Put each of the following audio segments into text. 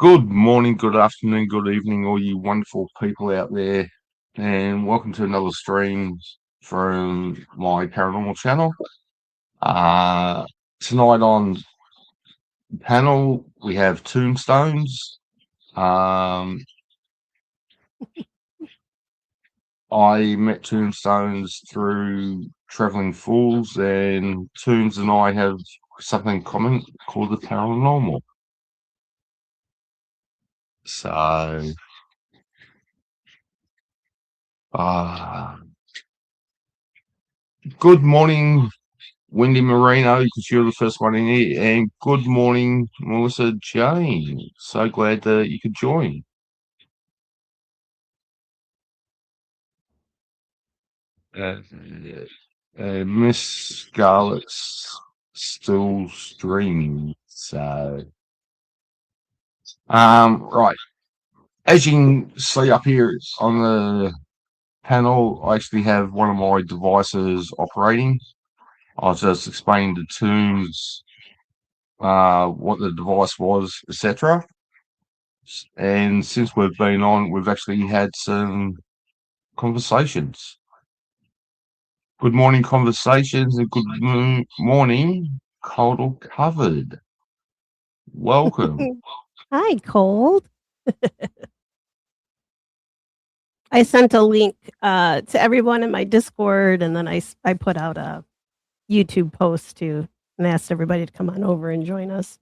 Good morning, good afternoon, good evening, all you wonderful people out there, and welcome to another stream from my paranormal channel. Tonight on panel we have tombstones. I met tombstones through traveling fools, and tombs and I have something in common called the paranormal. So, good morning, Wendy Marino, because you're the first one in here. And good morning, Melissa Jane. So glad that you could join. Miss Scarlett's still streaming. So, right. As you can see up here on the panel, I actually have one of my devices operating. I just explained to Tombs what the device was, etc. And since we've been on, we've actually had some conversations. Good morning, conversations, and good morning, Coldle Covered. Welcome. Hi, Cold. I sent a link to everyone in my Discord, and then I put out a YouTube post too, and asked everybody to come on over and join us.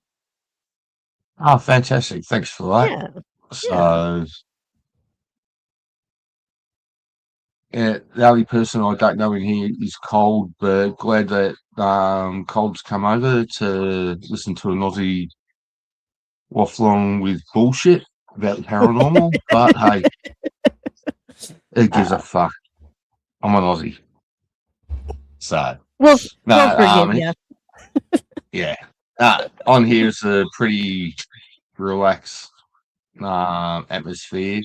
Ah, fantastic. Thanks for that. Yeah, So, yeah, the only person I don't know in here is Cold, but glad that Cold's come over to listen to an Aussie waffling with bullshit about the paranormal. But hey, who gives a fuck? I'm an Aussie. So, we'll no, forgive you. yeah. On here is a pretty relaxed atmosphere.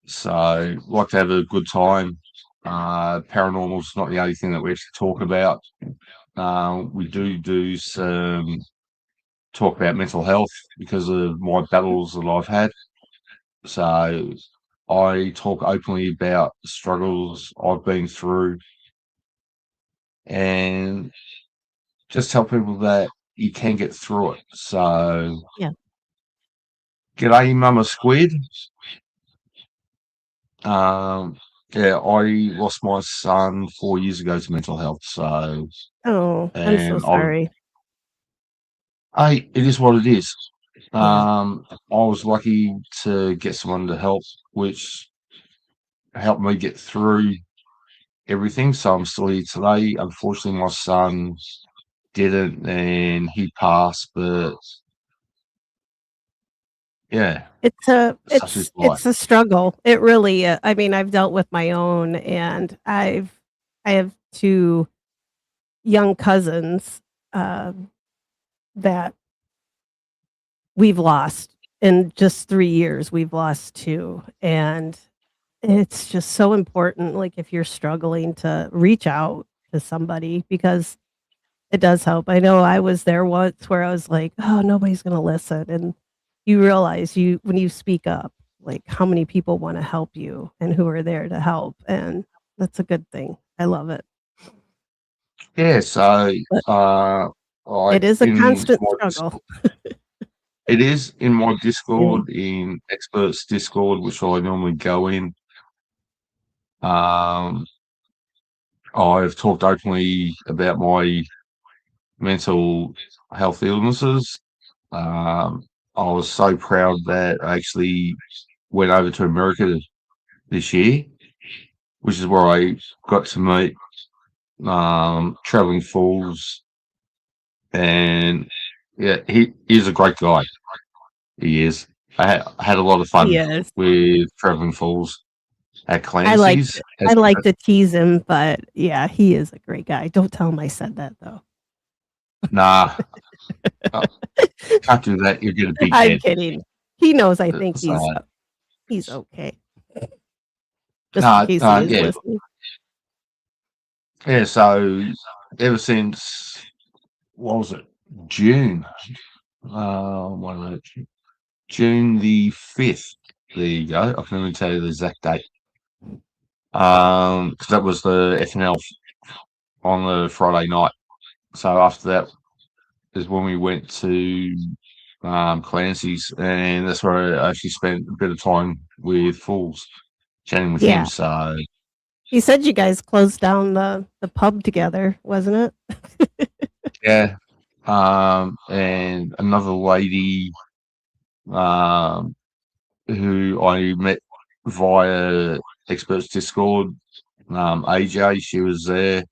So, like to have a good time. Paranormal's not the only thing that we actually talk about. We do some talk about mental health because of my battles that I've had. So, I talk openly about the struggles I've been through and just tell people that you can get through it. So, Yeah. g'day, Mama Squid. Yeah, I lost my son 4 years ago to mental health. So, Oh, I'm so and sorry. it is what it is. Yeah. I was lucky to get someone to help, which helped me get through everything. So I'm still here today. Unfortunately, my son didn't, and he passed. But yeah, It's a such is it's life. it's a struggle. It really. I mean, I've dealt with my own, and I have two young cousins that we've lost in just 3 years. We've lost two, and it's just so important, like, if you're struggling to reach out to somebody because it does help. I know I was there once where I was like, "Oh, nobody's gonna listen," and you realize when you speak up, like, how many people wanna help you and who are there to help, and that's a good thing. I love it. Yeah. So, But like it is a in constant my struggle. it is in my Yeah. Discord, in experts Discord, which I normally go in. Um, I've talked openly about my mental health illnesses. I was so proud that I actually went over to America this year, which is where I got to meet Traveling Fools, and yeah, he is a great guy. He is. I had a lot of fun He is. with Traveling Fools at I like Clancy's. to I like to tease him, but yeah, he is a great guy. Don't tell him I said that though. Nah, uh, can't do that. You'll get a big I'm head. kidding. He knows I think So, he's okay. Just in case he is yeah, listening. yeah. So ever since what was it, June? What was it? June the 5th. There you go. I can even tell you the exact date. Because that was the FNL on the Friday night. So after that is when we went to Clancy's, and that's where I actually spent a bit of time with Fools, chatting with him. Yeah. So You said you guys closed down the pub together, wasn't it? yeah, and another lady um, who I met via Experts Discord, AJ, she was there.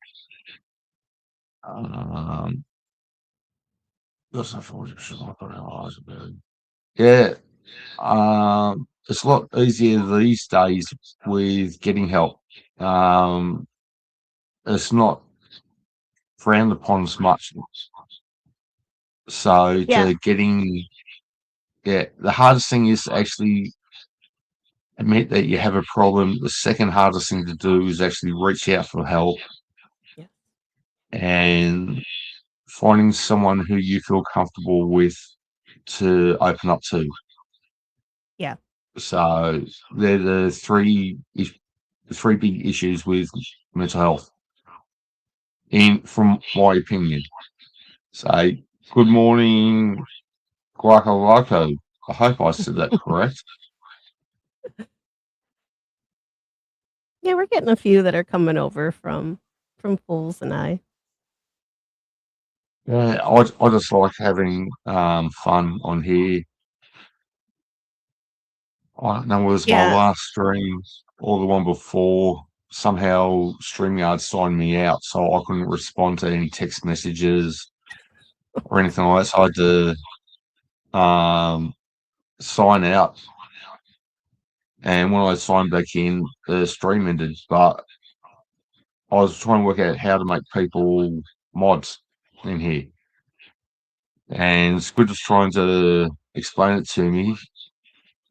Um, yeah, it's a lot easier these days with getting help. Um, it's not frowned upon as much. So Yeah. to getting, yeah, the hardest thing is to actually admit that you have a problem. The second hardest thing to do is actually reach out for help Yeah. and finding someone who you feel comfortable with to open up to. Yeah. So they're the three big issues with mental health, in from my opinion. So good morning, Guacaloco. I hope I said that correct. Yeah, we're getting a few that are coming over from Fools and I. Yeah, I just like having fun on here. I don't know, it was my Yeah. last stream or the one before. Somehow StreamYard signed me out, so I couldn't respond to any text messages or anything like that. So I had to sign out. And when I signed back in, the stream ended. But I was trying to work out how to make people mods in here. And Squid was trying to explain it to me.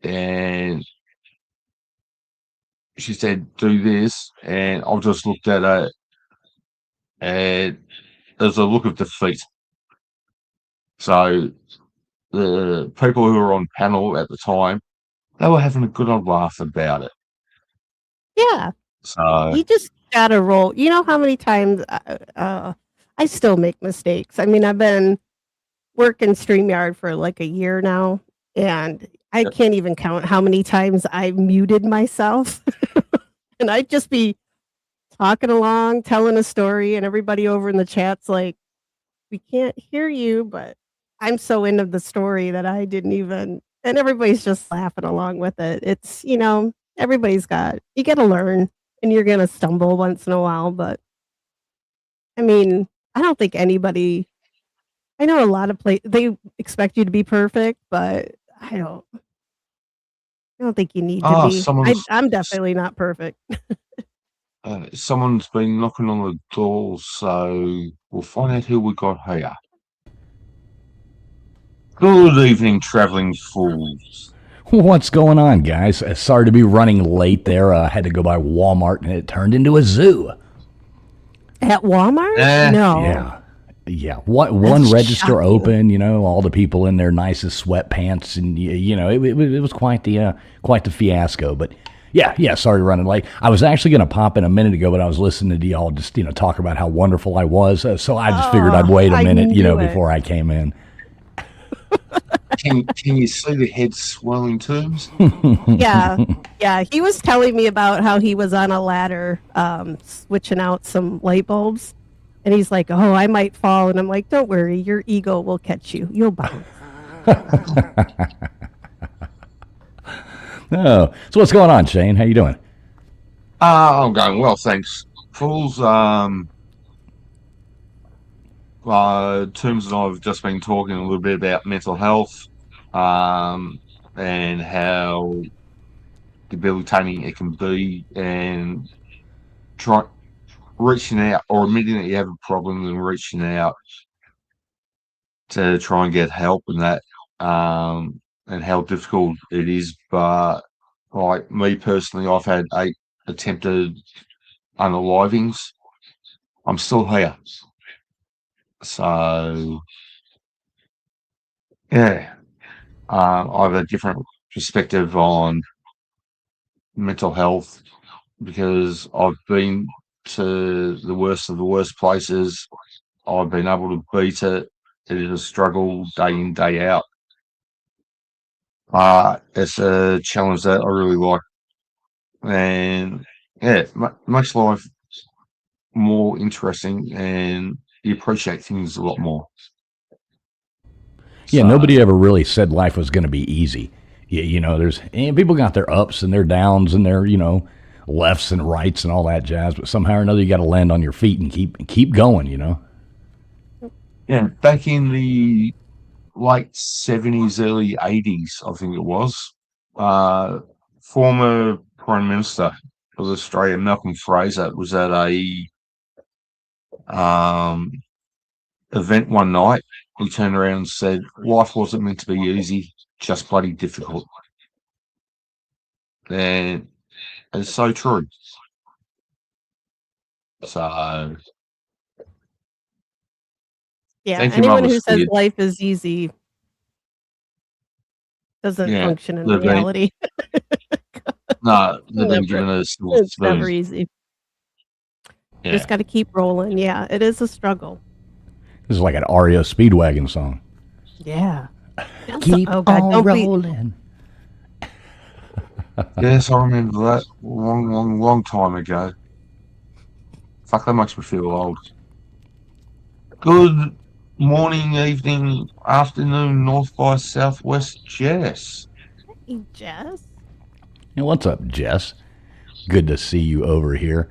And she said, do this. And I just looked at it, and there's a look of defeat. So the people who were on panel at the time, they were having a good old laugh about it. Yeah. So You just gotta roll. You know how many times I still make mistakes. I mean, I've been working StreamYard for like a year now, and I yep, can't even count how many times I muted myself. And I'd just be talking along, telling a story, and everybody over in the chat's like, we can't hear you, but I'm so into the story that I didn't even, and everybody's just laughing along with it. It's, everybody's you got to learn and you're going to stumble once in a while. But I mean, I don't think anybody, I know a lot of they expect you to be perfect, but I don't think you need to ah, be. I'm definitely not perfect. someone's been knocking on the door, so we'll find out who we got here. Good evening, traveling fools. What's going on, guys? Sorry to be running late there. I had to go by Walmart and it turned into a zoo. At Walmart? Eh, No, Yeah. Yeah. One that's register shocking. open, all the people in their nicest sweatpants, and it was quite the fiasco. But yeah. Sorry running late. I was actually going to pop in a minute ago, but I was listening to y'all just talk about how wonderful I was. So I just figured I'd Oh, wait a I minute, knew it. before I came in. can you see the head swelling tubes? Yeah. Yeah, he was telling me about how he was on a ladder, switching out some light bulbs, and he's like, "Oh, I might fall," and I'm like, "Don't worry, your ego will catch you. You'll bounce." Oh, so what's going on, Shane? How you doing? I'm going well, thanks. Fools, Terms and I've just been talking a little bit about mental health, um, and how debilitating it can be, and try reaching out or admitting that you have a problem and reaching out to try and get help and that, and how difficult it is. But like me personally, I've had 8 attempted unalivings. I'm still here. So yeah. I have a different perspective on mental health because I've been to the worst of the worst places. I've been able to beat it. It is a struggle day in, day out. It's a challenge that I really like. And yeah, makes life more interesting and you appreciate things a lot more. Yeah, So, nobody ever really said life was going to be easy. You know, there's people got their ups and their downs and their lefts and rights and all that jazz, but somehow or another you got to land on your feet and keep going. yeah, back in the late 70s, early 80s, I think it was, uh, former Prime Minister of Australia, Malcolm Fraser, was at a um, event one night. He turned around and said, life wasn't meant to be easy, just bloody difficult. And it's so true. So, Yeah, thank you, anyone Mother who says Steer. life is easy doesn't Yeah, function in they've been, reality. no, they've been Never. given a silver It's spoon. never easy. Yeah. Just got to keep rolling. Yeah, it is a struggle. This is like an REO Speedwagon song. Yeah. Keep Oh God, on don't be. rolling. Yes, I remember that long, long, long time ago. Fuck, that makes me feel old. Good morning, evening, afternoon, north by southwest, Jess. Hey, Jess. Hey, what's up, Jess? Good to see you over here.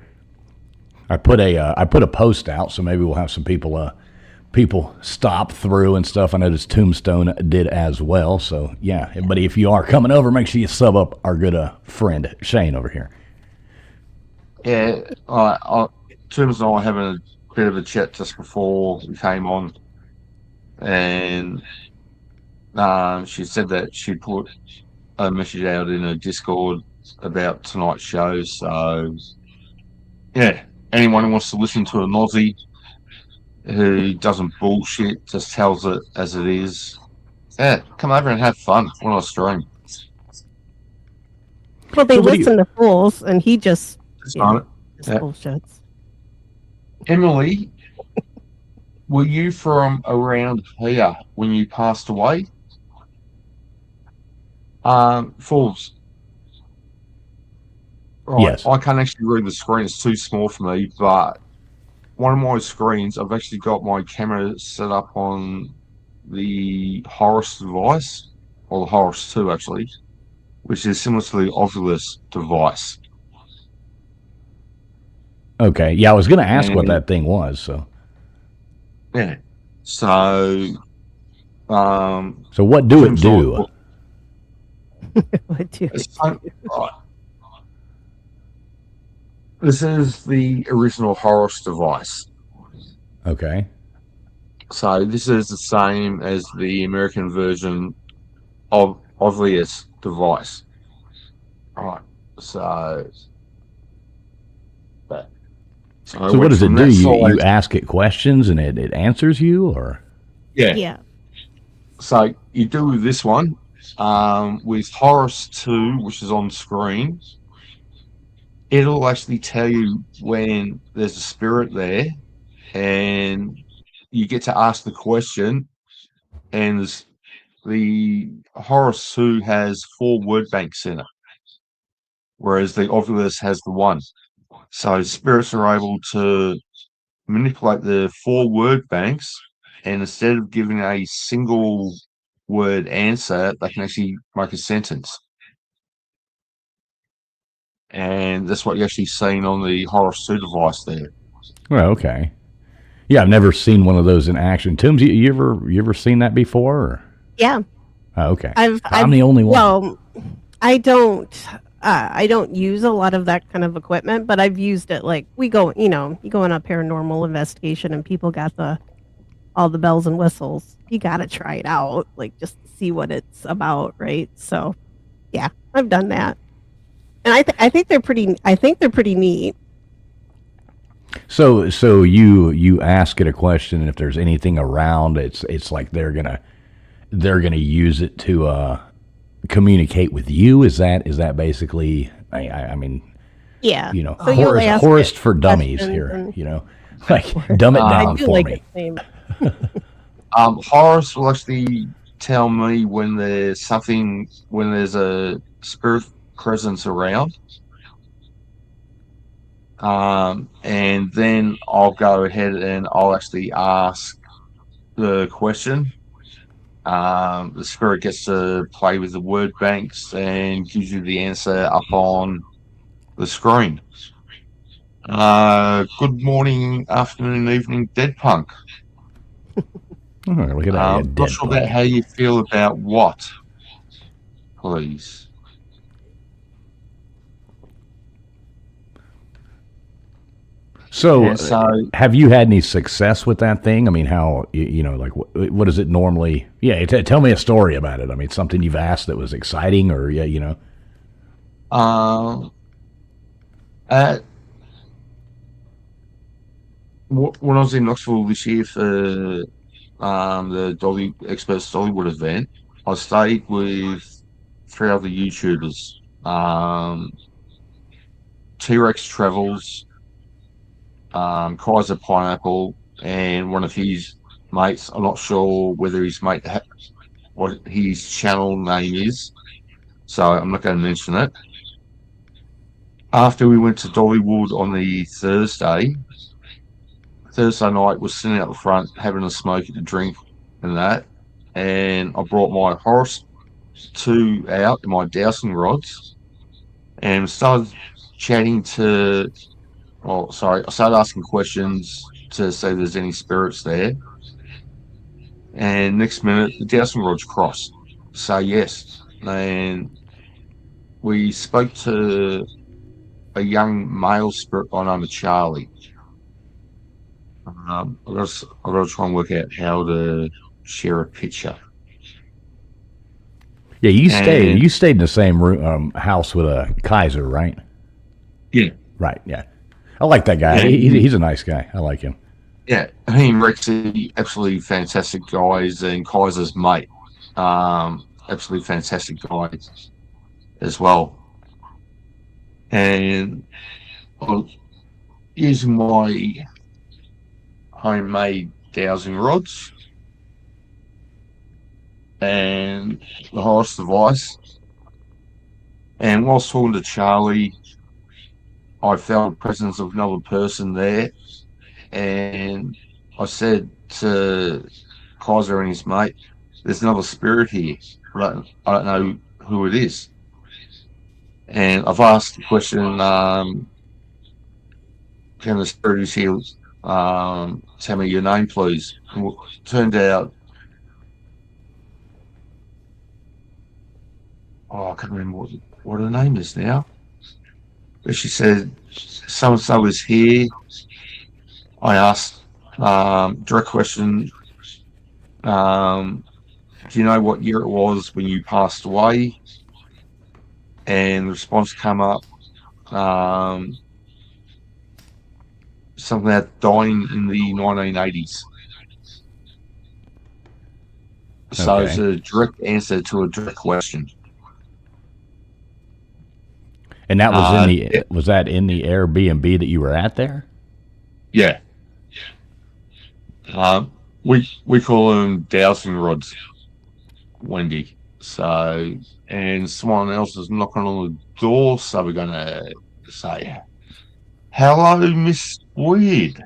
I put a post out, so maybe we'll have some people stop through and stuff. I noticed Tombstone did as well. So yeah, but if you are coming over, make sure you sub up our good friend Shane over here. Yeah, Tooms and I were having a bit of a chat just before we came on, and she said that she put a message out in a Discord about tonight's show. So yeah, anyone who wants to listen to an Aussie who doesn't bullshit, just tells it as it is. Yeah, come over and have fun when I stream. Well, they So what do you? listen to fools, and he just, Just you on know, it. just Yeah. bullshits. Emily, were you from around here when you passed away? Fools. Right. Yes. I can't actually read the screen, it's too small for me, but one of my screens, I've actually got my camera set up on the Horus device, or the Horus 2 actually, which is similar to the Oculus device. Okay. Yeah, I was going to ask what And that thing was. So yeah. So so what do it Tim's like, do? well, What do it's it fun. do? Right. This is the original Horus device. Okay. So this is the same as the American version of Ovilus device. Right. So that. So I So what went does it from do? that You side. ask it questions and it answers you, or Yeah. Yeah. So you do this one with Horus 2, which is on screen. It'll actually tell you when there's a spirit there, and you get to ask the question. And the Horus 2 has 4 word banks in it, whereas the Ovilus has the one. So spirits are able to manipulate the 4 word banks, and instead of giving a single word answer, they can actually make a sentence. And that's what you're actually seeing on the Horus 2 device there. well, okay. Yeah, I've never seen one of those in action. Toombs, you ever seen that before? Or? Yeah. Oh, okay. I've I'm the only one. Well, I don't use a lot of that kind of equipment, but I've used it. Like you go on a paranormal investigation and people got all the bells and whistles. You got to try it out, like just to see what it's about, right? So, yeah, I've done that, and I think they're pretty. I think they're pretty neat. So you ask it a question, and if there's anything around, it's like they're gonna they're going to use it to communicate with you. Is that basically? I mean, Yeah. So you'll ask Horrorist it for dummies questions here. and Like dumb it I down do for like me. its name. Horace will actually tell me when there's a spirit presence around. And then I'll go ahead and I'll actually ask the question. The spirit gets to play with the word banks and gives you the answer up on the screen. Good morning, afternoon, evening, Dead Punk. Oh, look at that, yeah, Not dead sure punk. about how you feel about what, please. So, Yeah, so have you had any success with that thing? I mean, how like what is it normally? Yeah, tell me a story about it. I mean, something you've asked that was exciting, or um, at when I was in Knoxville this year for the Dolly Experts Dollywood event, I stayed with three other YouTubers. T-Rex Travels, Kaiser Pineapple, and one of his mates. I'm not sure whether his mate what his channel name is, so I'm not going to mention it. After we went to Dollywood on the Thursday night, was sitting out the front having a smoke and a drink and that, and I brought my Horus 2 out, my dowsing rods, and started chatting to. Oh, sorry, I started asking questions to see if there's any spirits there, and next minute the dowsing rods crossed. So yes, and we spoke to a young male spirit by the name of Charlie. I've got to try and work out how to share a picture. yeah, And you stayed in the same room, house with a Kaiser, right? yeah, Right. Yeah, I like that guy. yeah, He's a nice guy. I like him. yeah. He and Rex are absolutely fantastic guys, and Kaiser's mate, absolutely fantastic guys as well. And I was using my homemade dowsing rods and the Horus device. And whilst talking to Charlie, I felt the presence of another person there, and I said to Kaiser and his mate, "There's another spirit here. I don't know who it is." And I've asked the question, "Can the spirit who's here tell me your name, please?" And it turned out, I can't remember what her name is now. But she said, "So and so is here." I asked direct question. Do you know what year it was when you passed away? And the response came up, something about dying in the 1980s. So it's Okay. a direct answer to a direct question. And that was Yeah, was that in the Airbnb that you were at there? yeah. We call them dowsing rods, Wendy. So, and someone else is knocking on the door, so we're gonna say, "Hello, Miss Weird."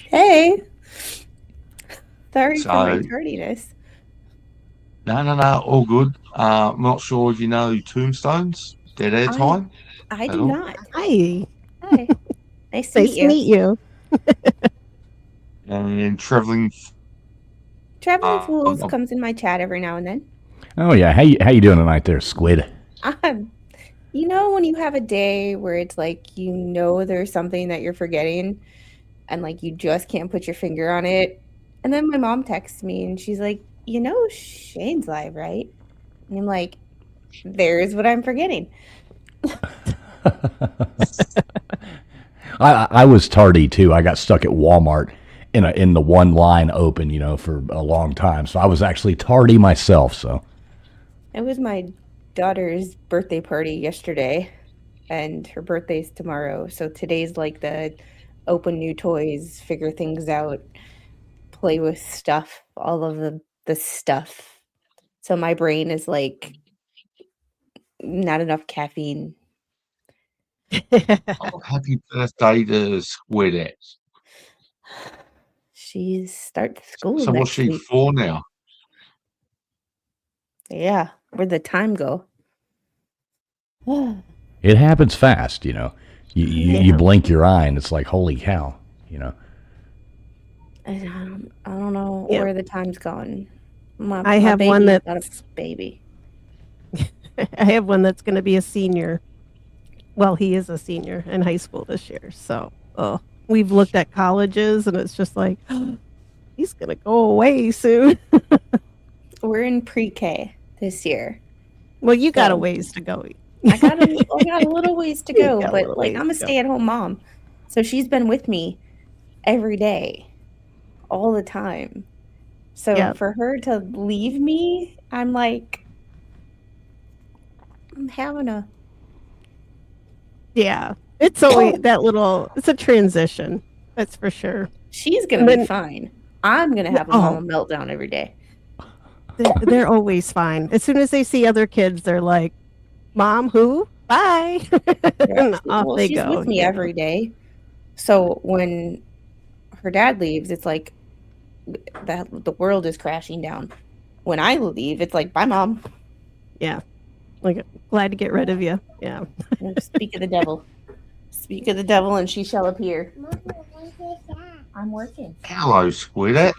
Hey, sorry for my So, tardiness. no, all good. I'm not sure if you know Tombstones, Dead Air I Time I at do all. not. Hi. Hi, nice to Nice meet to you. meet you. And traveling. Traveling Fools Um, comes in my chat every now and then. Oh yeah. How you doing tonight, there, Squid? Um, you know when you have a day where it's like you know there's something that you're forgetting and like you just can't put your finger on it. And then my mom texts me and she's like, "You know Shane's live, right?" And I'm like, "There's what I'm forgetting." I was tardy too. I got stuck at Walmart, in the one line open, for a long time. So I was actually tardy myself. So It was my daughter's birthday party yesterday, and her birthday's tomorrow. So today's like the open new toys, figure things out, play with stuff, all of the stuff. So my brain is like not enough caffeine. Oh, happy birthday to Squidette. She starts school So what's next she week. 4 now? Yeah, where'd the time go? it happens fast. You blink your eye and it's like, holy cow. I don't know Yeah. where the time's gone. I have one baby's not that's a baby. I have one that's going to be a senior. Well, he is a senior in high school this year. So, we've looked at colleges and it's just like, he's going to go away soon. We're in pre-K this year. Well, you got a So- ways to go. I got a little ways to You go, got a but little like ways I'm a to go. stay-at-home mom, so she's been with me every day, all the time. So Yeah. for her to leave me, I'm like, I'm having a Yeah. It's always that little, it's a transition. That's for sure. She's gonna And be then- fine. I'm gonna have a mama meltdown every day. They're always fine. As soon as they see other kids, they're like, Mom, who? Bye. And off Well, they she's go. with me every day. So when her dad leaves, it's like that the world is crashing down. When I leave, it's like, bye, Mom. Yeah. Like, glad to get rid of you. Yeah. Speak of the devil. Speak of the devil, and she shall appear. I'm working. Hello, Squidette.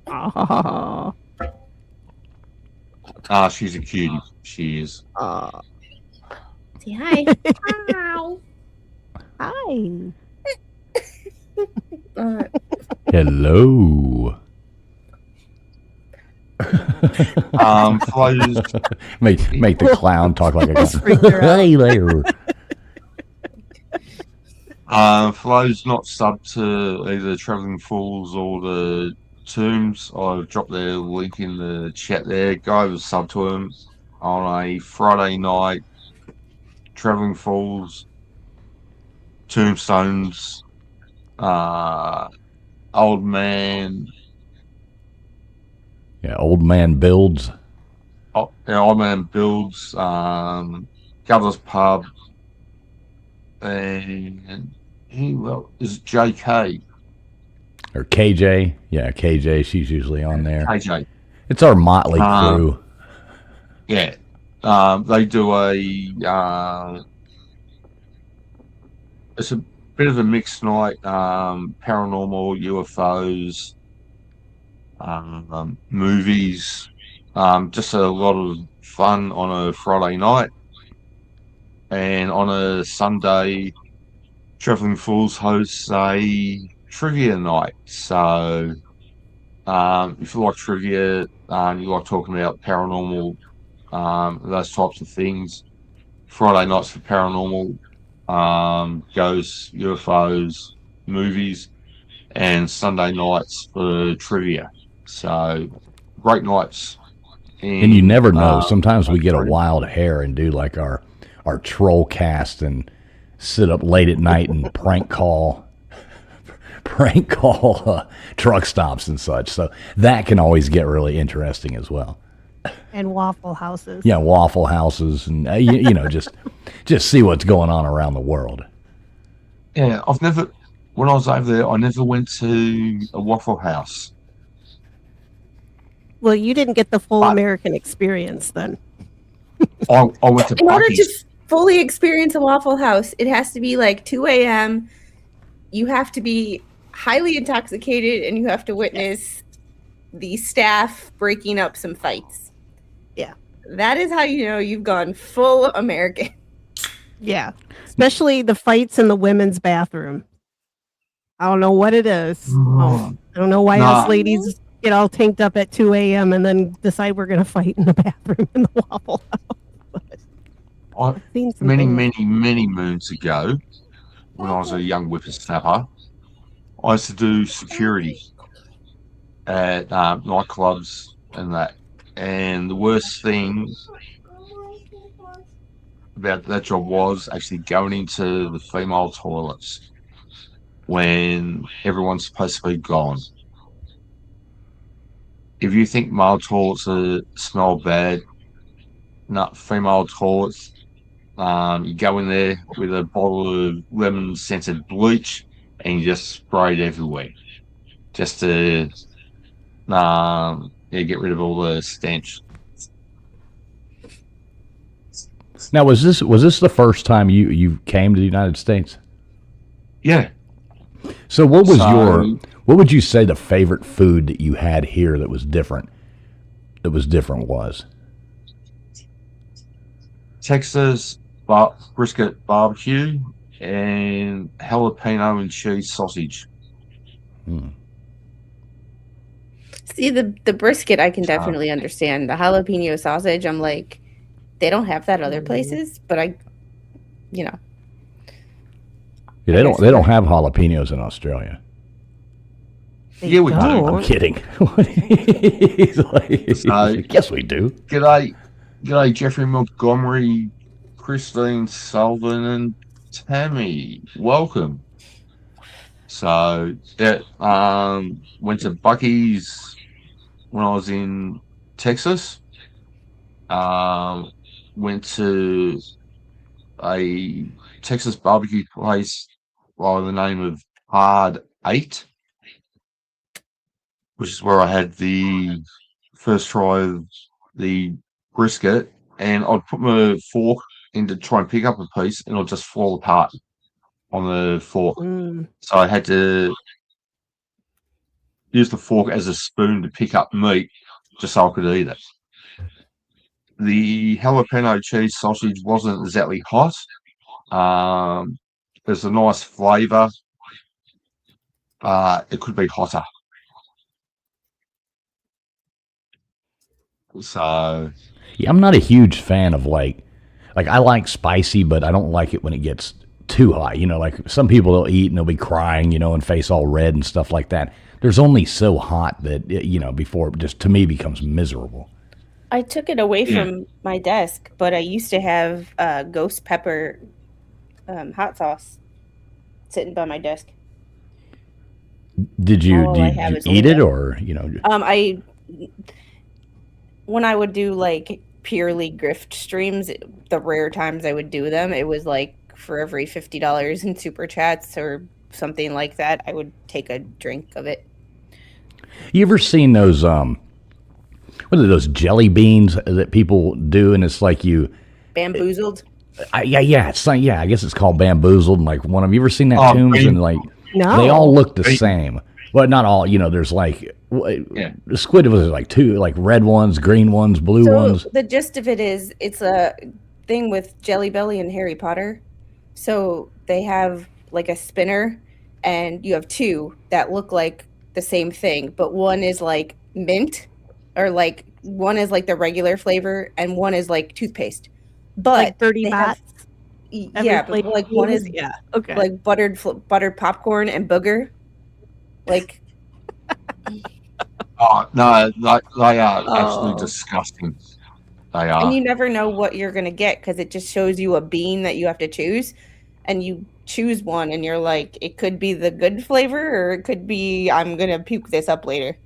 Oh. She's a cutie. She is. Say hi. Hi. Hello. Flo's, Make the clown talk like a Almost freaked her out. Hey there. Flo's not sub to either Travelling Falls or the Tombs. I've dropped their link in the chat there. Go over sub to them on a Friday night. Travelling Falls, Tombstones, Old Man. Yeah, old man builds. Old Man Builds, Governor's Pub, and is it JK? Or KJ. Yeah, KJ. She's usually on there. KJ. It's our motley crew. Yeah. They do it's a bit of a mixed night, paranormal, UFOs, movies, just a lot of fun on a Friday night. And on a Sunday, Travelling Fools hosts a trivia night. So if you like trivia, you like talking about paranormal, those types of things, Friday nights for paranormal, ghosts, UFOs, movies, and Sunday nights for trivia. So great nights. And you never know. Sometimes we get a wild hair and do like our troll cast and sit up late at night and prank call truck stops and such. So that can always get really interesting as well. And Waffle Houses. Yeah, Waffle Houses and just see what's going on around the world. Yeah, when I was over there, I never went to a Waffle House. Well, you didn't get the full But- American experience then. I went to In order to Buc-ee's. fully experience a Waffle House, it has to be like 2 a.m. You have to be highly intoxicated, and you have to witness the staff breaking up some fights. Yeah. That is how you know you've gone full American. Yeah. Especially the fights in the women's bathroom. I don't know what it is. I don't know why Nah. us ladies get all tanked up at 2 a.m. and then decide we're going to fight in the bathroom in the Waffle House. I, Seen some many, things. many, many moons ago, when I was a young whippersnapper, I used to do security at nightclubs and that. And the worst thing about that job was actually going into the female toilets when everyone's supposed to be gone. If you think male toilets smell bad, not female toilets. You go in there with a bottle of lemon scented bleach and you just spray it everywhere just to yeah, get rid of all the stench. Now, was this the first time you came to the United States? Yeah. So So what would you say the favorite food that you had here that was different? Was Texas brisket barbecue and jalapeno and cheese sausage. See, the brisket I can So, definitely understand. The jalapeno sausage, I'm like, they don't have that other places, but you know, Yeah, I they guess don't you're right. have jalapenos in Australia. They yeah, we do. I'm don't. kidding. He's So, like, yes, we do. g'day, Jeffrey Montgomery, Christine Sullivan, and Tammy. Welcome. So, yeah, went to Bucky's when I was in Texas. Um, went to a Texas barbecue place by the name of Hard Eight, which is where I had the first try of the brisket, and I'd put my fork in to try and pick up a piece, and it'll just fall apart on the fork. Mm. So I had to use the fork as a spoon to pick up meat just so I could eat it. The jalapeno cheese sausage wasn't exactly hot. There's a nice flavour. It could be hotter. So Yeah, I'm not a huge fan of like I like spicy, but I don't like it when it gets too hot. You know, like some people will eat and they'll be crying, you know, and face all red and stuff like that. There's only so hot that you know before it just to me becomes miserable. I took it away yeah, from my desk, but I used to have ghost pepper hot sauce sitting by my desk. Did you All I did have you is eat it Linda. or you know? I when I would do like purely grift streams, the rare times I would do them, it was like for every $50 in super chats or something like that, I would take a drink of it. You ever seen those what are those jelly beans that people do, and it's like Bamboozled. yeah, it's like yeah, I guess it's called bamboozled. And like one of you ever seen that oh, Tombs and bean, like they all No. look the bean, same. Well, not all. You know, there's like yeah, the squid was like two, like red ones, green ones, blue So ones. the gist of it is it's a thing with Jelly Belly and Harry Potter. So they have like a spinner and you have two that look like the same thing, but one is like mint or like one is like the regular flavor and one is like toothpaste. Like But Birdie they have Bots, every yeah, but flavor like one means? is Yeah. Okay. like buttered popcorn and booger. Like oh no, they are absolutely oh. disgusting. They And are. you never know what you're going to get because it just shows you a bean that you have to choose. And you choose one and you're like, it could be the good flavor or it could be, I'm going to puke this up later.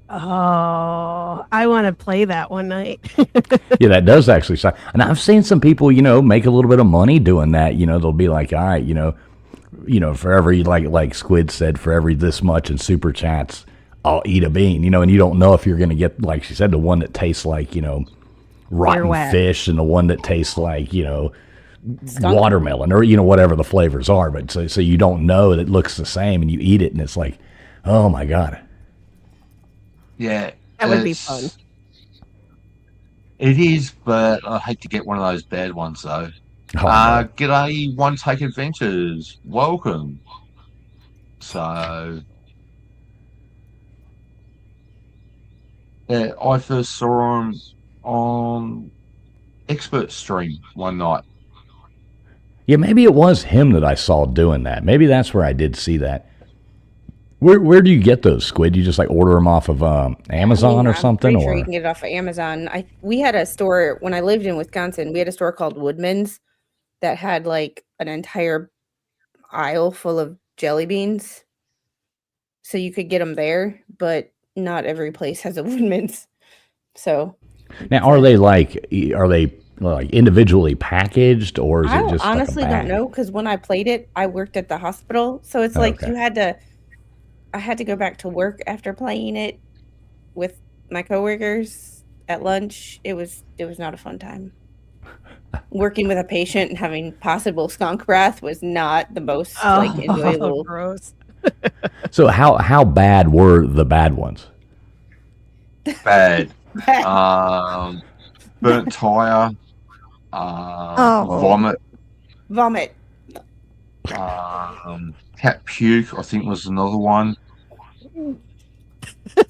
Oh, I want to play that one night. Yeah, that does actually sound. And I've seen some people, you know, make a little bit of money doing that. You know, they'll be like, all right, you know, for every like Squid said, for every this much in super chats, I'll eat a bean. You know, and you don't know if you're going to get, like she said, the one that tastes like rotten Earwax. fish and the one that tastes like Skunk. watermelon or whatever the flavors are. But so you don't know that it looks the same, and you eat it, and it's like, oh my god. Yeah, That would be fun. it is, but I hate to get one of those bad ones though. Oh no. G'day, One Take Adventures. Welcome. So, yeah, I first saw him on Expert Stream one night. Yeah, maybe it was him that I saw doing that. Maybe that's where I did see that. Where do you get those squid? You just like order them off of Amazon or I'm something, pretty sure you or can get it off of Amazon. We had a store when I lived in Wisconsin. We had a store called Woodman's that had like an entire aisle full of jelly beans, so you could get them there. But not every place has a Woodman's. So now are they like individually packaged, or is it I just like a honestly don't bag? know because when I played it, I worked at the hospital, so it's Oh, like okay. I had to go back to work after playing it with my coworkers at lunch. It was not a fun time. Working with a patient and having possible skunk breath was not the most like Oh, enjoyable. gross. So how bad were the bad ones? Bad. Burnt tire. Oh. Vomit. Vomit. Cat puke, I think, was another one.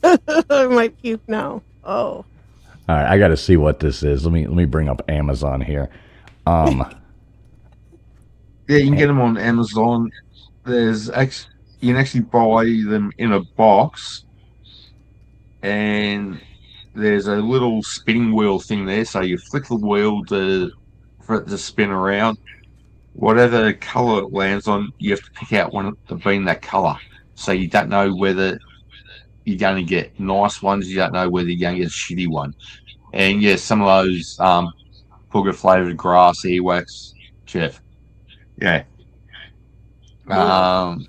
I might puke now. Oh. All right, I got to see what this is. Let me bring up Amazon here. Yeah, you can get them on Amazon. You can actually buy them in a box, and there's a little spinning wheel thing there. So you flick the wheel for it to spin around. Whatever color it lands on, you have to pick out one of being that color. So you don't know whether you're going to get nice ones. You don't know whether you're going to get a shitty one. And yeah, some of those booger flavored grass earwax, Jeff. Yeah. Ugh.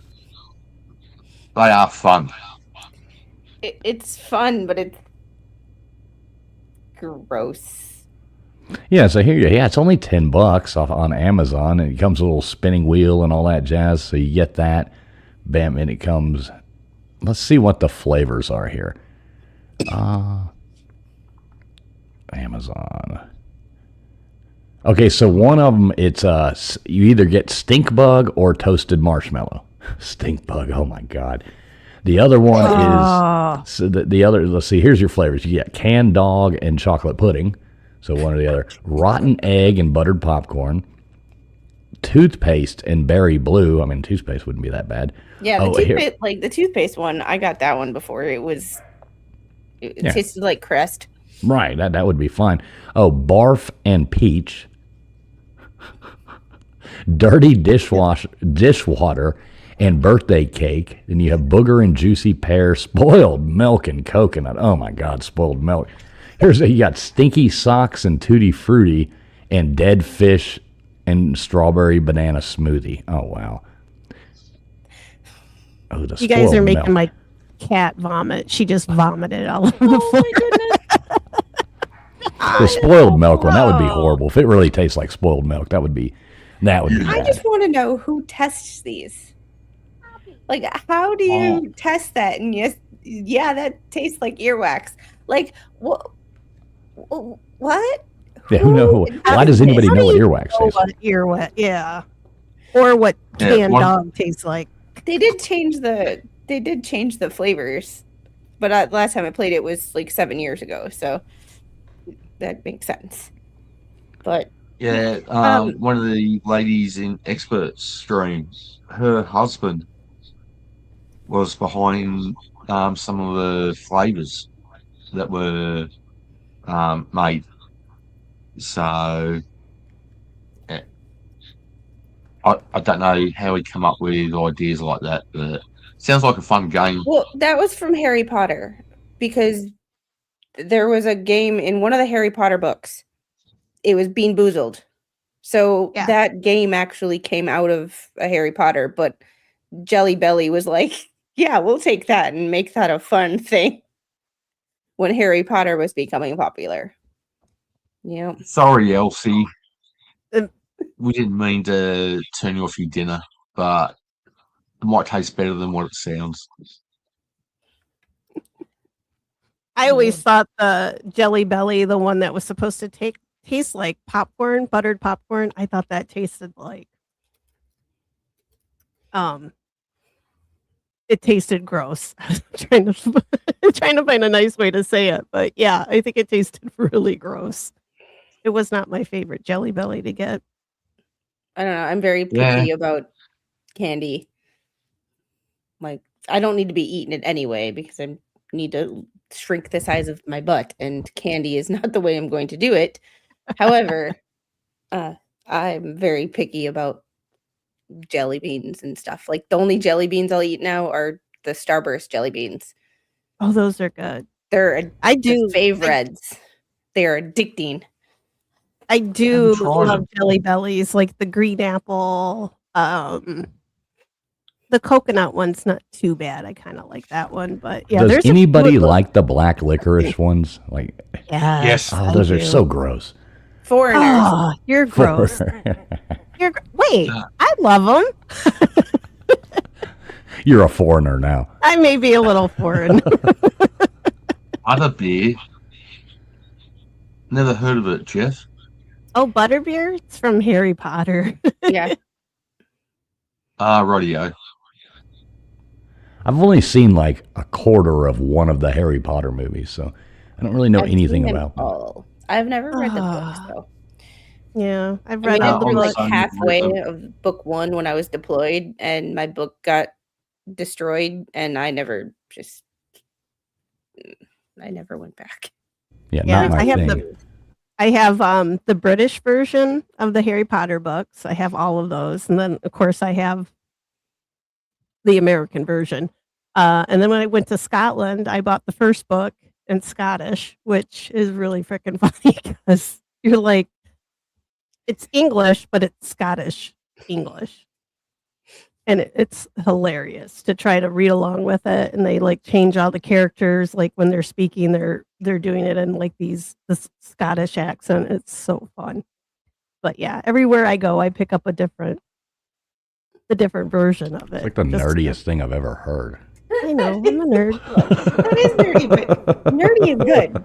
They are fun. It's fun, but it's gross. Yeah, so here, yeah, it's only $10 off on Amazon, and it comes with a little spinning wheel and all that jazz. So you get that, bam, and it comes. Let's see what the flavors are here. Amazon. Okay, so one of them, it's you either get stink bug or toasted marshmallow. Stink bug, oh my god. The other one is so the other. Let's see. Here's your flavors. You get canned dog and chocolate pudding. So one or the other. Rotten egg and buttered popcorn. Toothpaste and berry blue. I mean, toothpaste wouldn't be that bad. Yeah, the toothpaste one, I got that one before. It tasted like Crest. Right, that would be fine. Oh, barf and peach. Dirty dishwater and birthday cake. Then you have booger and juicy pear, spoiled milk and coconut. Oh my God, spoiled milk. You got stinky socks and tutti frutti and dead fish and strawberry banana smoothie. Oh wow. Oh, You guys are making my cat vomit. She just vomited all over the floor. My goodness. The spoiled milk one, that would be horrible. If it really tastes like spoiled milk, that would be I bad. just want to know who tests these. Like, how do you test that? And yes, yeah, that tastes like earwax. Like, what? Yeah, who knows? Why does anybody know what earwax tastes like? Earwax, yeah. Or what canned dog tastes like. They did change the flavors, but last time I played it was like 7 years ago, so that makes sense. But yeah, one of the ladies in Expert stream, her husband was behind some of the flavors that were made. So yeah, I don't know how he'd come up with ideas like that, but sounds like a fun game. Well, that was from Harry Potter because there was a game in one of the Harry Potter books. It was Bean Boozled. So that game actually came out of a Harry Potter, but Jelly Belly was like, yeah, we'll take that and make that a fun thing when Harry Potter was becoming popular. Yeah. Sorry, Elsie. We didn't mean to turn you off your dinner, but it might taste better than what it sounds. I always thought the Jelly Belly, the one that was supposed to taste like popcorn, buttered popcorn, I thought that tasted like it tasted gross. I was trying to find a nice way to say it, but yeah, I think it tasted really gross. It was not my favorite Jelly Belly to get. I don't know. I'm very Yeah. picky about candy. Like, I don't need to be eating it anyway because I need to shrink the size of my butt, and candy is not the way I'm going to do it. However, uh, I'm very picky about jelly beans and stuff. Like, the only jelly beans I'll eat now are the Starburst jelly beans. Oh, those are good. They're I the do. favorites. They're addicting. I do tried love them. Jelly Bellies, like the green apple. The coconut one's not too bad. I kind of like that one, but yeah, Does there's a few anybody of those. like the black licorice ones? Like, Yes, Yes. oh, I those are do. so gross. Foreigners. Oh, you're gross. Wait, I love them. You're a foreigner now. I may be a little foreign. Other beer. Never heard of it, Jeff. Oh, butterbeer? It's from Harry Potter. Yeah. Radio. I've only seen like a quarter of one of the Harry Potter movies, so I don't really know I've anything seen them about them. all. I've never read the books though. Yeah, I've I read made all it the through like books. Son halfway read them. of book 1 when I was deployed, and my book got destroyed, and I never went back. Yeah, Yeah, not my I have thing. I have the British version of the Harry Potter books. I have all of those, and then of course I have the American version. And then when I went to Scotland, I bought the first book in Scottish, which is really freaking funny because you're like, it's English, but it's Scottish English. And it's hilarious to try to read along with it. And they like change all the characters. Like when they're speaking, they're doing it in like this Scottish accent. It's so fun. But yeah, everywhere I go, I pick up a different version of it. It's like the nerdiest thing I've ever heard. I know, I'm a nerd. That is nerdy, but nerdy is good.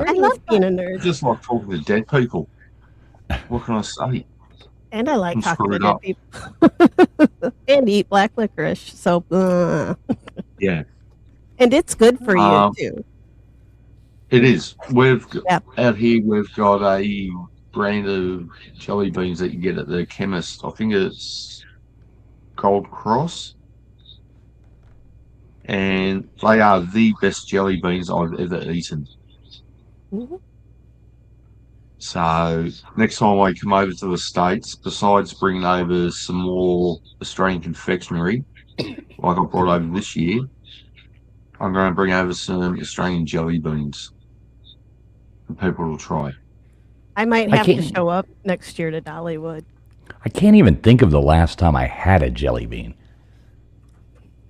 I love being a nerd. Just like talking to dead people. What can I say? And I like I'm talking to screwed dead up. people. And eat black licorice. So, Yeah, and it's good for you Um, too. it is. Yep. Out here we've got a brand of jelly beans that you get at the chemist. I think it's Gold Cross, and they are the best jelly beans I've ever eaten. Mhm. So next time I come over to the States, besides bringing over some more Australian confectionery, like I brought over this year, I'm going to bring over some Australian jelly beans for people to try. I might I have to can't- show up next year to Dollywood. I can't even think of the last time I had a jelly bean.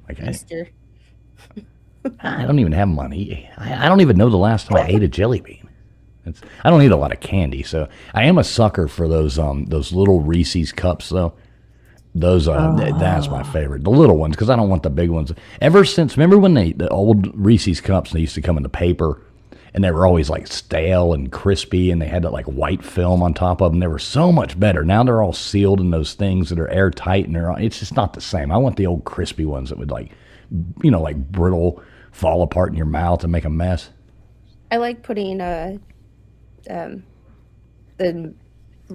Like Easter. I don't even have money. I don't even know the last time I ate a jelly bean. I don't eat a lot of candy, so I am a sucker for those little Reese's cups though. Those that's my favorite. The little ones because I don't want the big ones. Ever since remember when the old Reese's cups they used to come in the paper and they were always like stale and crispy and they had that like white film on top of them. They were so much better. Now they're all sealed in those things that are airtight and it's just not the same. I want the old crispy ones that would like brittle fall apart in your mouth and make a mess. I like putting the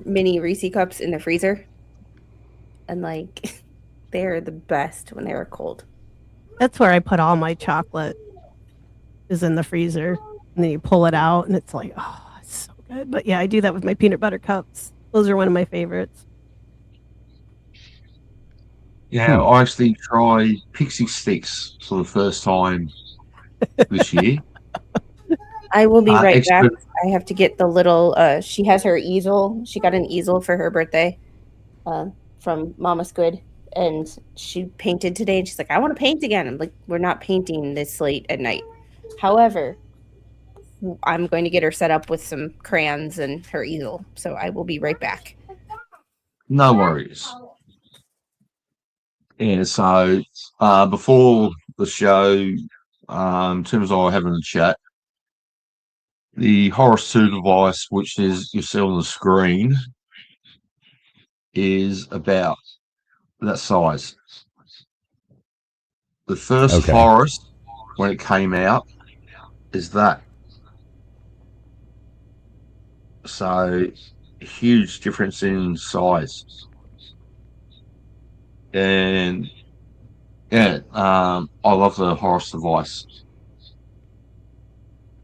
mini Reese cups in the freezer, and like they're the best when they are cold. That's where I put all my chocolate. Is in the freezer, and then you pull it out, and it's like, oh, it's so good. But yeah, I do that with my peanut butter cups. Those are one of my favorites. Yeah, I actually tried pixie sticks for the first time this year. I will be right back. expert- I have to get the little. She has her easel. She got an easel for her birthday, from Mama Squid, and she painted today. And she's like, "I want to paint again." I'm like, "We're not painting this late at night." However, I'm going to get her set up with some crayons and her easel. So I will be right back. No worries. Yeah, so before the show, Tim and I were having a chat. The Horus 2 device, which is you see on the screen, is about that size. The first Okay. Horus, when it came out, is that. So, huge difference in size. And yeah, I love the Horus device.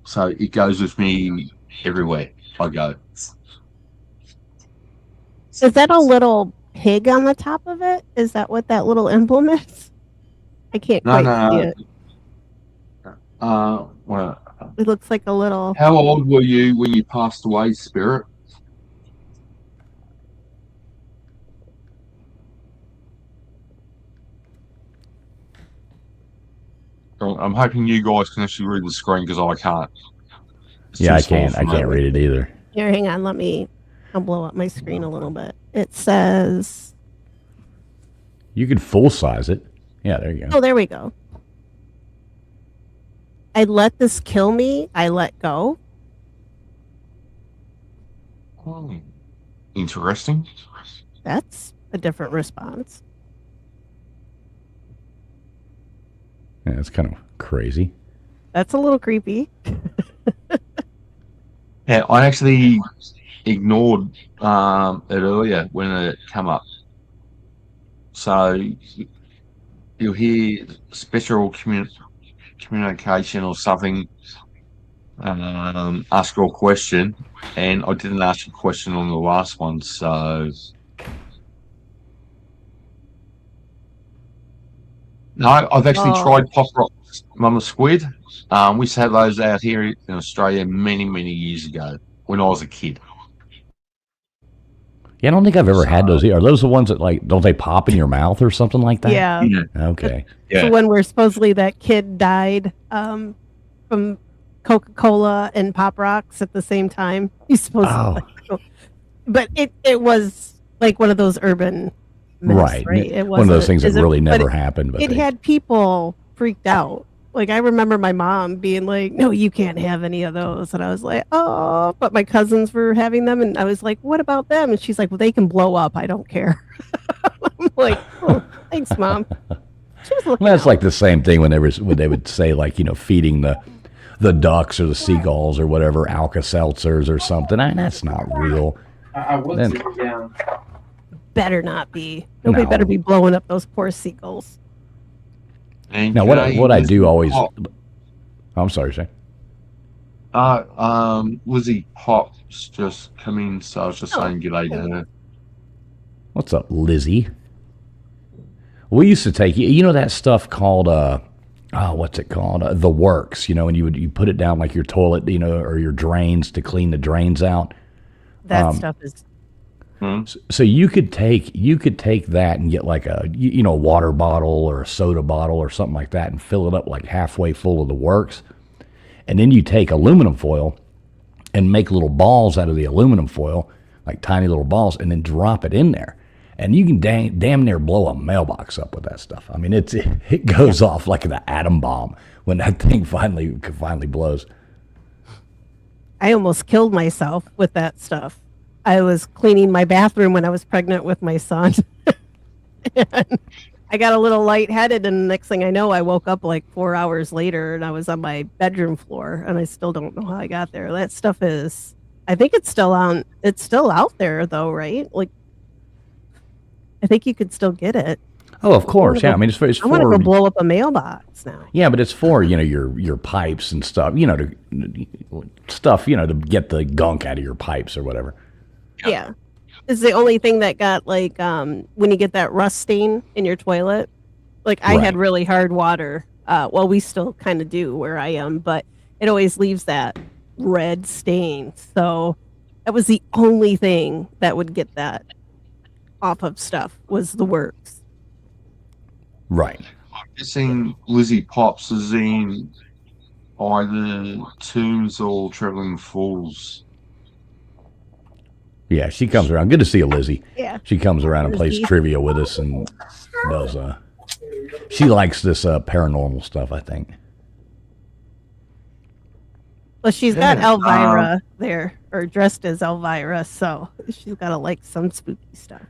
So it goes with me everywhere I go. Is that a little pig on the top of it? Is that what that little emblem is? I can't No, quite see no. it. Well, It looks like a little. how old were you when you passed away, Spirit? I'm hoping you guys can actually read the screen because I can't. It's Yeah, too I small can't. for I me. can't read it either. Here, hang on. I'll blow up my screen a little bit. It says. You could full size it. Yeah, there you go. Oh, there we go. I let this kill me. I let go. Oh, interesting. That's a different response. Yeah, it's kind of crazy. That's a little creepy. Yeah, I actually ignored it earlier when it came up. So you'll hear special communication or something. Ask your question, and I didn't ask a question on the last one, so no, I've actually tried pop rocks, Mama Squid. We used to have those out here in Australia many years ago when I was a kid. Yeah, I don't think I've ever had those. Are those the ones that, like, don't they pop in your mouth or something like that? Yeah. Okay. Yeah. So when we're supposedly that kid died from Coca-Cola and Pop Rocks at the same time. He's supposed to, but it was like one of those urban myths, right? It one of those things that really never happened. But it had people freaked out. Like, I remember my mom being like, "No, you can't have any of those," and I was like, "Oh," but my cousins were having them, and I was like, "What about them?" And she's like, "Well, they can blow up. I don't care." I'm like, "Oh, thanks, Mom." She was looking that's out. like the same thing when they would say, like, feeding the ducks or the seagulls or whatever Alka-Seltzers or something. That's not real. I would sit down. Better not be. Nobody better be blowing up those poor seagulls. And now, what I do always. I'm sorry, Shane. Lizzie Pop's just come in, so I was just saying g'day to her. What's up, Lizzie? We used to take that stuff called what's it called? The Works, and you put it down like your toilet, or your drains to clean the drains out. That stuff is. So you could take that and get like a water bottle or a soda bottle or something like that and fill it up like halfway full of the Works, and then you take aluminum foil and make little balls out of the aluminum foil, like tiny little balls, and then drop it in there. And you can damn near blow a mailbox up with that stuff. I mean, it goes off like an atom bomb when that thing finally blows. I almost killed myself with that stuff. I was cleaning my bathroom when I was pregnant with my son. And I got a little lightheaded, and the next thing I know, I woke up like 4 hours later, and I was on my bedroom floor, and I still don't know how I got there. That stuff is, I think it's still on. It's still out there, though, right? Like, I think you could still get it. Oh, of course, yeah. I mean, it's for. I want to go blow up a mailbox now. Yeah, but it's for your pipes and stuff. To get the gunk out of your pipes or whatever. Yeah. It's the only thing that got, like, when you get that rust stain in your toilet. Like, I had really hard water. Well, we still kind of do where I am, but it always leaves that red stain. So that was the only thing that would get that off of stuff, was the Works. Right. I'm guessing Lizzie Pops is in either Tombs or Traveling Fools. Yeah, she comes around. Good to see you, Lizzie. Yeah. She comes around and plays trivia with us and does. She likes this paranormal stuff, I think. Well, she's got Elvira there, or dressed as Elvira, so she's got to like some spooky stuff.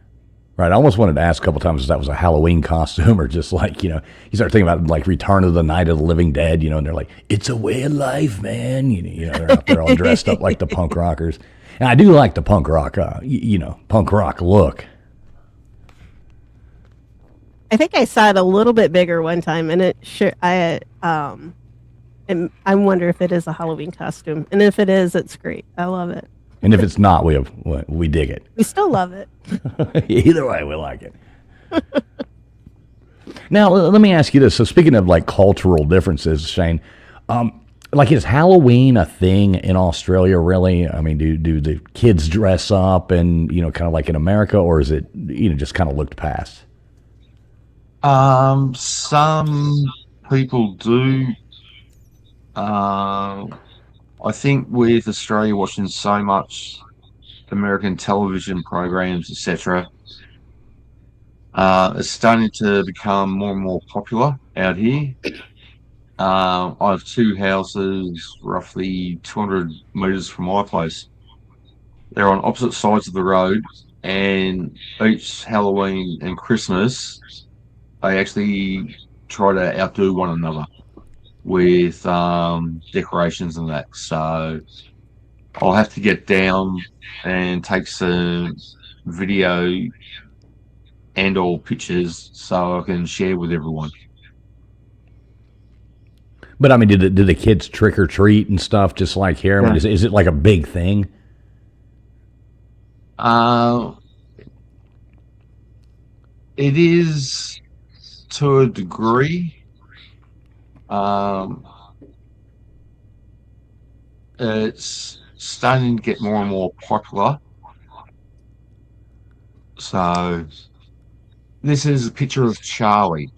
Right. I almost wanted to ask a couple times if that was a Halloween costume or just like, you start thinking about like Return of the Night of the Living Dead, and they're like, it's a way of life, man. They're out there all dressed up like the punk rockers. And I do like the punk rock, punk rock look. I think I saw it a little bit bigger one time, and it sure and I wonder if it is a Halloween costume, and if it is, it's great. I love it. And if it's not, we dig it. We still love it. Either way, we like it. Now, let me ask you this. So, speaking of like cultural differences, Shane, like is Halloween a thing in Australia? Really? I mean, do the kids dress up and kind of like in America, or is it just kind of looked past? Some people do. I think with Australia watching so much American television programs, etc., it's starting to become more and more popular out here. I have two houses roughly 200 meters from my place. They're on opposite sides of the road, and each Halloween and Christmas, they actually try to outdo one another with decorations and that. So I'll have to get down and take some video and or pictures so I can share with everyone. But I mean, did the kids trick or treat and stuff just like here? I mean, is it like a big thing? It is to a degree. It's starting to get more and more popular. So this is a picture of Charlie,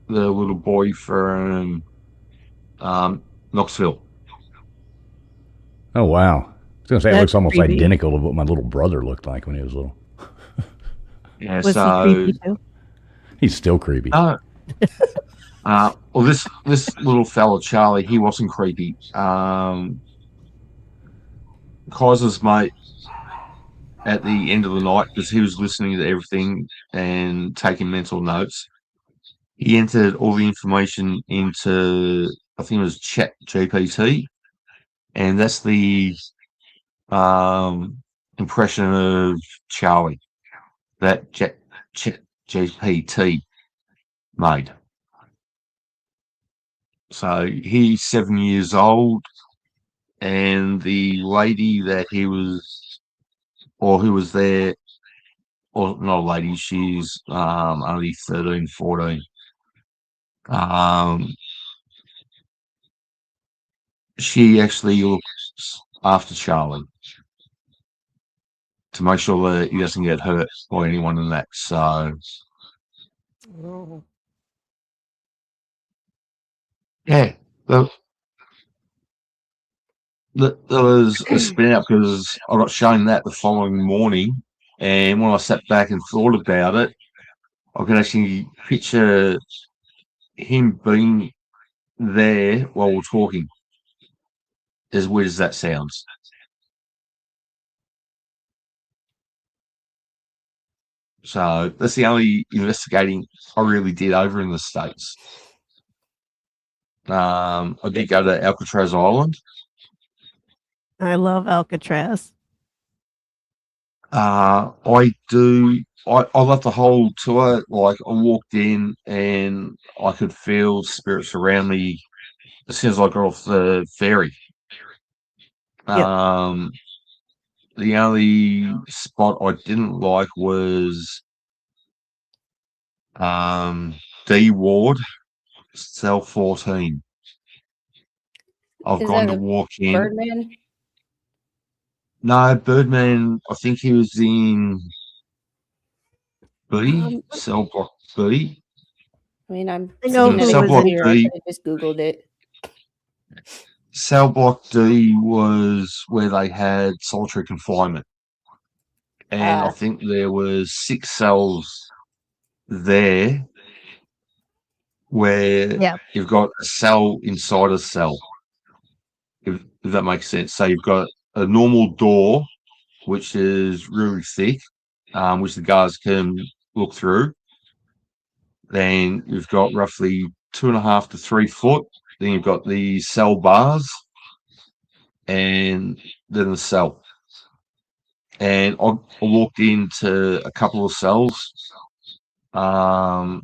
the little boy from Knoxville. Oh wow! I was gonna say it That's looks almost creepy. identical to what my little brother looked like when he was little. Yeah, Was so he creepy too? He's still creepy. well, this little fella Charlie, he wasn't creepy. Kaiser's mate at the end of the night, because he was listening to everything and taking mental notes, he entered all the information into, I think it was Chat GPT, and that's the impression of Charlie that Chat GPT made. So he's 7 years old, and the lady that he was, or who was there, or not a lady, she's only 13, 14. She actually looks after Charlie to make sure that he doesn't get hurt by anyone in that. So Oh. yeah, there was a spin out because I got shown that the following morning, and when I sat back and thought about it, I could actually picture him being there while we're talking. As weird as that sounds. So that's the only investigating I really did over in the States. I did go to Alcatraz Island. I love Alcatraz. I do. I love the whole tour. Like I walked in and I could feel spirits around me as soon as I got off the ferry. Yep. The only spot I didn't like was D Ward, cell 14. I've Is gone that to the walk in. Birdman? No, Birdman, I think he was in B, cell block B. I mean, I'm I know sitting who at he a was block in. computer. I D. could have just Googled it. Cell block D was where they had solitary confinement. And I think there was 6 cells there where Yeah. you've got a cell inside a cell, if that makes sense. So you've got a normal door, which is really thick, which the guards can look through. Then you've got roughly 2.5 to 3 foot. Then you've got the cell bars, and then the cell. And I walked into a couple of cells, Nothing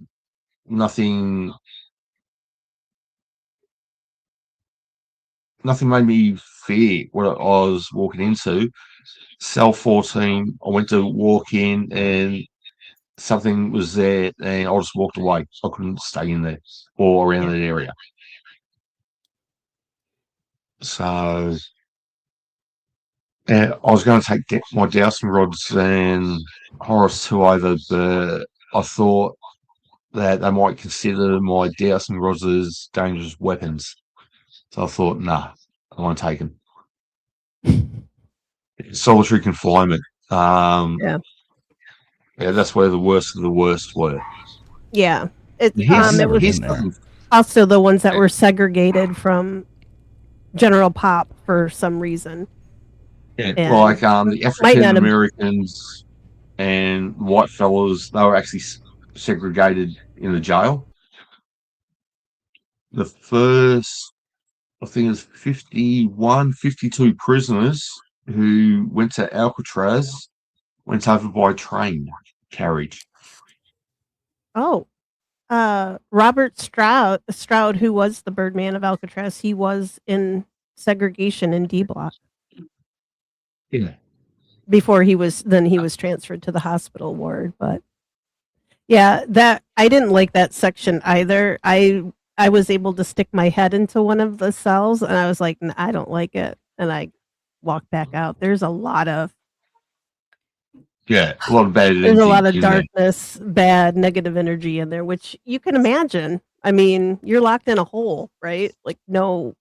made me fear what I was walking into. Cell 14, I went to walk in and something was there and I just walked away. I couldn't stay in there or around Yeah. that area. So I was going to take my dowsing rods and Horace 2 over, but I thought that they might consider my dowsing rods as dangerous weapons. So I thought, nah, I won't take them. Solitary confinement. Yeah. Yeah, that's where the worst of the worst were. Yeah. It His, never was his been there. doesn't- also the ones that were segregated from General Pop for some reason. yeah, And like the might African not have Americans and white fellas, they were actually segregated in the jail. The first, I think it was 51, 52 prisoners who went to Alcatraz went over by train carriage. Robert Stroud, who was the Birdman of Alcatraz, he was in segregation in D Block Yeah. before he was transferred to the hospital ward. But yeah, that I didn't like that section either. I was able to stick my head into one of the cells and I was like, I don't like it. And I walked back out. There's a lot of Yeah, a lot of bad energy. There's a lot of in there. darkness, bad, negative energy in there, which you can imagine. I mean, you're locked in a hole, right? Like no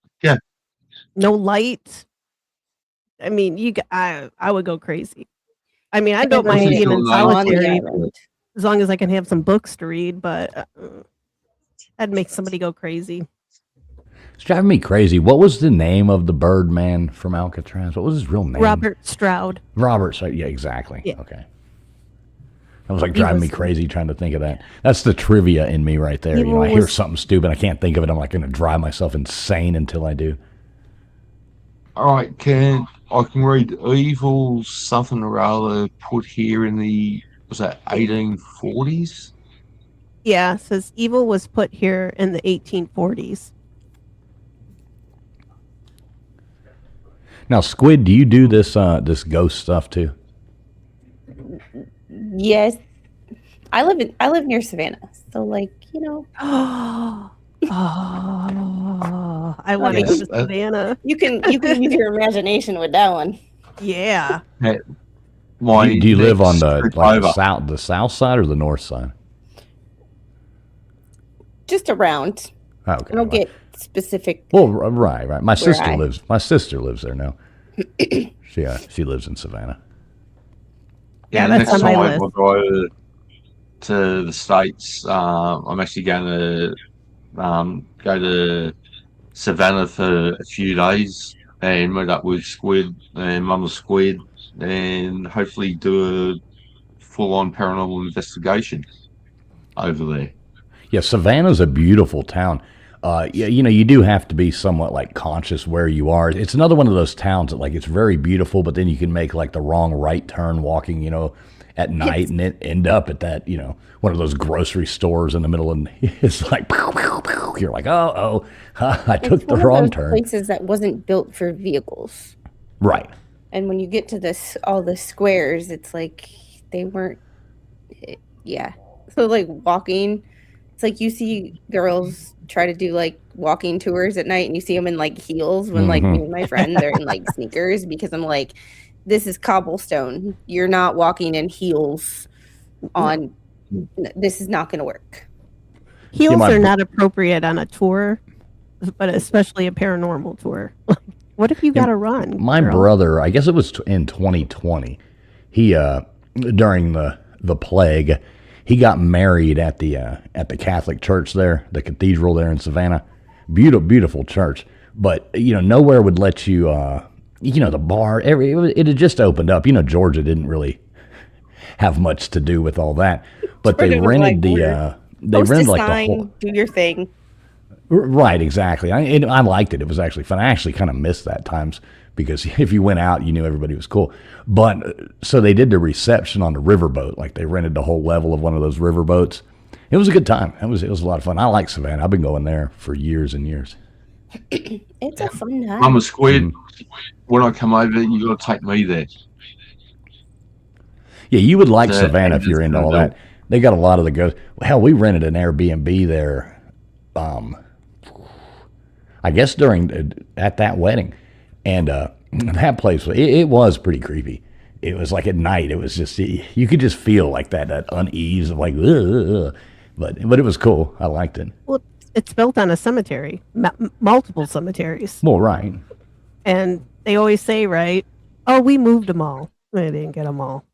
light. I mean, I would go crazy. I mean, I don't mind being in solitary as long as I can have some books to read, but that'd make somebody go crazy. It's driving me crazy. What was the name of the Birdman from Alcatraz? What was his real name? Robert Stroud. Robert. Yeah, exactly. Yeah. Okay. That was like driving me crazy trying to think of that. That's the trivia in me right there. I hear something stupid, I can't think of it. I'm like going to drive myself insane until I do. All right, I can read evil something or other put here in the, was that 1840s? Yeah, it says evil was put here in the 1840s. Now, Squid, do you do this this ghost stuff too? Yes. I live near Savannah, so like, Oh, I want to go to Savannah. you can use your imagination with that one. Yeah. Do you live on the south side or the north side? Just around. Okay. I don't get specific. Well, right. My sister lives there now. She lives in Savannah. Yeah, that's on my list. I'll go to the States. I'm actually going to go to Savannah for a few days and meet up with Squid and Mama Squid and hopefully do a full-on paranormal investigation over there. Yeah, Savannah's a beautiful town. You do have to be somewhat like conscious where you are. It's another one of those towns that like it's very beautiful, but then you can make like the wrong right turn walking, at night and end up at that, one of those grocery stores in the middle, and it's like you're like, I took the wrong turn. Places that wasn't built for vehicles, right? And when you get to all the squares, it's like they weren't. Yeah, so like walking. It's like you see girls try to do like walking tours at night and you see them in like heels when like me and my friend are in like sneakers, because I'm like, this is cobblestone. You're not walking in heels on, this is not going to work. Heels are not appropriate on a tour, but especially a paranormal tour. What if you got to run? My brother, I guess it was in 2020, he, during the plague, he got married at the Catholic church there, the cathedral there in Savannah. Beautiful church. But, nowhere would let you, the bar, it had just opened up. Georgia didn't really have much to do with all that. But they rented the whole. Do your thing. Right, exactly. I liked it. It was actually fun. I actually kind of missed that times because if you went out, you knew everybody was cool. But so they did the reception on the riverboat. Like they rented the whole level of one of those riverboats. It was a good time. It was a lot of fun. I like Savannah. I've been going there for years and years. It's a fun I'm time. a squid. When I come over, you got to take me there. Yeah, you would like The Savannah if you're into all that. They got a lot of the ghosts. Hell, we rented an Airbnb there. I guess at that wedding, and that place it was pretty creepy. It was like at night. It was just you could just feel like that unease of like, ugh. But it was cool. I liked it. Well, it's built on a cemetery, multiple cemeteries, Well, right. and they always say, right? Oh, we moved them all. They didn't get them all.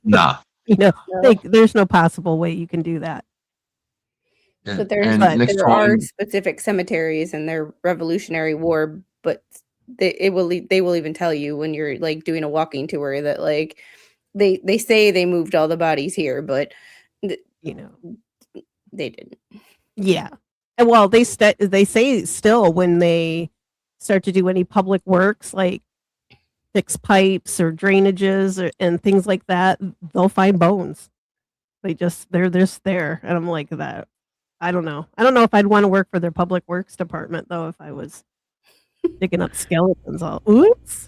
Nah. You know, No. there's no possible way you can do that. Yeah. But there's And But next there are time, specific cemeteries in their Revolutionary War, but they will even tell you when you're like doing a walking tour that like they say they moved all the bodies here, but you know, they didn't. yeah. And well, they say still when they start to do any public works like fix pipes or drainages and things like that, they'll find bones. They're just there, and I'm like that. I don't know. I don't know if I'd want to work for their public works department though if I was digging up skeletons. All oops.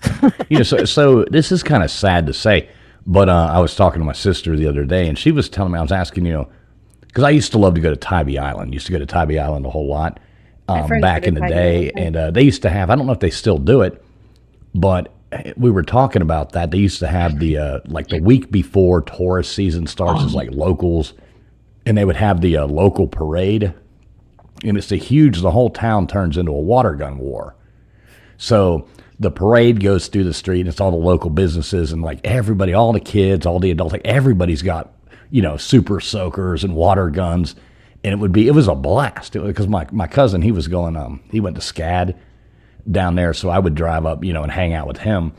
So this is kind of sad to say, but I was talking to my sister the other day, and she was telling me, I was asking, because I used to love to go to Tybee Island. Used to go to Tybee Island a whole lot friends back go in to the Tybee day, Island. and they used to have. I don't know if they still do it, but we were talking about that. They used to have the like the week before tourist season starts is like locals, and they would have the local parade, and it's the whole town turns into a water gun war. So the parade goes through the street, and it's all the local businesses, and like everybody, all the kids, all the adults, like everybody's got, super soakers and water guns. And it was a blast because my cousin, he was going, he went to SCAD down there. So I would drive up, and hang out with him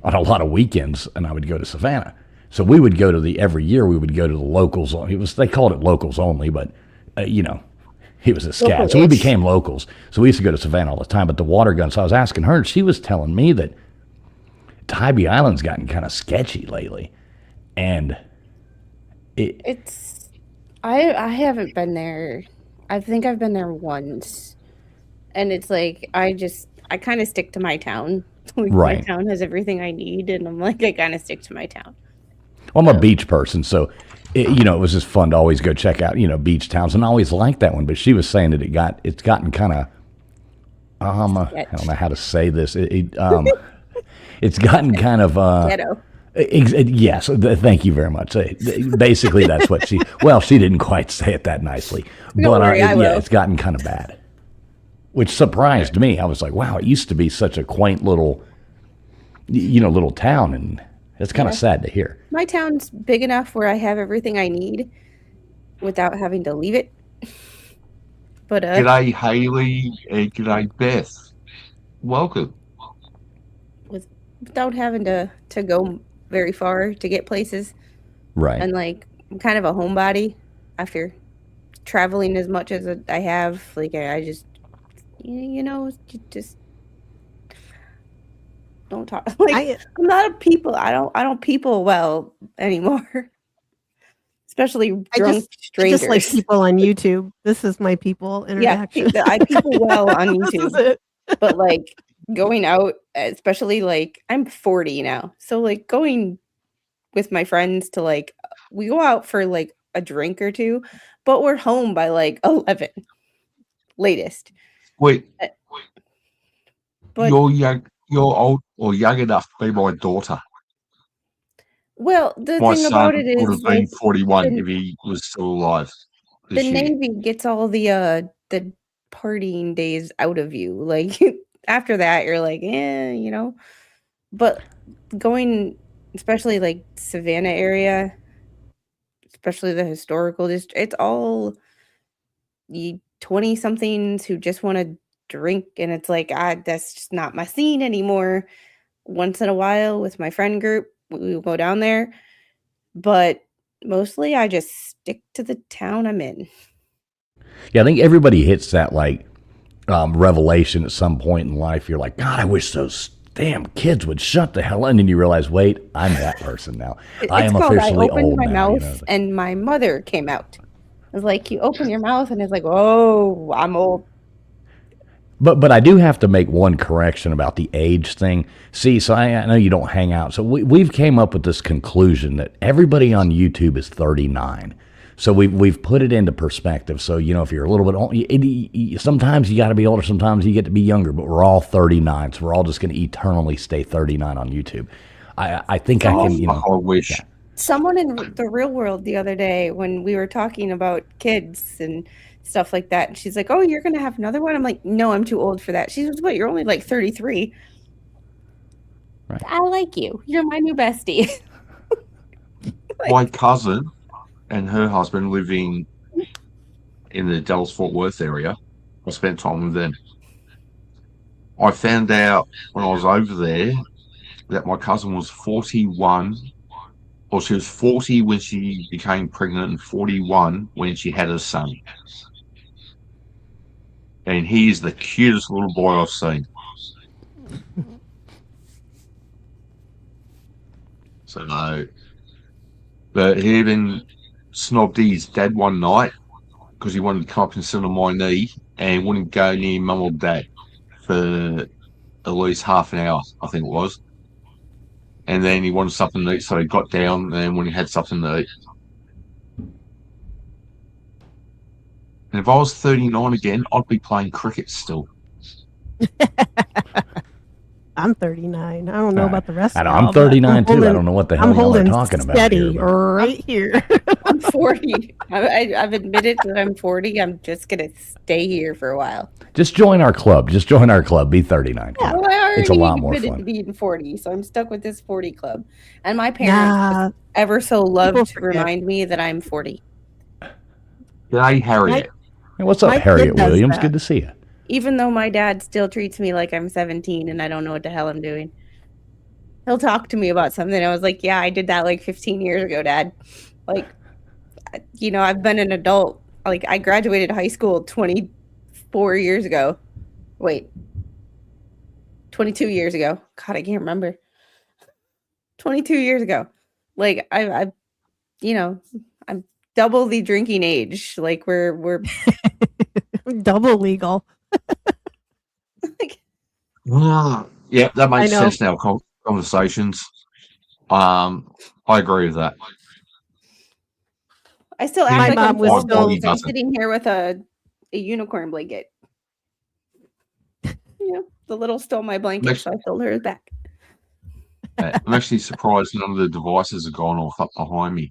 on a lot of weekends, and I would go to Savannah. So we would go to every year we would go to the locals. They called it locals only, but, he was a SCAD. So we became locals. So we used to go to Savannah all the time. But the water gun, so I was asking her, and she was telling me that Tybee Island's gotten kind of sketchy lately. And I haven't been there. I think I've been there once. And it's like I kind of stick to my town. Like, right. My town has everything I need, and I'm like I kind of stick to my town. Well, I'm a beach person, so it was just fun to always go check out, beach towns, and I always liked that one. But she was saying that it's gotten kind of, I don't know how to say this. It's gotten kind of Ghetto. Yes, thank you very much. Basically, that's what she didn't quite say it that nicely, Don't worry, I will. it's gotten kind of bad, which surprised me. I was like, wow, it used to be such a quaint little, little town, and it's kind of sad to hear. My town's big enough where I have everything I need without having to leave it. But g'day Haley, g'day Beth. Welcome. without having to go very far to get places. Right. And like I'm kind of a homebody after traveling as much as I have. Like I just just don't talk. Like I'm not a people. I don't people well anymore. Especially drunk strangers. I just like people on YouTube. This is my people interaction. Yeah, I people well on This is YouTube. it. But like going out, especially like I'm 40 now. So like going with my friends to like we go out for like a drink or two, but we're home by like 11 latest. Wait, But you're old or young enough to be my daughter. well, the My thing son about it would is have been like 41 the- if he was still alive the this year. Navy gets all the partying days out of you. Like after that, you're like, But going, especially like Savannah area, especially the historical district, it's all 20 somethings who just want to drink, and it's like that's just not my scene anymore. Once in a while with my friend group, we will go down there, but mostly I just stick to the town I'm in. Yeah, I think everybody hits that like revelation at some point in life. You're like, God, I wish those damn kids would shut the hell up. And then you realize, wait, I'm that person now. I It's am called officially I opened old my now. mouth and my mother came out. It's like you open your mouth and it's like, oh, I'm old. But I do have to make one correction about the age thing. See, so I know you don't hang out. So we've came up with this conclusion that everybody on YouTube is 39. So we've put it into perspective. So, if you're a little bit old, sometimes you got to be older, sometimes you get to be younger, but we're all 39. So we're all just going to eternally stay 39 on YouTube. I think I can, I wish. Yeah. Someone in the real world the other day when we were talking about kids and stuff like that, and she's like, oh, you're going to have another one? I'm like, no, I'm too old for that. She goes, what, you're only like 33. Right. I like you. You're my new bestie. My cousin and her husband live in the Dallas-Fort Worth area. I spent time with them. I found out when I was over there that my cousin was 41, or she was 40 when she became pregnant and 41 when she had her son. And he is the cutest little boy I've seen. So, but he even snobbed his dad one night because he wanted to come up and sit on my knee and wouldn't go near mum or dad for at least half an hour, I think it was. And then he wanted something to eat, so he got down, and when he had something to eat. And if I was 39 again, I'd be playing cricket still. I'm 39. I don't know about the rest of I know, y'all, I'm 39 but too. I don't know what the hell I'm y'all are holding talking about steady here. But right here. I'm 40. I've admitted that I'm 40. I'm just going to stay here for a while. just join our club. Just join our club. Be 39. Come on. Well, I It's a already lot more admitted fun. to being 40, so I'm stuck with this 40 club. And my parents ever so love People to forget. remind me that I'm 40. G'day, Harriet. Hey, what's up, My kid Harriet does Williams? that. Good to see you. Even though my dad still treats me like I'm 17 and I don't know what the hell I'm doing. He'll talk to me about something. I was like, yeah, I did that like 15 years ago, Dad. Like, I've been an adult. Like, I graduated high school 24 years ago. Wait. 22 years ago. God, I can't remember. 22 years ago. Like, I'm double the drinking age. Like, we're Double legal. like, Yeah, that I makes know. sense now. Conversations. I agree with that. I still act My like mom I'm was 40 still- because I'm sitting here with a unicorn blanket. The little stole my blanket, so I filled hers back. I'm actually surprised none of the devices have gone off up behind me.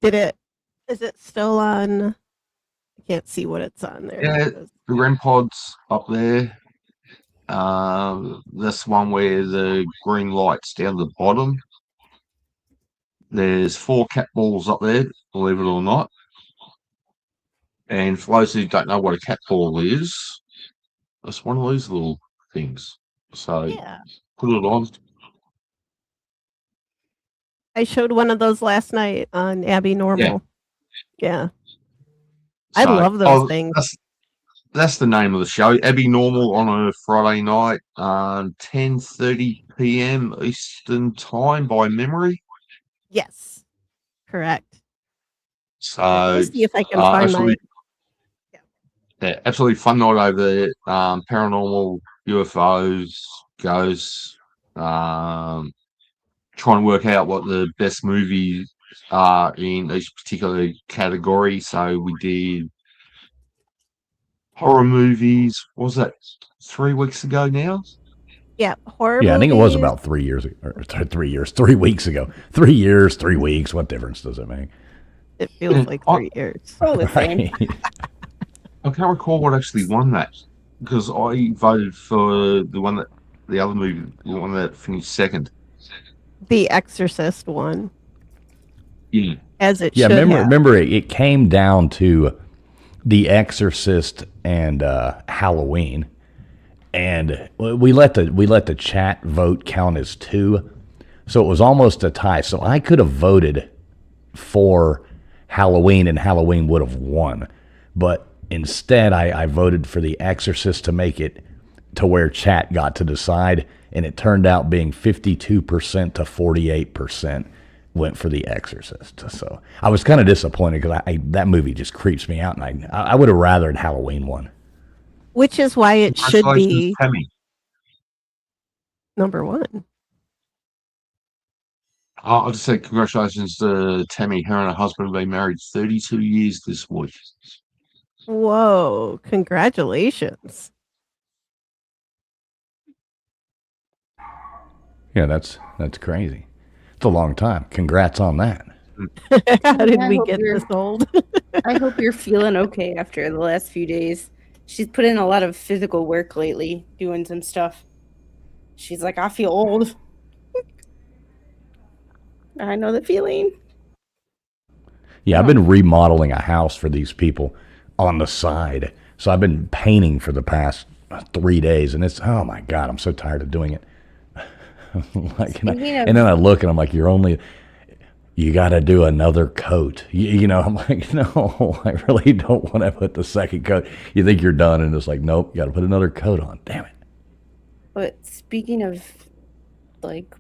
Is it still on? I can't see what it's on there. Yeah, the REM pod's up there. This one where the green light's down the bottom. There's 4 cat balls up there, believe it or not. And for those who don't know what a cat ball is, it's one of those little things. So Yeah. put it on. I showed one of those last night on Abby Normal. Yeah. I So- love those things. That's the name of the show. Abby Normal on a Friday night, 10:30 p.m. Eastern time by memory. Yes. Correct. So Let me see if I can find absolutely, absolutely fun night over there. Paranormal, UFOs, ghosts. Trying to work out what the best movies are in each particular category. So we did horror movies. What was that 3 weeks ago now? Yeah, horror Yeah, I think it was movies. about 3 years ago, or 3 years, 3 weeks ago. 3 years, 3 weeks. What difference does it make? It feels like 3 years. Oh, the same. Right. I can't recall what actually won that because I voted for the other movie, the one that finished second. The Exorcist one, Yeah, as it Yeah, should have. remember it came down to The Exorcist and Halloween, and we let the chat vote count as 2, so it was almost a tie. So I could have voted for Halloween, and Halloween would have won. But instead, I voted for The Exorcist to make it to where chat got to decide, and it turned out being 52% to 48% went for The Exorcist. So I was kind of disappointed because that movie just creeps me out, and I would have rathered Halloween won. Which is why it should Congratulations, be Tammy. number one. I'll just say congratulations to Tammy. Her and her husband have been married 32 years this week. Whoa, congratulations. Yeah, that's crazy. It's a long time. Congrats on that. How did I we hope get you're- this old? I hope you're feeling okay after the last few days. She's put in a lot of physical work lately, doing some stuff. She's like, I feel old. I know the feeling. Yeah, I've been remodeling a house for these people on the side. So I've been painting for the past 3 days, and it's, oh my God, I'm so tired of doing it. Like, and then I look and I'm like, you got to do another coat. You know, I'm like, no, I really don't want to put the second coat. You think you're done, and it's like, nope, you got to put another coat on. Damn it. But speaking of like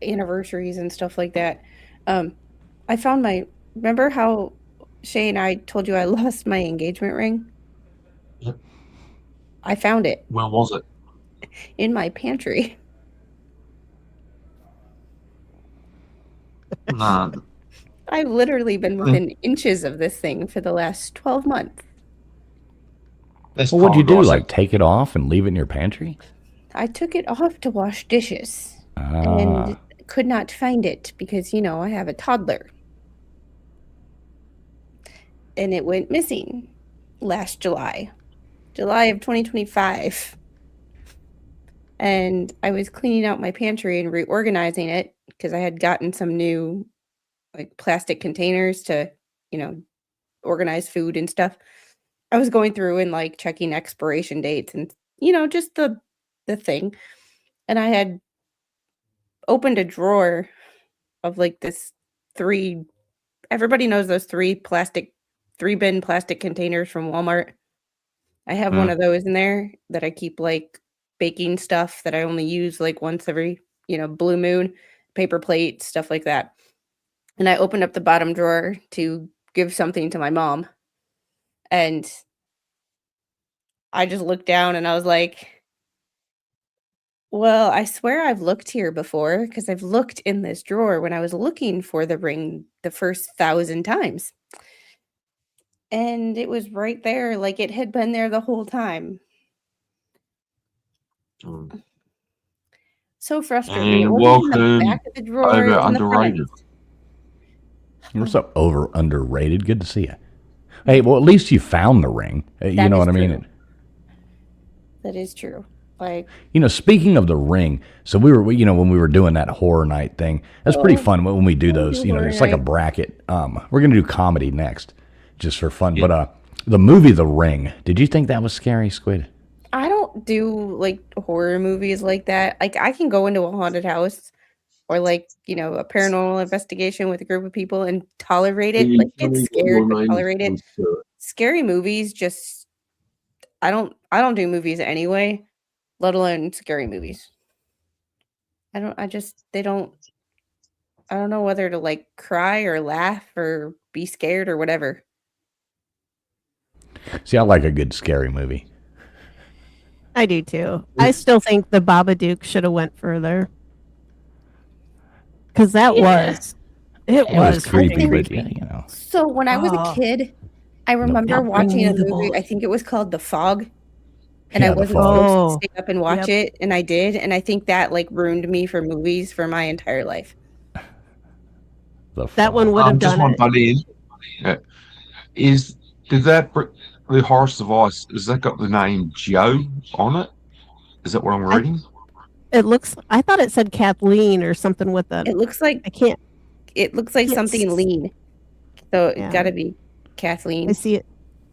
anniversaries and stuff like that, I found remember how Shay and I told you I lost my engagement ring? Yep. I found it Where was it? in my pantry. Nah. I've literally been within inches of this thing for the last 12 months. That's Well, what'd you do? paradise. Like take it off and leave it in your pantry? I took it off to wash dishes Ah, and could not find it because, you know, I have a toddler. And it went missing last July of 2025. And I was cleaning out my pantry and reorganizing it because I had gotten some new like plastic containers to, you know, organize food and stuff. I was going through and like checking expiration dates and, you know, just the thing. And I had opened a drawer of like this everybody knows those three bin plastic containers from Walmart. I have one of those in there that I keep like baking stuff that I only use like once every, you know, blue moon, paper plates, stuff like that. And I opened up the bottom drawer to give something to my mom. And I just looked down and I was like, well, I swear I've looked here before because I've looked in this drawer when I was looking for the ring the first 1,000 times. And it was right there, like it had been there the whole time. So frustrating. It And wasn't in the welcome back of the drawer. over It's in the front. underrated. what's up, over underrated? Good to see you. Hey, well, at least you found the ring. You That know is what I mean? true. That is true. Like, You know, speaking of the ring, so you know, when we were doing that horror night thing, that's pretty fun when we do those. You know, horror it's like a night. bracket. We're gonna do comedy next, just for fun. Yeah. But the movie The Ring, did you think that was scary, Squid? I don't do like horror movies like that. Like, I can go into a haunted house or like, you know, a paranormal investigation with a group of people and tolerate it. Like, get scared, but tolerate it. Scary movies, just I don't do movies anyway, let alone scary movies. I don't know whether to like cry or laugh or be scared or whatever. See, I like a good scary movie. I do too. I still think the Babadook should have went further. Because that Yeah. was creepy, freaking but yeah, you know. So when I was a Oh. kid, I remember Now bring watching me a the movie, boy. I think it was called The Fog, and I Yeah, The wasn't Fog. supposed Oh, to stay up and watch it, and I did, and I think that like ruined me for movies for my entire life. that one would have Just done one it. buddy in. Did the Horus device, has that got the name Joe on it? Is that what I'm reading? It looks. I thought it said Kathleen or something with a. It looks like I can't. Can't something s- lean. So Yeah. it's got to be Kathleen. I see it.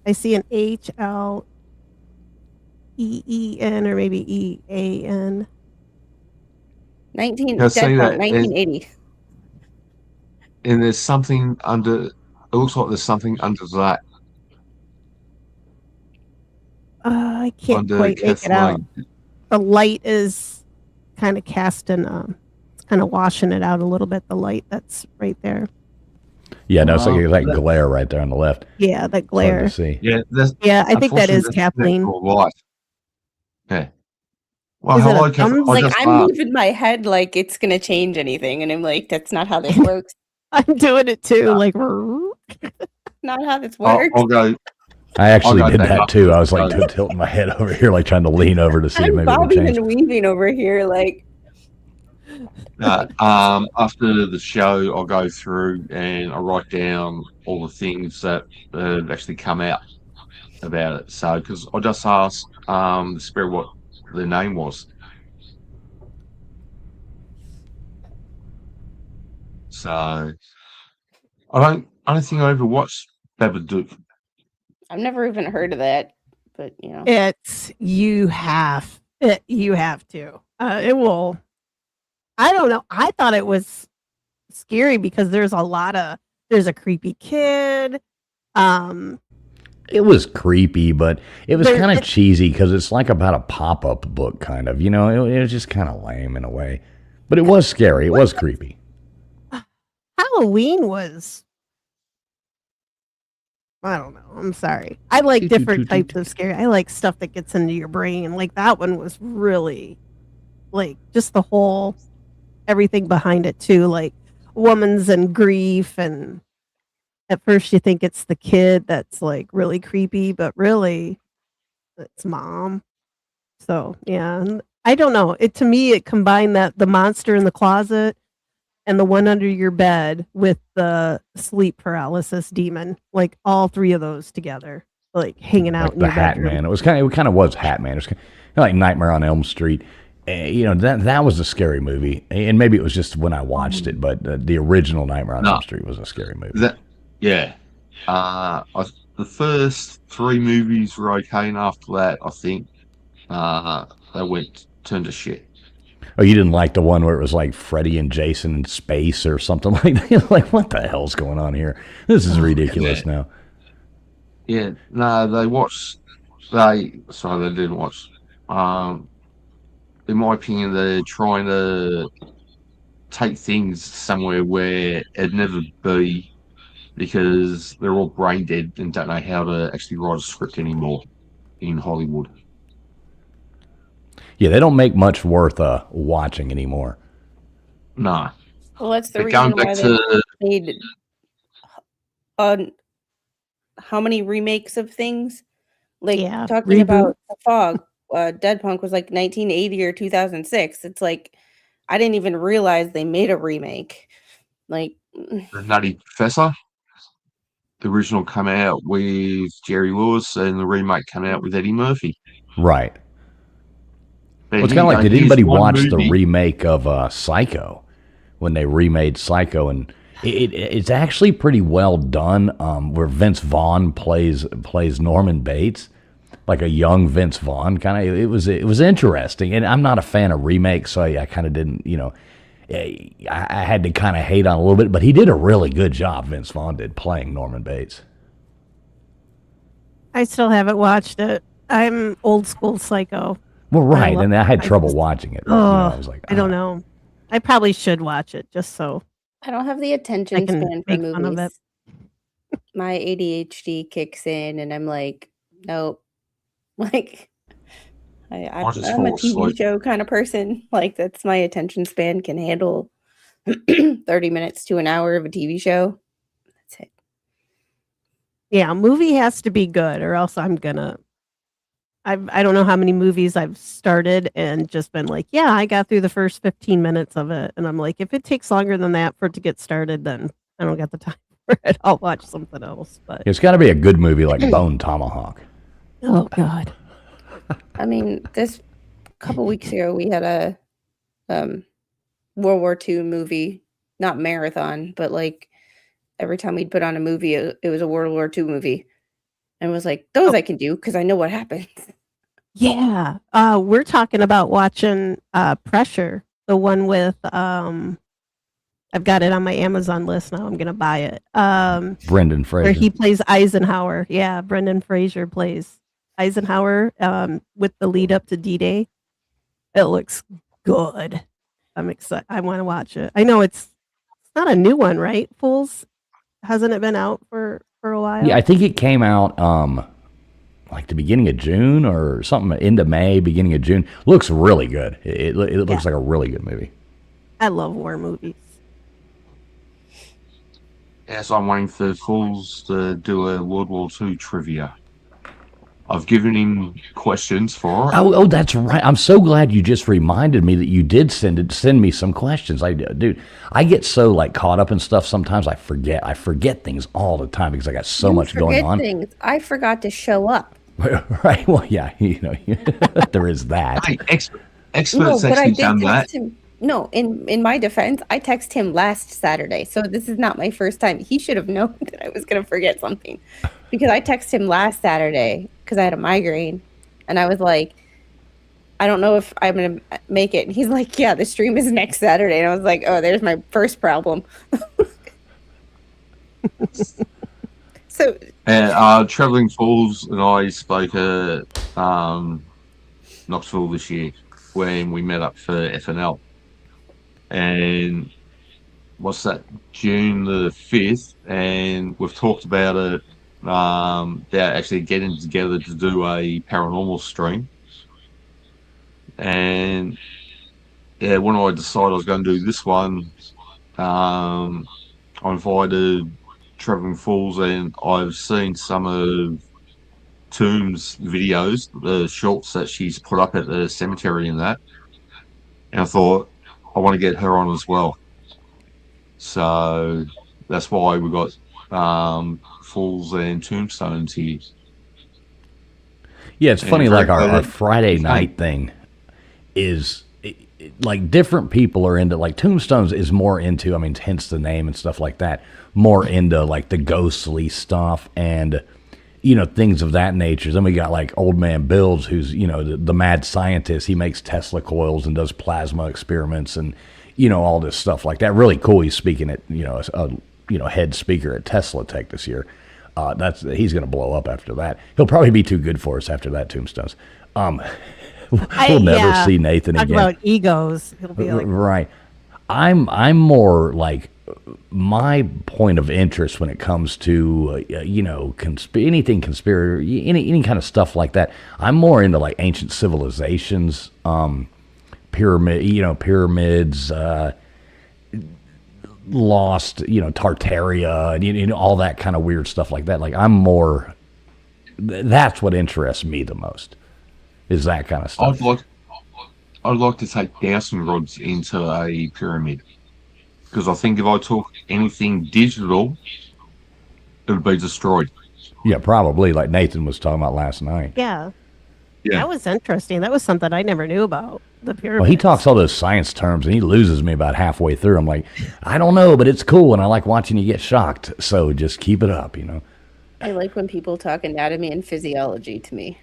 I see an HLEEN or maybe EAN. 19 Yeah, that's say from that, 1980. and there's something under It looks like there's something under that, I can't under quite make it out. Kathleen. The light is kind of casting, it's kind of washing it out a little bit. The light that's right there. Yeah, no, it's like Oh, that that- glare right there on the left. Yeah, that It's hard to glare. see. Yeah, that's Yeah, I think that unfortunately is that's Kathleen. natural light. Yeah. Well, Is it a hello, Kathleen. thumbs? I Like just I'm asked. moving my head like it's gonna change anything, and I'm like, that's not how this works. I'm doing it too. Uh, Like, Not how this I'll, works. I'll go. I actually go did back that up too. to I was like the- tilting my head over here, like trying to lean over to see if I'm maybe it would bobbing change. and weaving over here, like After the show, I'll go through and I write down all the things that have actually come out about it. So, because I just asked the spirit what the name was. So, I don't think I ever watched Babadook. I've never even heard of that. But you know, it's you have to. It will. I don't know. I thought it was scary because there's a creepy kid. It was creepy, but it was There- kind of it- cheesy because it's like about a pop-up book, kind of. You know, it was just kind of lame in a way, but it was scary. It was creepy. Halloween was. I don't know. I'm sorry. I like different types of scary. I like stuff that gets into your brain. Like that one was really, like, just the whole everything behind it too. Like woman's and grief, and at first you think it's the kid that's like really creepy, but really it's mom. So yeah, and I don't know. It to me it combined that the monster in the closet and the one under your bed with the sleep paralysis demon, like all three of those together, like hanging out Like in the your Hat bedroom. Man. It kind of was Hat Man. It was kind of like Nightmare on Elm Street. You know, that was a scary movie, and maybe it was just when I watched it, but the original Nightmare on No. Elm Street was a scary movie. Yeah. The first three movies were okay, and after that, I think they turned to shit. Oh, you didn't like the one where it was like Freddy and Jason in space or something like that? Like, what the hell's going on here? This is ridiculous now. Yeah, no, they didn't watch. In my opinion, they're trying to take things somewhere where it'd never be because they're all brain dead and don't know how to actually write a script anymore in Hollywood. Yeah, they don't make much worth watching anymore. No. well, that's the But reason going back why to they made how many remakes of things? Like Yeah, talking reboot. about The Fog, Dead Punk was like 1980 or 2006. It's like I didn't even realize they made a remake. Like the Nutty Professor, the original came out with Jerry Lewis and the remake came out with Eddie Murphy. Right. But Well, it's here kind of you like, go, did here's anybody one watch the movie- remake of Psycho when they remade Psycho? And it's actually pretty well done. Where Vince Vaughn plays Norman Bates, like a young Vince Vaughn kind of. It was interesting, and I'm not a fan of remakes, so I kind of didn't. You know, I had to kind of hate on a little bit, but he did a really good job. Vince Vaughn did playing Norman Bates. I still haven't watched it. I'm old school Psycho. Well, right, love and I had it. trouble watching it. I was like, I don't know. I probably should watch it just so I don't have the I attention can span for make fun of it. movies. My ADHD kicks in, and I'm like, nope. Like, I just I'm a fall TV asleep. show kind of person. Like, that's my attention span can handle 30 minutes to an hour of a TV show. That's it. Yeah, a movie has to be good or else I'm gonna I don't know how many movies I've started and just been like, yeah, I got through the first 15 minutes of it. And I'm like, if it takes longer than that for it to get started, then I don't got the time for it. I'll watch something else. But it's got to be a good movie like Bone Tomahawk. oh God. I mean, this couple weeks ago, we had a World War II movie, not marathon, but like every time we'd put on a movie, it was a World War II movie. And was like, those I can do because I know what happens. Yeah. We're talking about watching Pressure, the one with I I've got it on my Amazon list now. I'm gonna buy it. Brendan Where Fraser. he plays Eisenhower. Yeah, Brendan Fraser plays Eisenhower with the lead up to D-Day. It looks good. I'm excited. I want to watch it. I know it's not a new one, right? Fools, hasn't it been out for a while? Yeah, I think it came out like the beginning of June or something, into May, beginning of June. Looks really good. It looks like a really good movie. I love war movies. As I'm waiting for Fools to do a World War II trivia. I've given him questions for it. Oh, that's right. I'm so glad you just reminded me that you did send me some questions. Dude, I get so like caught up in stuff sometimes I forget things all the time because I got so much going on. Things. I forgot to show up. Right. Well, yeah, there is that. Hey, experts actually done that. No, in my defense, I texted him last Saturday, so this is not my first time. He should have known that I was going to forget something, because I texted him last Saturday because I had a migraine, and I was like, I don't know if I'm going to make it. And he's like, yeah, the stream is next Saturday, and I was like, oh, there's my first problem. So, Traveling Fools and I spoke at Knoxville this year when we met up for FNL. And what's that, June the 5th, and we've talked about it. They're actually getting together to do a paranormal stream. And yeah, when I decided I was going to do this one, I invited Traveling Fools, and I've seen some of Tomb's videos, the shorts that she's put up at the cemetery and that. And I thought, I want to get her on as well. So that's why we got Fools and Tombstones here. Yeah, it's funny, like our Friday night thing is like different people are into, like Tombstones is more into, I mean, hence the name and stuff like that, more into like the ghostly stuff and, things of that nature. Then we got like Old Man Bills, who's, the mad scientist. He makes Tesla coils and does plasma experiments and, all this stuff like that. Really cool. He's speaking at, head speaker at Tesla Tech this year. He's going to blow up after that. He'll probably be too good for us after that, Tombstones. We'll never see Nathan Talk again. about egos. He'll be like, right. I'm more like, my point of interest when it comes to anything conspiracy, any kind of stuff like that. I'm more into like ancient civilizations, pyramids, lost, Tartaria, and all that kind of weird stuff like that. Like that's what interests me the most, is that kind of stuff. I'd like to take dowsing rods into a pyramid, because I think if I took anything digital, it would be destroyed. Yeah, probably, like Nathan was talking about last night. yeah. That was interesting. That was something I never knew about, the pyramids. Well, he talks all those science terms, and he loses me about halfway through. I'm like, I don't know, but it's cool, and I like watching you get shocked, so just keep it up, I like when people talk anatomy and physiology to me.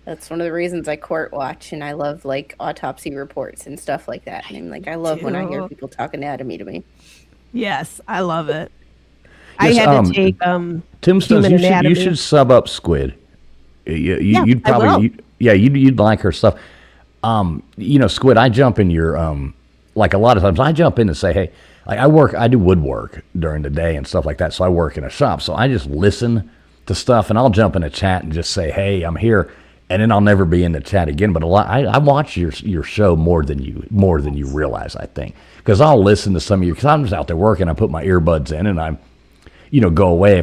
That's one of the reasons I court watch, and I love like autopsy reports and stuff like that. And I'm like, I love when I hear people talk anatomy to me. Yes, I love it. Yes, I had to take Tombstones. You should sub up Squid. You'd probably, you'd like her stuff. Squid, I jump in your like a lot of times I jump in and say, hey, like I do woodwork during the day and stuff like that. So I work in a shop, so I just listen to stuff, and I'll jump in a chat and just say, hey, I'm here. And then I'll never be in the chat again. But I watch your show more than you realize, I think, because I'll listen to some of you, because I'm just out there working. I put my earbuds in and I'm, go away.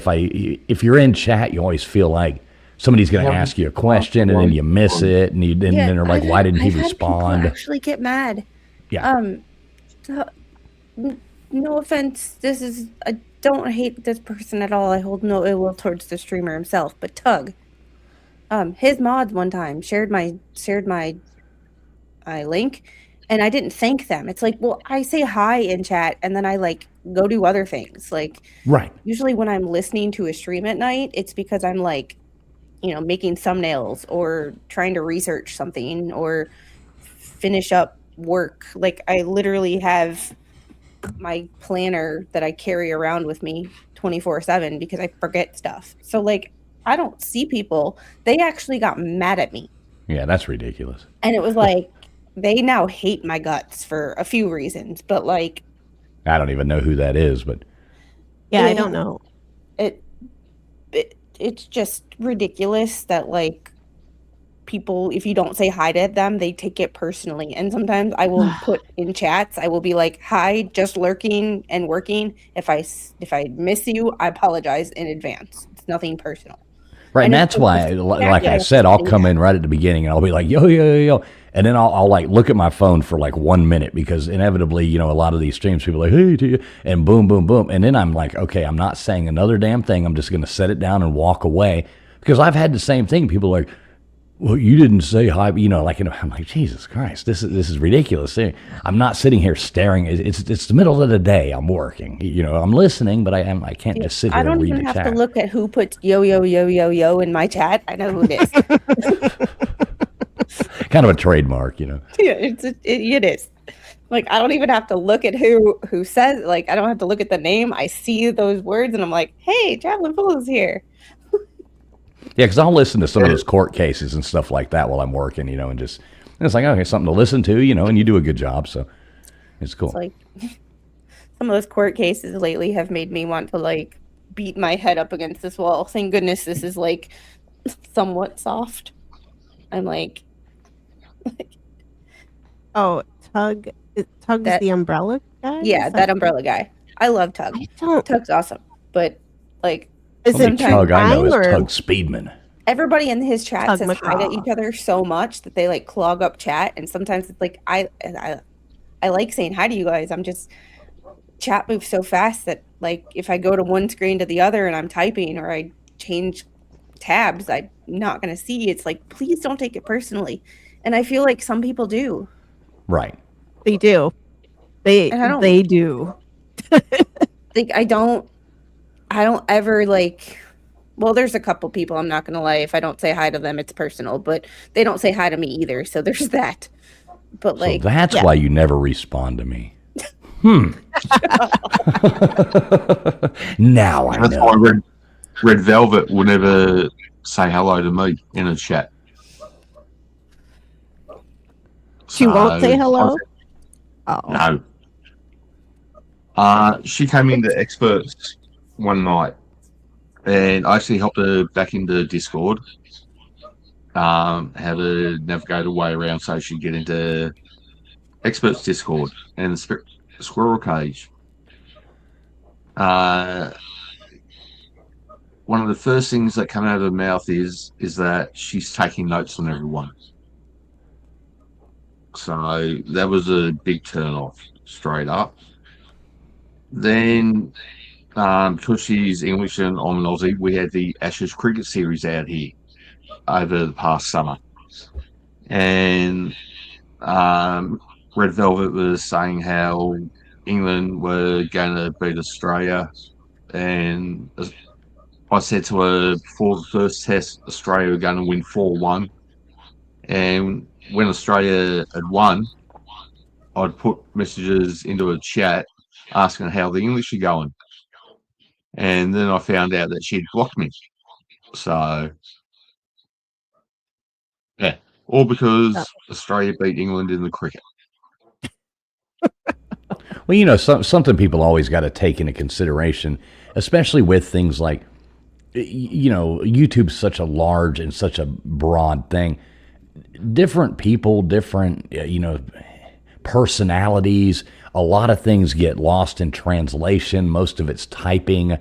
If you're in chat, you always feel like somebody's going to ask you a question and then you miss it, and then they're like, why didn't he respond? People actually get mad. Yeah. No offense. I don't hate this person at all. I hold no ill will towards the streamer himself, but Tug. His mods one time shared my link, and I didn't thank them. It's like, well, I say hi in chat, and then I like go do other things. Like, right. Usually when I'm listening to a stream at night, it's because I'm like, making thumbnails or trying to research something or finish up work. Like, I literally have my planner that I carry around with me 24/7 because I forget stuff. So like I don't see people. They actually got mad at me. Yeah, that's ridiculous. And it was like they now hate my guts for a few reasons, but like I don't even know who that is, but Yeah, I don't know. It's just ridiculous that like people, if you don't say hi to them, they take it personally. And sometimes I will put in chats, I will be like, "Hi, just lurking and working. If I miss you, I apologize in advance. It's nothing personal." right, and that's why, like I said, I'll come in right at the beginning and I'll be like, yo, yo, yo, yo. And then I'll like look at my phone for like 1 minute because inevitably, you know, a lot of these streams, people are like, hey, to you, and boom, boom, boom. And then I'm like, okay, I'm not saying another damn thing. I'm just going to set it down and walk away because I've had the same thing. People are like, well, you didn't say hi, you know, like, I'm like, Jesus Christ, this is ridiculous. I'm not sitting here staring. It's the middle of the day. I'm working, you know, I'm listening, but I can't just sit here and read the chat. I don't even have to look at who puts yo, yo, yo, yo, yo in my chat. I know who it is. Kind of a trademark, you know. Yeah, it is. Like, I don't even have to look at who says, like, I don't have to look at the name. I see those words and I'm like, hey, Traveling Fool is here. Yeah, because I'll listen to some of those court cases and stuff like that while I'm working, you know, and it's like, okay, something to listen to, you know, and you do a good job, so it's cool. It's like, some of those court cases lately have made me want to, like, beat my head up against this wall. Thank goodness this is, like, somewhat soft. I'm like oh, Tug's the umbrella guy? Yeah, that umbrella guy. I love Tug. Tug's awesome. But, like, the only Tug I know is Tug Speedman. Everybody in his chat Tug says McGraw. hi to each other so much that they like clog up chat, and sometimes it's like I like saying hi to you guys. I'm just chat moves so fast that like if I go to one screen to the other and I'm typing or I change tabs, I'm not gonna see. It's like, please don't take it personally. And I feel like some people do. Right. They do. They do. Like I don't ever like, well, there's a couple people, I'm not going to lie, if I don't say hi to them, it's personal, but they don't say hi to me either. So there's that. But like, so that's why you never respond to me. Now I That's know. why Red Velvet will never say hello to me in a chat. She won't say hello? No. She came into experts one night, and I actually helped her back into Discord. How to navigate her way around so she could get into experts Discord and the squirrel cage. One of the first things that come out of her mouth is that she's taking notes on everyone. So that was a big turn off straight up. Then, because she's English and I'm an Aussie, we had the Ashes cricket series out here over the past summer. And Red Velvet was saying how England were going to beat Australia. And I said to her before the first test, Australia were going to win 4-1. And when Australia had won, I'd put messages into a chat asking how the English are going. And then I found out that she'd blocked me. So, yeah. All because Australia beat England in the cricket. Well, you know, something people always got to take into consideration, especially with things like, you know, YouTube's such a large and such a broad thing. Different people, different, you know, personalities, a lot of things get lost in translation. Most of it's typing.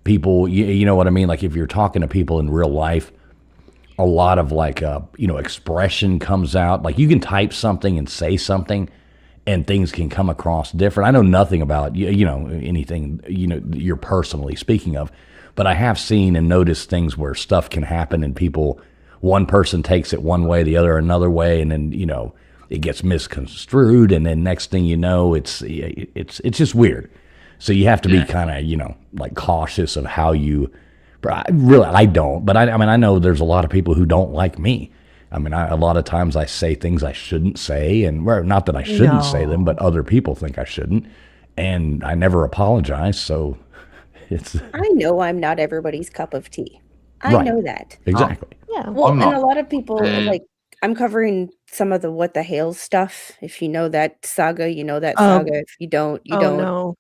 People, you know what I mean? Like if you're talking to people in real life, a lot of like, you know, expression comes out. Like you can type something and say something and things can come across different. I know nothing about, you know, anything, you know, you're personally speaking of, but I have seen and noticed things where stuff can happen and people, one person takes it one way, the other another way, and then, you know, it gets misconstrued, and then next thing you know, it's just weird. So you have to be kind of, you know, like cautious of how you. Really, I don't, but I mean, I know there's a lot of people who don't like me. I mean, a lot of times I say things I shouldn't say, and well, not that I shouldn't say them, but other people think I shouldn't, and I never apologize. So it's I know I'm not everybody's cup of tea. I right. know that. Exactly. Yeah. Well, I'm and not. a lot of people And like I'm covering some of the What the Hales stuff. If you know that saga, you know that Oh, saga. If you don't, you oh don't. no.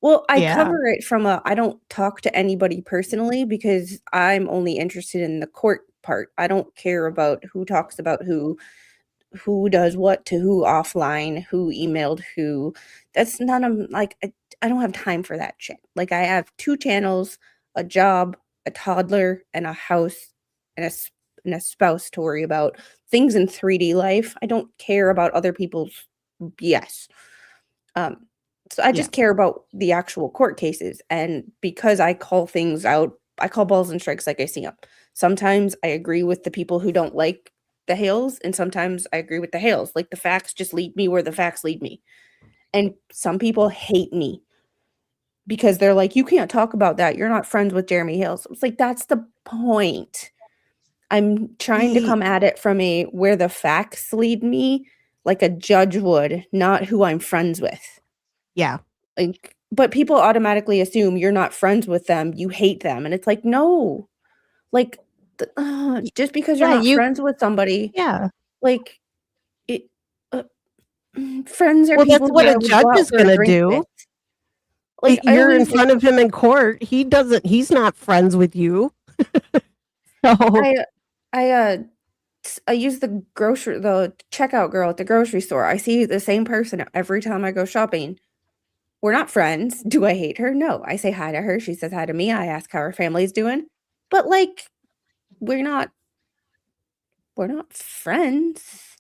Well, I Yeah. cover it from a I don't talk to anybody personally because I'm only interested in the court part. I don't care about who talks about who does what to who offline, who emailed who. That's none of like I don't have time for that shit. Like I have 2 channels, a job, a toddler, and a house and and a spouse to worry about. Things in 3D life. I don't care about other people's BS. Um, so I Yeah. just care about the actual court cases, and because I call things out, I call balls and strikes like I see them. Sometimes I agree with the people who don't like the Hales, and sometimes I agree with the Hales. Like the facts just lead me where the facts lead me. And some people hate me because they're like, you can't talk about that. You're not friends with Jeremy Hales. It's like that's the point. I'm trying to Ye- come at it from a where the facts lead me, like a judge would, not who I'm friends with. Yeah. Like, but people automatically assume you're not friends with them, you hate them, and it's like, no. Like, Y- just because you're Yeah. not You. friends with somebody, Yeah. like, it friends are Well, that's people what who a I would judge go out is for a gonna drink do. with. Like, I You're in always front of him in court. He doesn't. He's not friends with you. So I I, uh, I use the checkout girl at the grocery store. I see the same person every time I go shopping. We're not friends. Do I hate her? No. I say hi to her. She says hi to me. I ask how her family's doing. But like, we're not friends.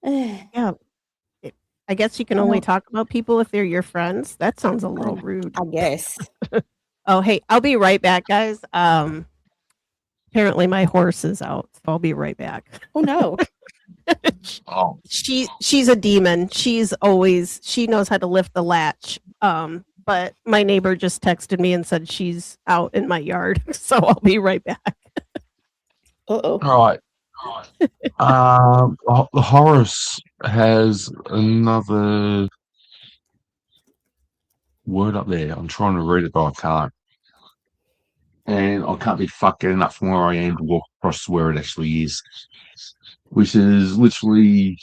Ugh, yeah. I guess you can I only don't talk about people if they're your friends. That sounds a little rude. I guess. Oh, hey, I'll be right back, guys. Apparently my horse is out, so I'll be right back. Oh no. oh, She's a demon. She knows how to lift the latch. But my neighbor just texted me and said she's out in my yard, so I'll be right back. Uh-oh. all right. The Horus has another word up there. I'm trying to read it, but I can't. And I can't be fucked getting up from where I am to walk across to where it actually is, which is literally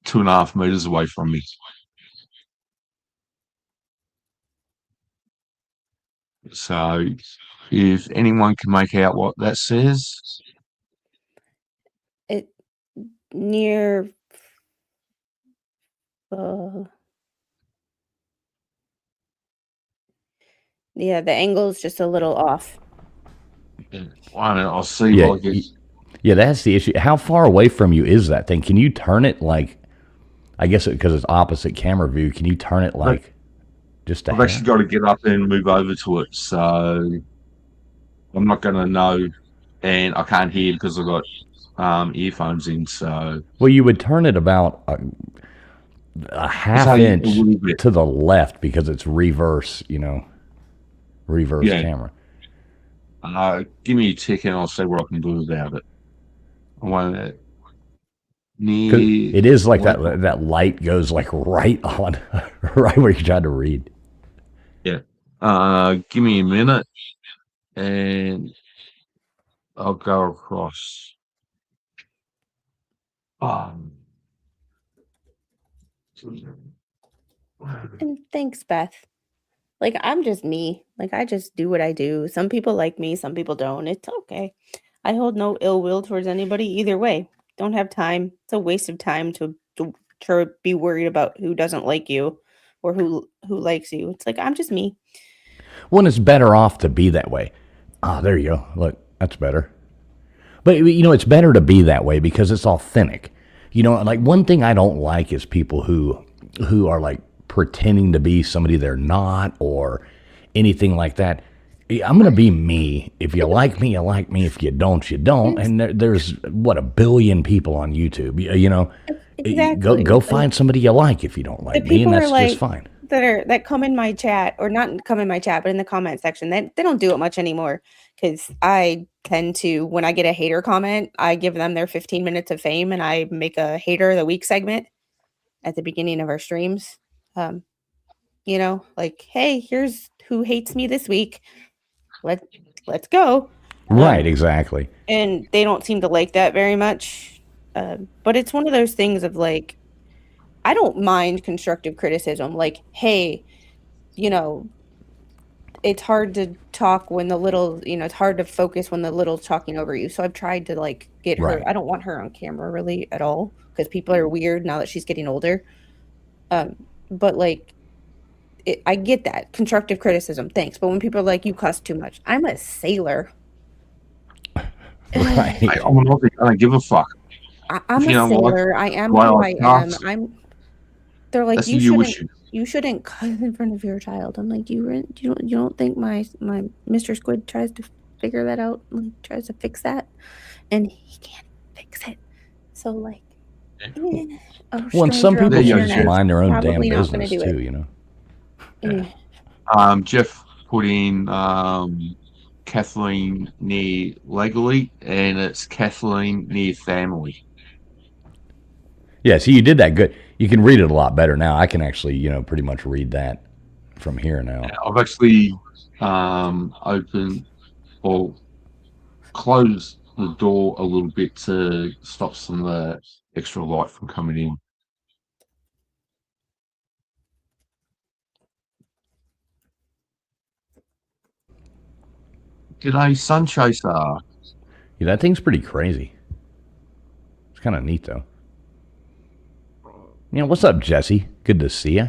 2.5 meters away from me. So, if anyone can make out what that says, It near uh yeah, the angle's just a little off. I don't know, I'll see Yeah, what I get. yeah, that's the issue. How far away from you is that thing? Can you turn it like? I guess because it's opposite camera view. Can you turn it like just a I've actually hair? got to get up and move over to it, so I'm not going to know, and I can't hear because I've got earphones in. So Well, you would turn it about a half say a inch little bit, to the left because it's reverse. Reverse yeah. camera. Give me a tick, and I'll see what I can do about it. I want it Because near. it is like that light goes like right on, right where you're trying to read. Yeah. Give me a minute, and I'll go across. Um, And thanks, Beth. Like I'm just me. Like I just do what I do. Some people like me, some people don't. It's okay. I hold no ill will towards anybody either way. Don't have time. It's a waste of time to be worried about who doesn't like you or who likes you. It's like I'm just me. One is better off to be that way. Ah, there you go. Look, that's better. But it's better to be that way because it's authentic. Like one thing I don't like is people who are like pretending to be somebody they're not or anything like that. I'm gonna be me. If you like me, you like me. If you don't, you don't. And there's what 1 billion people on YouTube. Exactly. Go find somebody you like if you don't The like me, and people are that's just like fine. that come in my chat or not come in my chat, but in the comment section. They don't do it much anymore because I tend to when I get a hater comment, I give them their 15 minutes of fame and I make a hater of the week segment at the beginning of our streams. you know, like, hey, here's who hates me this week. Let's go. Right, exactly. And they don't seem to like that very much. But it's one of those things of like, I don't mind constructive criticism. Like, hey, you know, it's hard to talk when the little, you know, it's hard to focus when the little's talking over you. So I've tried to like get her. Right. I don't want her on camera really at all because people are weird now that she's getting older. But like, I get that constructive criticism. Thanks. But when people are like, you cuss too much, I'm a sailor. Right. Hey, I'm an Aussie. I don't give a fuck. I'm If you a don't like sailor. I am why who I I am. cuss, They're like, that's your issue. you shouldn't cuss in front of your child. I'm like, you don't think my Mr. Squid tries to figure that out, like tries to fix that, and he can't fix it. So like, a Well, and some stranger on people the There you go, should just internet mind their own damn probably not going to business do it. too, you know. Jeff put in Kathleen near legally, and it's Kathleen near family. Yeah, so you did that good. You can read it a lot better now. I can actually, you know, pretty much read that from here now. I've actually opened or closed the door a little bit to stop some of the extra light from coming in. G'day, Sun Chaser. Yeah, that thing's pretty crazy. It's kind of neat though. You know, what's up, Jesse? Good to see you.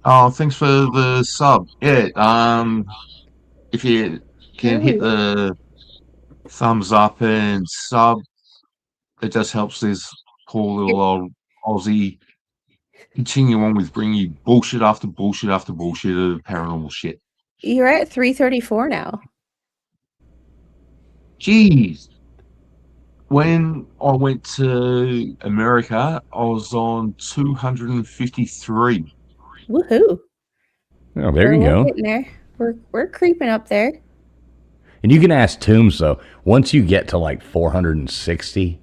Oh, thanks for the sub. Yeah, if you can hit the thumbs up and sub, it just helps this poor little old Aussie continue on with bringing you bullshit after bullshit after bullshit of paranormal shit. You're at 334 now. Jeez. When I went to America, I was on 253. Woohoo! Oh, there you We're go. getting there. We're creeping up there. And you can ask Toombs though. Once you get to like 460,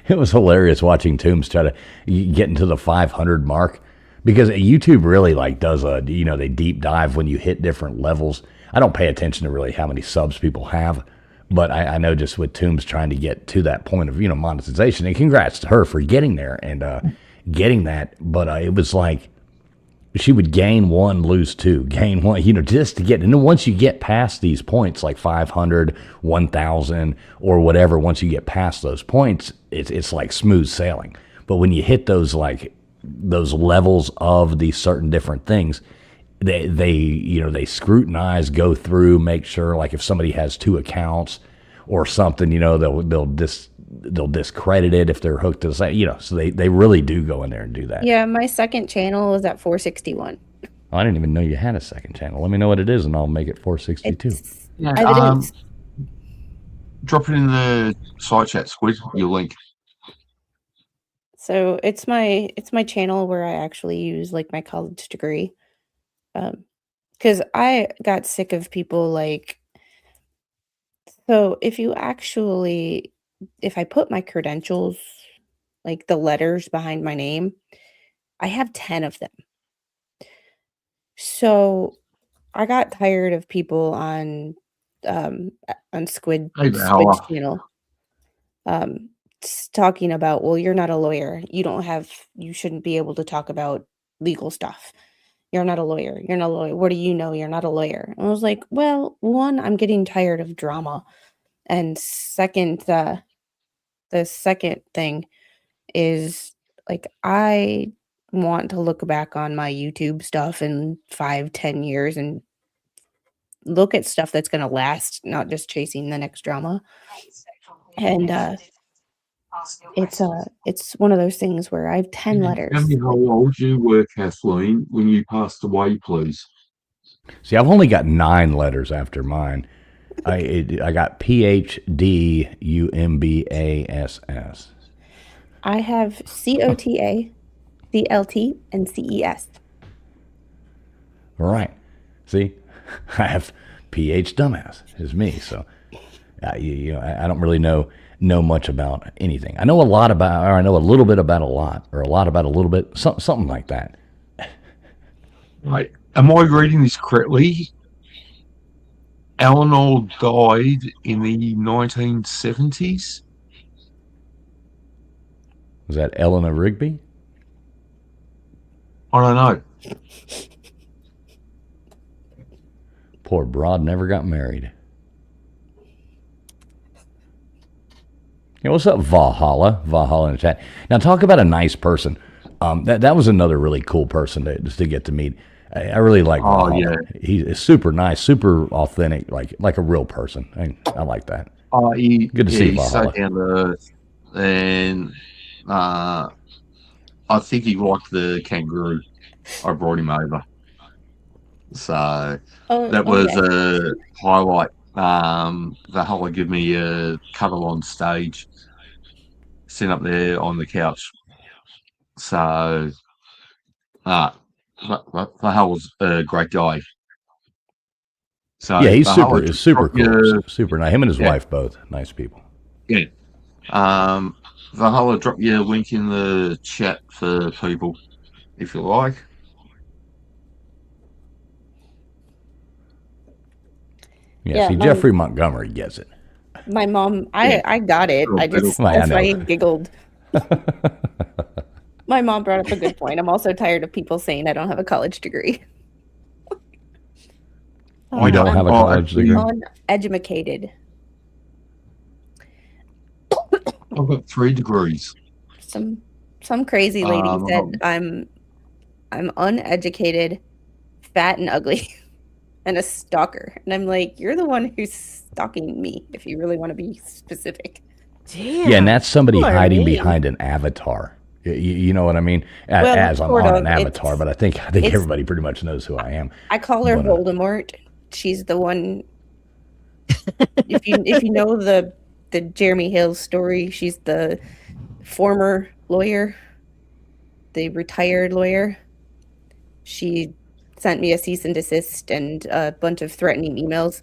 it was hilarious watching Toombs try to get into the 500 mark because YouTube really like does a, you know, they deep dive when you hit different levels. I don't pay attention to really how many subs people have, but I know just with Toombs trying to get to that point of, you know, monetization, and congrats to her for getting there and getting that. But it was like she would gain one, lose two, gain one, you know, just to get. And then once you get past these points, like 500, 1,000, or whatever, once you get past those points, it's like smooth sailing. But when you hit those like those levels of these certain different things, they you know, they scrutinize, go through, make sure like if somebody has two accounts or something, you know, they'll discredit it if they're hooked to the site, you know. So they really do go in there and do that. Yeah, my second channel is at 461. I didn't even know you had a second channel. Let me know what it is, and I'll make it 462. It's Yeah, evidence. drop it in the side chat, Squid, your link. So it's my channel where I actually use like my college degree. Because I got sick of people like, so if I put my credentials, like the letters behind my name, I have 10 of them. So I got tired of people on Squid's channel talking about, well, you're not a lawyer. You shouldn't be able to talk about legal stuff. You're not a lawyer. You're not a lawyer. What do you know? You're not a lawyer. And I was like, well, one, I'm getting tired of drama. And second, the second thing is like, I want to look back on my YouTube stuff in 5-10 years and look at stuff that's going to last, not just chasing the next drama. And it's one of those things where I have 10 letters. Tell me how old you were, Kathleen, when you passed away, please. See, I've only got 9 letters after mine. I got PHDUMBASS. I have COTA, CLT, and CES. All right. See, I have PH dumbass is me. So, you know, I don't really know. know much about anything. I know a lot about, or I know a little bit about a lot, or a lot about a little bit, something like that. Right. Am I reading this correctly? Eleanor died in the 1970s. Was that Eleanor Rigby? I don't know. Poor broad never got married. Yeah, what's up, Valhalla? Valhalla in the chat. Now, talk about a nice person. That was another really cool person to get to meet. I really like Valhalla. Yeah. He's super nice, super authentic, like a real person. I like that. Good to see he's Valhalla. so down to earth, and I think he liked the kangaroo. I brought him over, so that was a highlight. Valhalla gave me a cuddle on stage, sitting up there on the couch. So, Valhalla's a great guy. So Yeah, he's Valhalla super cool, your, super nice. Him and his wife both nice people. Yeah. Valhalla, drop your link in the chat for people if you like. Yeah, see, Jeffrey Montgomery gets it. My mom, I got it. That's why I giggled. My mom brought up a good point. I'm also tired of people saying I don't have a college degree. We don't have a college degree. Uneducated. I've got 3 degrees. Some crazy lady said I'm uneducated, fat and ugly, and a stalker. And I'm like, you're the one who's stalking me, if you really want to be specific. Damn. Yeah, and that's somebody hiding behind an avatar. You know what I mean? As I'm on an avatar, but I think everybody pretty much knows who I am. I call her Voldemort. She's the one. If you know the Jeremy Hill story, she's the former lawyer, the retired lawyer. She sent me a cease and desist and a bunch of threatening emails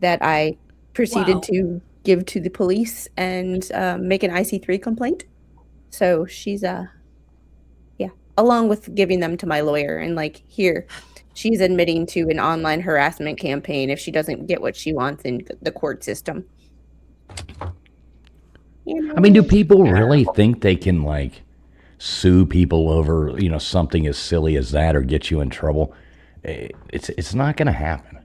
that I proceeded to give to the police and make an IC3 complaint. So she's along with giving them to my lawyer and here, she's admitting to an online harassment campaign if she doesn't get what she wants in the court system. You know? I mean, do people really think they can sue people over something as silly as that or get you in trouble? It's not going to happen.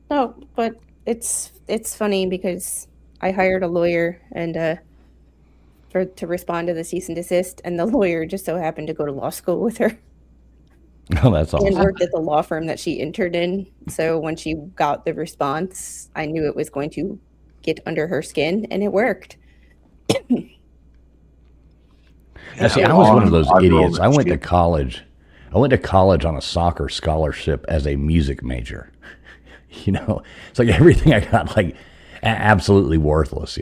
No, but it's funny because I hired a lawyer and to respond to the cease and desist, and the lawyer just so happened to go to law school with her. Oh, that's awesome. And worked at the law firm that she interned in. So when she got the response, I knew it was going to get under her skin, and it worked. See, I was one of those idiots. I went to college on a soccer scholarship as a music major. It's like everything I got absolutely worthless.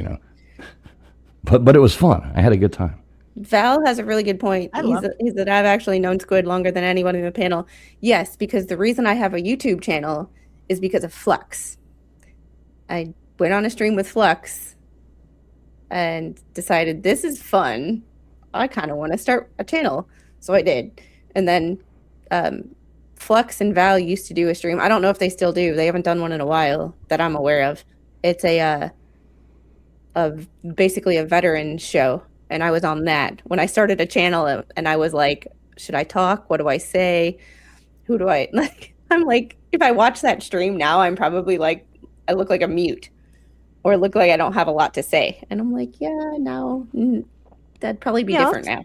But it was fun. I had a good time. Val has a really good point. He's that I've actually known Squid longer than anyone in the panel. Yes, because the reason I have a YouTube channel is because of Flux. I went on a stream with Flux and decided this is fun. I kind of want to start a channel. So I did. And then Flux and Val used to do a stream. I don't know if they still do. They haven't done one in a while that I'm aware of. It's basically a veteran show. And I was on that when I started a channel, and I was like, should I talk? What do I say? Who do I like? I'm like, if I watch that stream now, I'm probably I look like a mute or look like I don't have a lot to say. And I'm like, yeah, no, that'd probably be different now.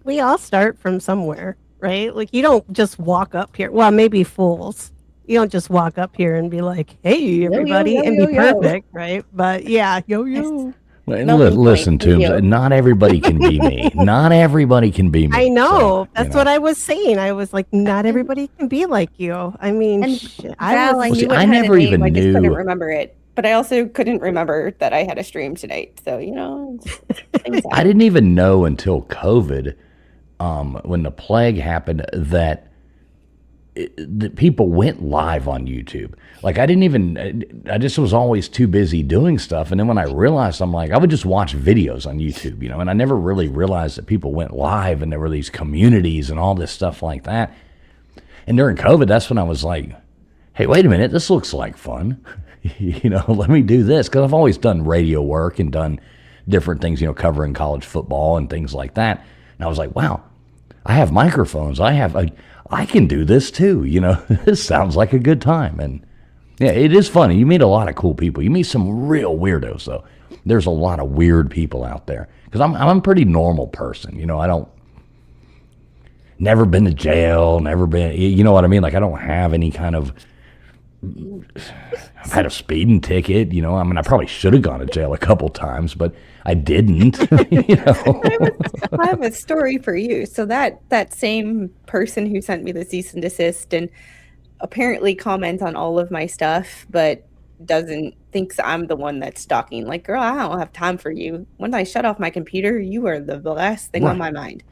We all start from somewhere, right? You don't just walk up here. Well, maybe fools. You don't just walk up here and be like, hey, everybody, and be perfect, right? But yeah, yo. Listen, Toombs, not everybody can be me. Not everybody can be me. I know. That's what I was saying. I was like, not everybody can be like you. I mean, I never even knew. I just couldn't remember it. But I also couldn't remember that I had a stream tonight. So, I didn't even know until COVID, when the plague happened, that that people went live on YouTube. Like I just was always too busy doing stuff. And then when I realized, I'm like, I would just watch videos on YouTube, and I never really realized that people went live and there were these communities and all this stuff like that. And during COVID, that's when I was like, hey, wait a minute, this looks like fun. Let me do this. Because I've always done radio work and done different things, covering college football and things like that. And I was like, wow, I have microphones. I can do this too. This sounds like a good time. And yeah, it is funny. You meet a lot of cool people. You meet some real weirdos, though. There's a lot of weird people out there. Because I'm a pretty normal person. I don't, never been to jail, never been, you know what I mean? Like, I don't have any kind of, I've had a speeding ticket, I probably should have gone to jail a couple times, but I didn't, I have a story for you. So that same person who sent me the cease and desist and apparently comment on all of my stuff, but thinks I'm the one that's stalking. Like, girl, I don't have time for you. When I shut off my computer, you are the last thing on my mind.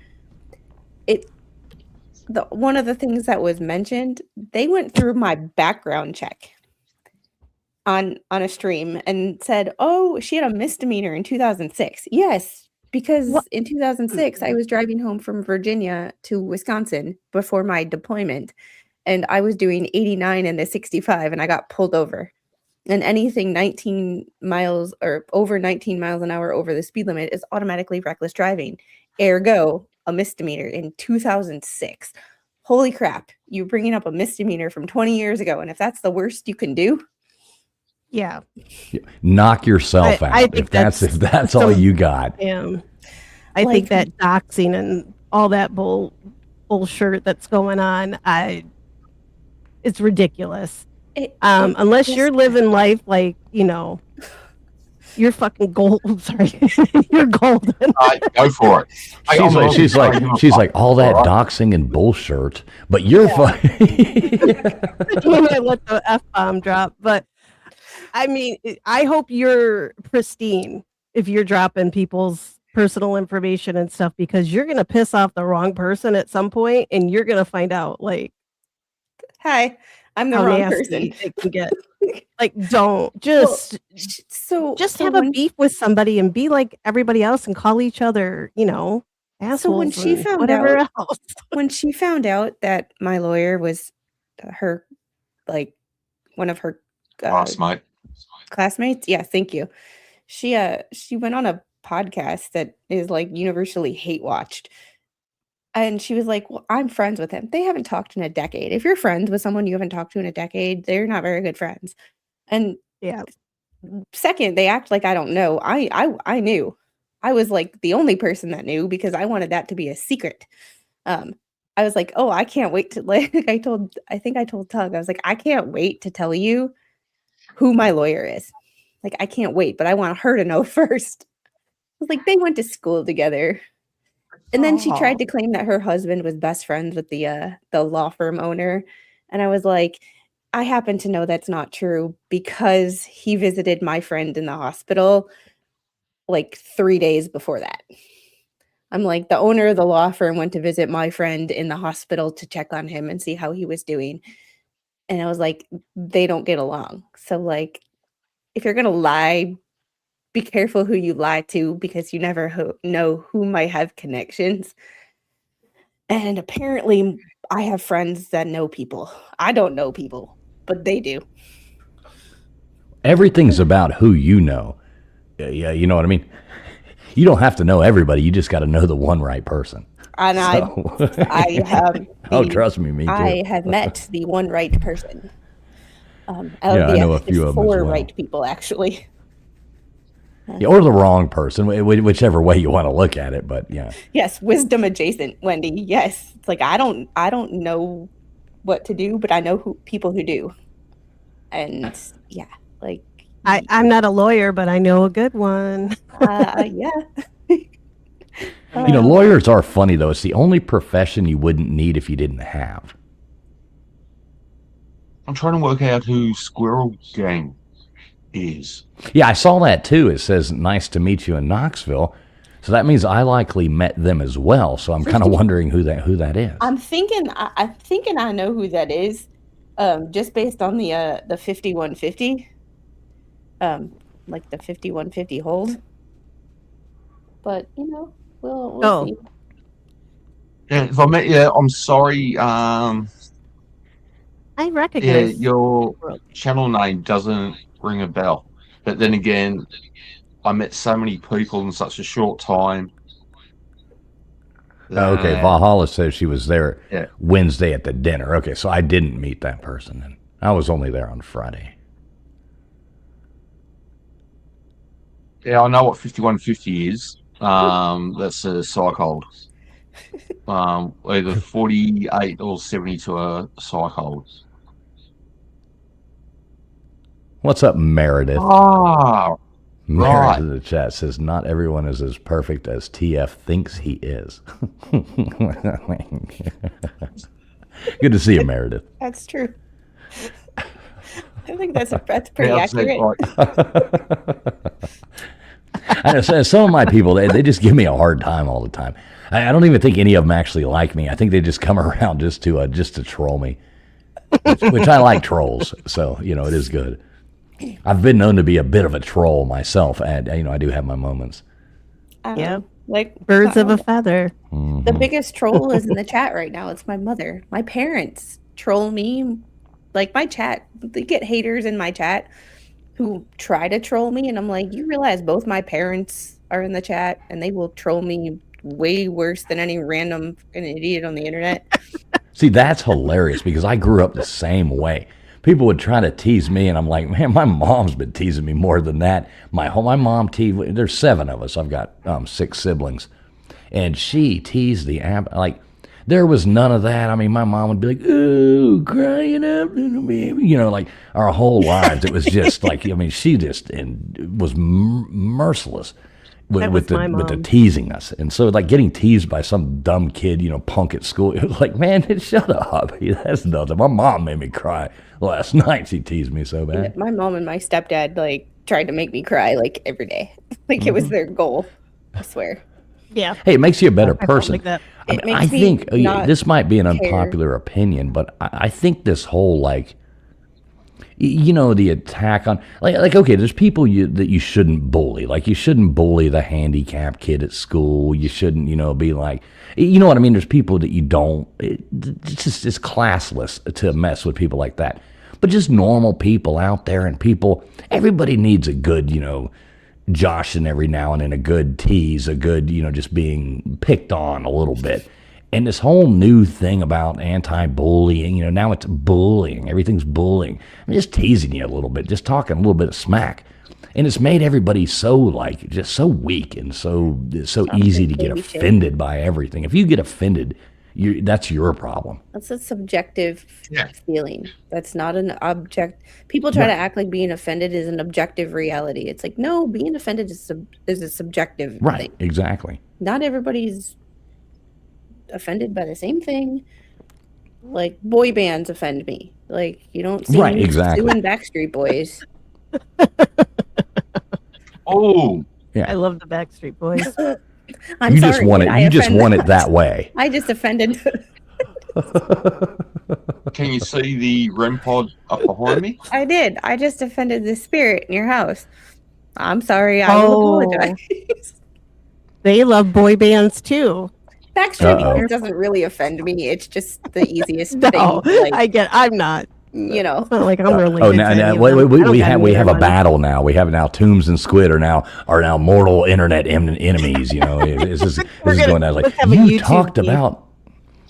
One of the things that was mentioned, they went through my background check on a stream and said, oh, she had a misdemeanor in 2006. Yes, because in 2006, I was driving home from Virginia to Wisconsin before my deployment, and I was doing 89 in the 65, and I got pulled over. And anything 19 miles or over 19 miles an hour over the speed limit is automatically reckless driving. Ergo, a misdemeanor in 2006. Holy crap, you're bringing up a misdemeanor from 20 years ago, and if that's the worst you can do, yeah, knock yourself out. I think if that's all you got. I think that doxing and all that bullshit that's going on, it's ridiculous. Unless you're living life like, you're fucking gold. Sorry, you're golden. Go for it. She's like all that doxing and bullshit, but you're fucking. When I let the F-bomb drop, but I mean, I hope you're pristine if you're dropping people's personal information and stuff, because you're gonna piss off the wrong person at some point, and you're gonna find out, like, hi, I'm the wrong person. It can get. Like, don't just have a beef with somebody and be like everybody else and call each other, assholes. So when she found whatever out, else. when she found out that my lawyer was her, like, one of her classmates, yeah, thank you. She went on a podcast that is like universally hate watched. And she was like, well, I'm friends with him. They haven't talked in a decade. If you're friends with someone you haven't talked to in a decade, they're not very good friends. And yeah, second, they act like I don't know. I knew. I was like the only person that knew because I wanted that to be a secret. I was like, oh, I can't wait to, like, I think I told Tug, I was like, I can't wait to tell you who my lawyer is. Like, I can't wait, but I want her to know first. I was like, they went to school together. And then she tried to claim that her husband was best friends with the law firm owner. And I was like, I happen to know that's not true because he visited my friend in the hospital like 3 days before that. I'm like, the owner of the law firm went to visit my friend in the hospital to check on him and see how he was doing. And I was like, they don't get along. So, like, if you're going to lie, be careful who you lie to, because you never know who might have connections. And apparently I have friends that know people. I don't know people, but they do. Everything's about who you know. Yeah, you know what I mean? You don't have to know everybody. You just got to know the one right person. And I have. Trust me, me too. I have met the one right person. I know a few of them as well. 4 right people, actually. Yeah, or the wrong person, whichever way you want to look at it. But yeah. Yes, wisdom adjacent, Wendy. Yes, it's like I don't know what to do, but I know people who do. And yeah, like I'm not a lawyer, but I know a good one. Yeah. Lawyers are funny though. It's the only profession you wouldn't need if you didn't have. I'm trying to work out who Squirrel Gang is. Yeah, I saw that too. It says, nice to meet you in Knoxville. So that means I likely met them as well. So I'm kind of wondering who that is. I'm thinking I know who that is, just based on the 5150, like the 5150 hold. But we'll see. Yeah, if I met you, I'm sorry. I Yeah, recognize. your channel name doesn't ring a bell. But then again, I met so many people in such a short time. Okay, Valhalla says she was there Yeah. Wednesday at the dinner. Okay, so I didn't meet that person then. I was only there on Friday. Yeah, I know what 5150 is. That's a cycle. Either 48 or 72 a cycle. What's up, Meredith? Ah, Meredith right. in the chat says, not everyone is as perfect as TF thinks he is. Good to see you, Meredith. That's true. I think that's pretty Yeah, I'd say, accurate. I know some of my people, they just give me a hard time all the time. I don't even think any of them actually like me. I think they just come around just to troll me, which I like trolls. So, it is good. I've been known to be a bit of a troll myself, and I do have my moments. Yeah. Like Birds of a feather. The biggest troll is in the chat right now. It's my mother. My parents troll me. Like my chat, they get haters in my chat who try to troll me, and I'm like, you realize both my parents are in the chat, and they will troll me way worse than any random fucking idiot on the internet. See, that's hilarious because I grew up the same way. People would try to tease me, and I'm like, man, my mom's been teasing me more than that. My mom teased. There's 7 of us. I've got 6 siblings, and she teased the like. There was none of that. I mean, my mom would be like, "Oh, crying up, little baby," like our whole lives. It was just like, she just was merciless with the teasing us, and so like getting teased by some dumb kid, punk at school. It was like, man, shut up. That's nothing. My mom made me cry last night. She teased me so bad. My mom and my stepdad tried to make me cry every day. It was their goal. I swear. Yeah. Hey, it makes you a better person. Like that. I think this might be an unpopular opinion, but I think this whole the attack on okay, there's people that you shouldn't bully. Like you shouldn't bully the handicapped kid at school. You shouldn't be like, what I mean. There's people that you don't. It's just it's classless to mess with people like that. But just normal people out there and people. Everybody needs a good joshing every now and then, a good tease, a good, just being picked on a little bit. And this whole new thing about anti-bullying, now it's bullying. Everything's bullying. I'm just teasing you a little bit, just talking a little bit of smack. And it's made everybody so just so weak and so easy to get offended by everything. If you get offended, that's your problem. That's a subjective feeling. That's not an object. People try to act like being offended is an objective reality. It's like, no, being offended is a subjective thing. Exactly. Not everybody's offended by the same thing. Like boy bands offend me. Like you don't see me doing Backstreet Boys. Oh, yeah. I love the Backstreet Boys. You just want it that way. I just offended. Can you see the REM pod up behind me? I did. I just offended the spirit in your house. I'm sorry. I will apologize. They love boy bands too. Backstreet Boys doesn't really offend me. It's just the easiest thing. I'm not. It's not like I'm related. Now we have a battle now. We have now Tombs and Squid are now mortal internet enemies. This is going down like you talked about.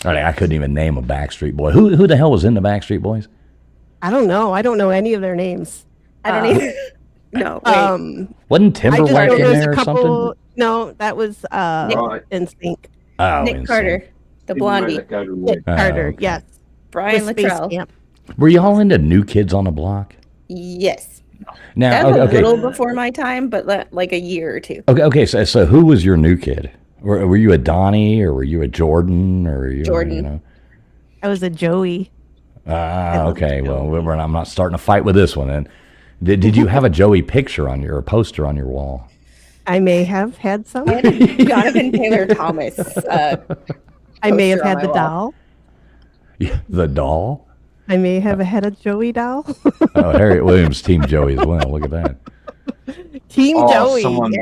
All right, I couldn't even name a Backstreet Boy. Who the hell was in the Backstreet Boys? I don't know. I don't know any of their names. I don't either. No. Wasn't Timberlake in there or something? No, that was NSYNC. Oh, Nick Carter, the blondie. Nick Carter, yes. Brian Luttrell. Were y'all into New Kids on the Block? Yes. Now, that was a little before my time, but like a year or two. Okay. So who was your new kid? Were you a Donnie or were you a Jordan or were you Jordan? I was a Joey. Okay. Well, I'm not starting a fight with this one. And did you have a Joey picture on your poster on your wall? I may have had some. I had a Jonathan Taylor Thomas. I may have poster on had my the wall. doll. Yeah, the doll. I may have had a Joey doll. Oh, Harriet Williams, Team Joey as well. Look at that. Team Oh, Joey. someone,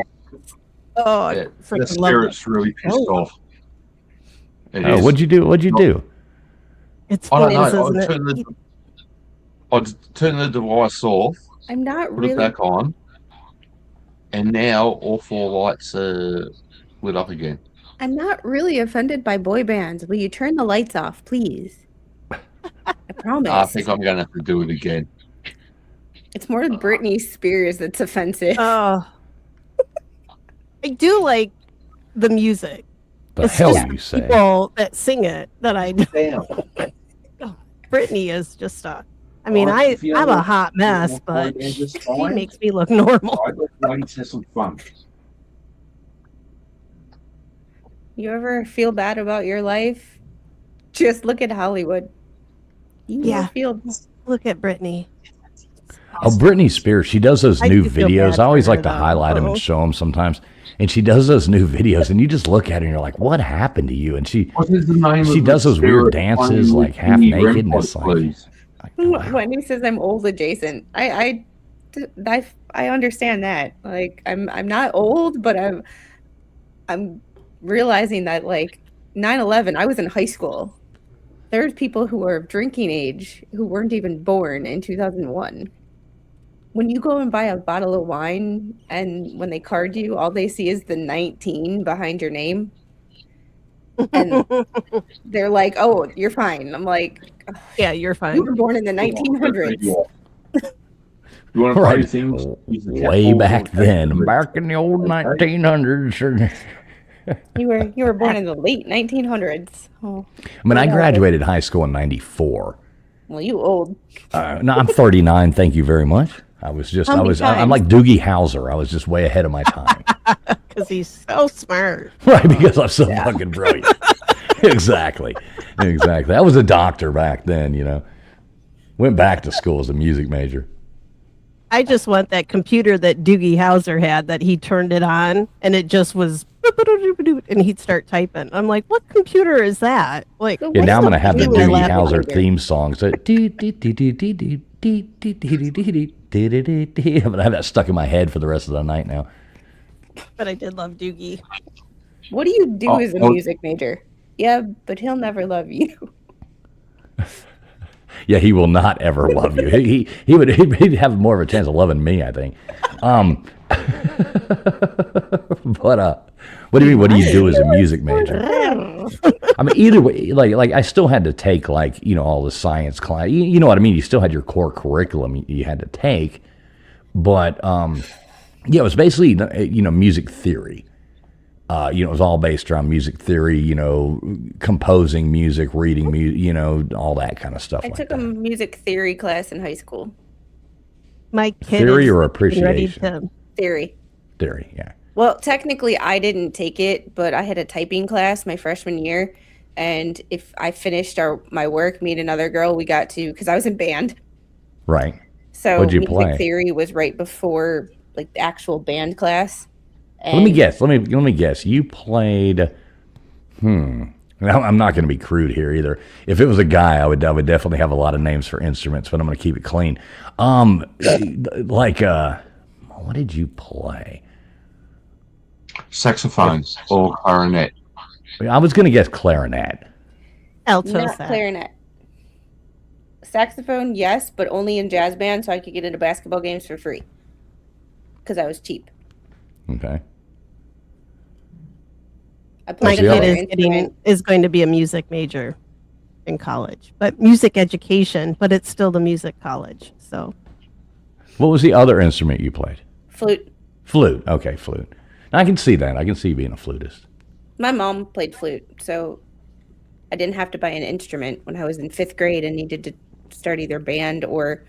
Oh, I yeah, the freaking love that. spirit's really pissed Oh. off. It Oh, is. what'd you do? What'd you do? It's I don't fools, know. isn't it? I'd turn the device off, I'm not put it really. back on, and now all 4 lights are lit up again. I'm not really offended by boy bands. Will you turn the lights off, please? I promise. I think I'm going to have to do it again. It's more Britney Spears that's offensive. Oh, I do like the music. The It's hell just you say? people that sing it that I. Damn. Britney is just a. I mean, Well, if you I'm a ever- hot mess, you know, but boy bands is she fine. makes me look normal. I look like to some fun. You ever feel bad about your life? Just look at Hollywood. You will Yeah. feel. Look at Britney. Oh, Britney Spears. She does those I new do feel videos. bad I always for like her, to though. highlight them Uh-oh. and show them sometimes. And she does those new videos, and you just look at her and you're like, "What happened to you?" And she What is the name She of does the those weird spirit dances, playing like with half the naked, and REM it's pod, like- please? wow. Wendy says I'm old adjacent. I understand that. Like I'm not old, but I'm realizing that like 9/11, I was in high school. There's people who are of drinking age who weren't even born in 2001. When you go and buy a bottle of wine and when they card you, all they see is the 19 behind your name. And they're like, "Oh, you're fine." I'm like, Yeah, you're "You fine. were born in the 1900s." You want to play Right. things? Use the cat Way balls back on then, Facebook. back in the old Okay. 1900s. You were born in the late 1900s. Oh, I mean, I graduated high school in '94. well, you old. No, I'm 39. Thank you very much. I'm times? like Doogie Howser. I was just way ahead of my time. Because he's so smart. Right, because I'm so fucking brilliant. Exactly. I was a doctor back then, you know. Went back to school as a music major. I just want that computer that Doogie Howser had that he turned it on and it just was and he'd start typing. I'm like, what computer is that? Like, So Yeah, now I'm what's gonna have the doing my Doogie laptop Howser here? theme song. So I'm gonna have that stuck in my head for the rest of the night now. but I did love Doogie. What do you do Oh, as a oh. music major? Yeah, but he'll never love you. Yeah, he will not ever love you. He'd have more of a chance of loving me, I think. But what do you mean? What do you do as a music major? I mean, either way, like I still had to take like all the science class. You know what I mean? You still had your core curriculum you had to take, but yeah, it was basically music theory. It was all based around music theory, composing music, reading music, all that kind of stuff. I like took that. a music theory class in high school. My kid Theory is or getting ready appreciation? Theory. Theory, yeah. Well, technically, I didn't take it, but I had a typing class my freshman year, and if I finished my work, me and another girl, we got to because I was in band, Right. so What'd you music play? theory was right before like the actual band class. Let me And guess. Let me guess. You played. Now, I'm not going to be crude here either. If it was a guy, I would definitely have a lot of names for instruments, but I'm going to keep it clean. What did you play? Saxophones or clarinet. I was going to guess clarinet. alto Not sax. clarinet. Saxophone, yes, but only in jazz band, so I could get into basketball games for free because I was cheap. Okay. I My played the kid other another instrument. is going to be a music major in college, but music education, but it's still the music college. So What was the other instrument you played? Flute. Flute. Okay, flute. I can see that. I can see you being a flutist. My mom played flute, so I didn't have to buy an instrument when I was in 5th grade and needed to start either band or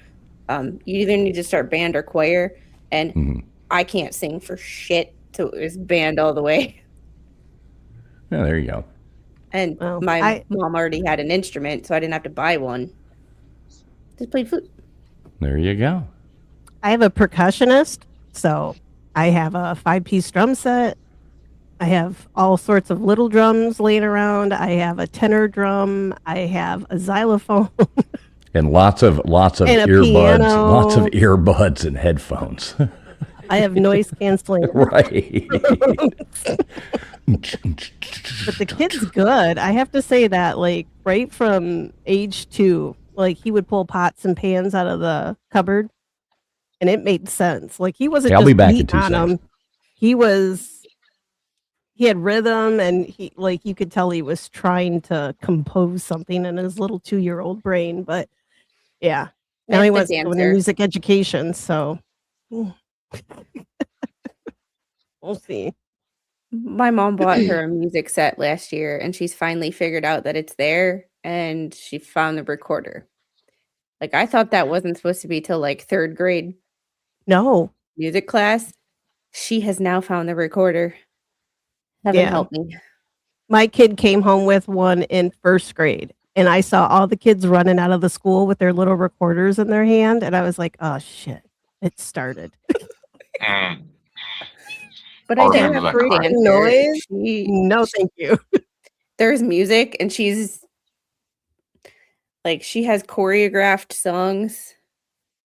you either need to start band or choir. And I can't sing for shit, so it was band all the way. Yeah, there you go. And Well, my mom already had an instrument, so I didn't have to buy one. Just played flute. There you go. I have a percussionist, so I have a 5-piece drum set. I have all sorts of little drums laying around. I have a tenor drum. I have a xylophone And lots of and a earbuds, lots of piano. earbuds and headphones. I have noise canceling. Right. But the kid's good. I have to say that, like, right from age 2, like, he would pull pots and pans out of the cupboard, and it made sense. Like, he wasn't I'll be just back in beating 2 on seconds. them. He had rhythm, and he, like, you could tell he was trying to compose something in his little 2-year-old brain. But yeah, now he That's the wants to go into dancer. music education. So we'll see. My mom bought her a music set last year, and she's finally figured out that it's there, and she found the recorder. Like, I thought that wasn't supposed to be till like 3rd grade No, music class. She has now found the recorder. Heaven Yeah. help me. my kid came home with one in 1st grade, and I saw all the kids running out of the school with their little recorders in their hand, and I was like, "Oh shit, it started." But I I do remember have that her crack. dancer. Noise? She, No, thank you. there's music, and she's like, she has choreographed songs.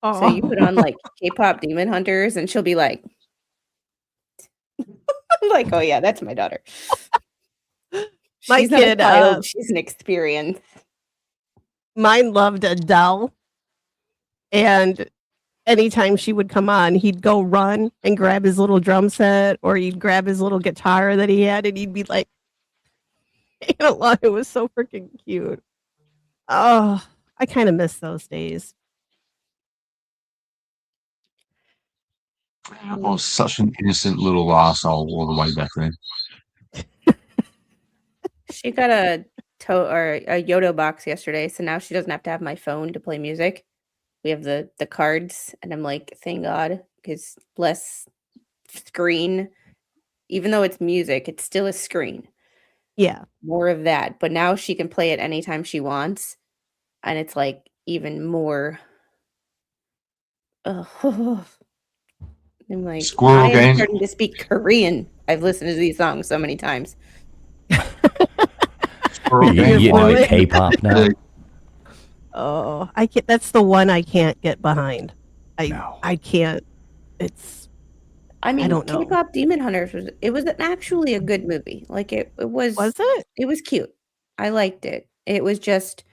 So you put on like K-pop Demon Hunters, and she'll be like, I'm like, oh yeah, that's my daughter. My She's not a kid, child, she's an experience. mine loved Adele, and anytime she would come on, he'd go run and grab his little drum set, or he'd grab his little guitar that he had, and he'd be like, singing along. It was so freaking cute. Oh, I kind of miss those days. I was such an innocent little asshole all the way back then. She got a Yodo box yesterday, so now she doesn't have to have my phone to play music. We have the cards, and I'm like, thank God, because less screen. Even though it's music, it's still a screen. Yeah. More of that. But now she can play it anytime she wants, and it's like even more. I'm like, Squirrel I am game. starting to speak Korean. I've listened to these songs so many times. Squirrel You game. getting fluent. into K-pop now? Oh, I can't. That's the one I can't get behind. No. I can't. It's. I mean, don't know. K-pop Demon Hunters was actually a good movie. Like it was Was it? it was cute. I liked it. It was just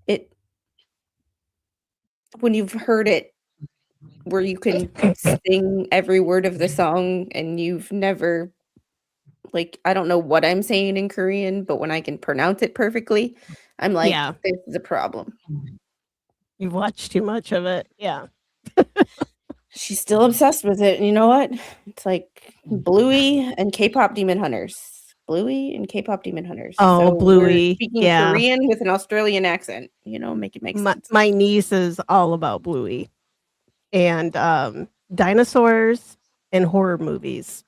it when you've heard it where you can sing every word of the song and you've never, like, I don't know what I'm saying in Korean, but when I can pronounce it perfectly, I'm like, Yeah. this is a problem. You've watched too much of it. Yeah. She's still obsessed with it. And you know what? It's like Bluey and K-pop Demon Hunters. Bluey and K-pop Demon Hunters. Oh, So we're Bluey. speaking Yeah. Korean with an Australian accent. You know, make it make sense. My niece is all about Bluey and dinosaurs and horror movies.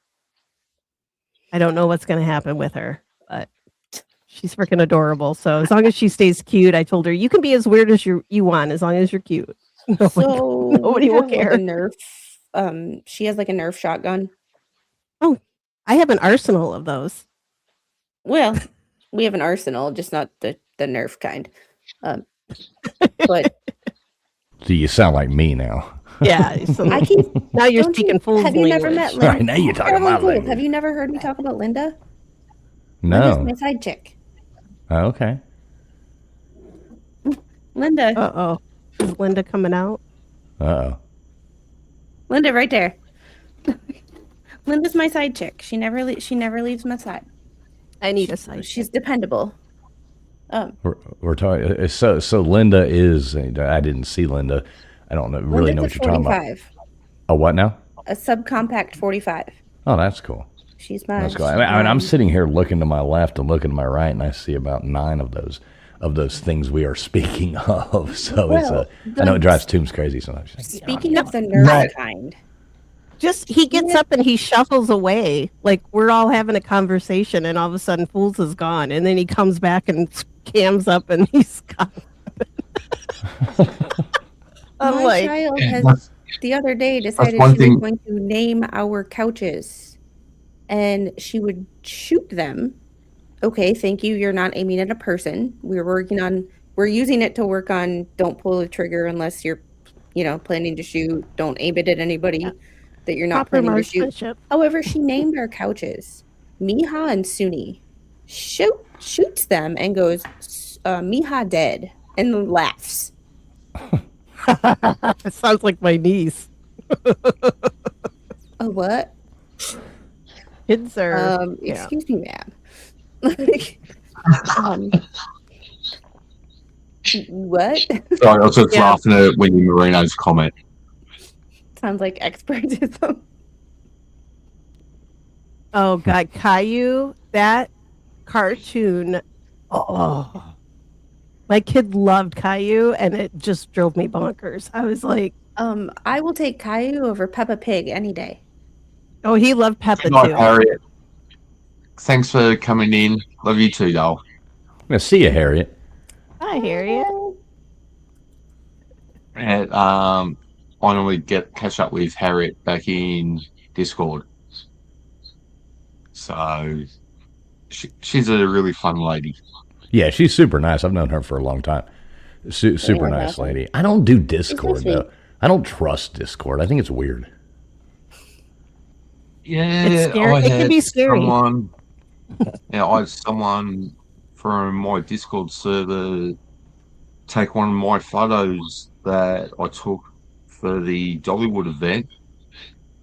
I don't know what's going to happen with her, but she's freaking adorable. So as long as she stays cute, I told her you can be as weird as you want as long as you're cute. So nobody we will have like care. a Nerf. She has like a Nerf shotgun. I have an arsenal of those. Well, we have an arsenal, just not the Nerf kind. But So you sound like me now. Yeah. So I keep. now you're don't speaking you, fool's have you never met language. Linda? Right, now you're talking Caroline my Gould, language. have you never heard me talk about Linda? No. Linda's my side chick. Oh, okay. Linda. Uh-oh. Is Linda coming out? Uh-oh. Linda, right there. Linda's my side chick. She never leaves my side. I need a side. She's dependable. We're talking. So Linda is. I didn't see Linda. I don't know, really know what Linda's you're a talking about. 45. A what now? A subcompact 45. Oh, that's cool. She's mine. That's cool. I mean, I'm sitting here looking to my left and looking to my right, and I see about 9 of those things we are speaking of. So Well, I know it drives Toombs crazy sometimes. Speaking of the Nerf Right. kind, Just he gets up and he shuffles away. Like we're all having a conversation, and all of a sudden, Fools is gone, and then he comes back and cams up, and he's gone. I'm my like, child Yeah, has the other day That's decided one she was thing. going to name our couches, and she would shoot them. Okay, thank you. You're not aiming at a person. We're using it to work on don't pull the trigger unless you're, planning to shoot. Don't aim it at anybody that you're not Proper planning to shoot. marksmanship. However, she named our couches Miha and Suni. Shoots them and goes, Miha dead, and then laughs. It sounds like my niece. Oh, what? Kids are. Excuse me, ma'am. Like, what? Sorry, I was just laughing at Wendy Marino's comment. Sounds like expertism. Oh God, Caillou, that cartoon. Oh, my kid loved Caillou, and it just drove me bonkers. I was like, I will take Caillou over Peppa Pig any day. oh, he loved Peppa Good night, too. Harriet. Thanks for coming in. Love you too, doll. Yeah, see you, Harriet. Hi, Harriet. And I normally catch up with Harriet back in Discord. So she's a really fun lady. Yeah, she's super nice. I've known her for a long time. Super Yeah, nice awesome. lady. I don't do Discord sweet. though. I don't trust Discord. I think it's weird. Yeah, It's scary. It can be scary. I had someone from my Discord server take one of my photos that I took for the Dollywood event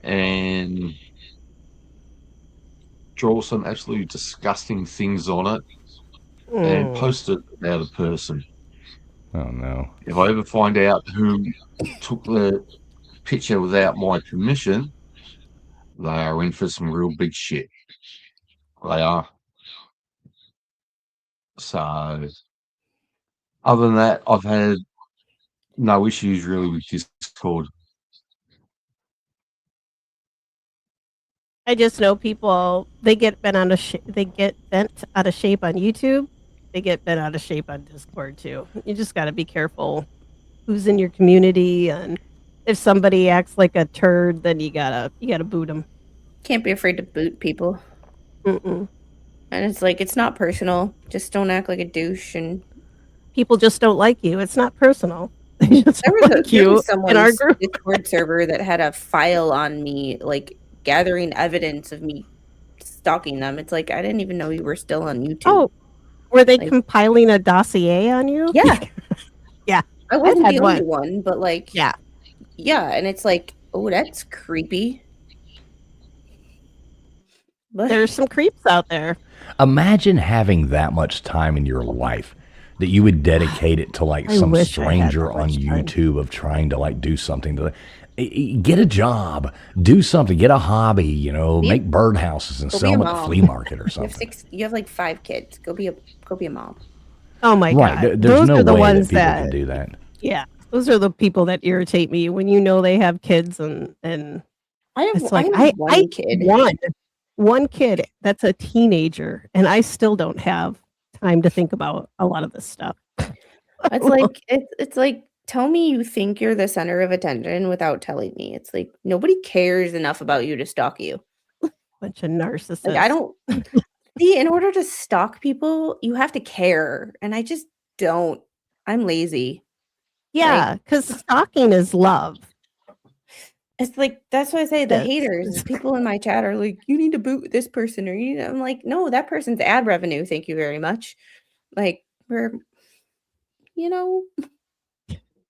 and draw some absolutely disgusting things on it and post it about a person. Oh no. If I ever find out who took the picture without my permission, they are in for some real big shit. They are. So, other than that, I've had no issues really with Discord. I just know people. They get bent out of shape on YouTube. They get bent out of shape on Discord too. You just got to be careful who's in your community, and if somebody acts like a turd, then you gotta boot them. Can't be afraid to boot people. Mm-mm. And it's like, it's not personal. Just don't act like a douche. And People just don't like you. It's not personal. They just there don't like was you in our someone's group. Discord server that had a file on me, like gathering evidence of me stalking them. It's like, I didn't even know you were still on YouTube. Oh, were they Like- compiling a dossier on you? Yeah. Yeah. I wasn't had the only one. one, but like, Yeah. yeah, and it's like, oh, that's creepy. But There's some creeps out there. Imagine having that much time in your life that you would dedicate it to like I some wish I had stranger that on much time. YouTube of trying to like do something to get a job, do something, get a hobby, make birdhouses and Go sell be a them at the mom. flea market or you have something. you have like 5 kids. Go be a mom. Oh my Right. God. There's Those no are the way that ones people that, can do that. yeah, those are the people that irritate me when you know they have kids and I have, it's like, I have I one kid. one kid that's a teenager, and I still don't have time to think about a lot of this stuff. It's like it's like, tell me you think you're the center of attention without telling me. It's like, nobody cares enough about you to stalk you. Bunch of narcissists. Like, I don't see, in order to stalk people, you have to care, and I just don't. I'm lazy. Yeah, because stalking is love. It's like, that's why I say the Yes. haters, people in my chat are like, you need to boot this person, or I'm like, no, that person's ad revenue. Thank you very much. Like,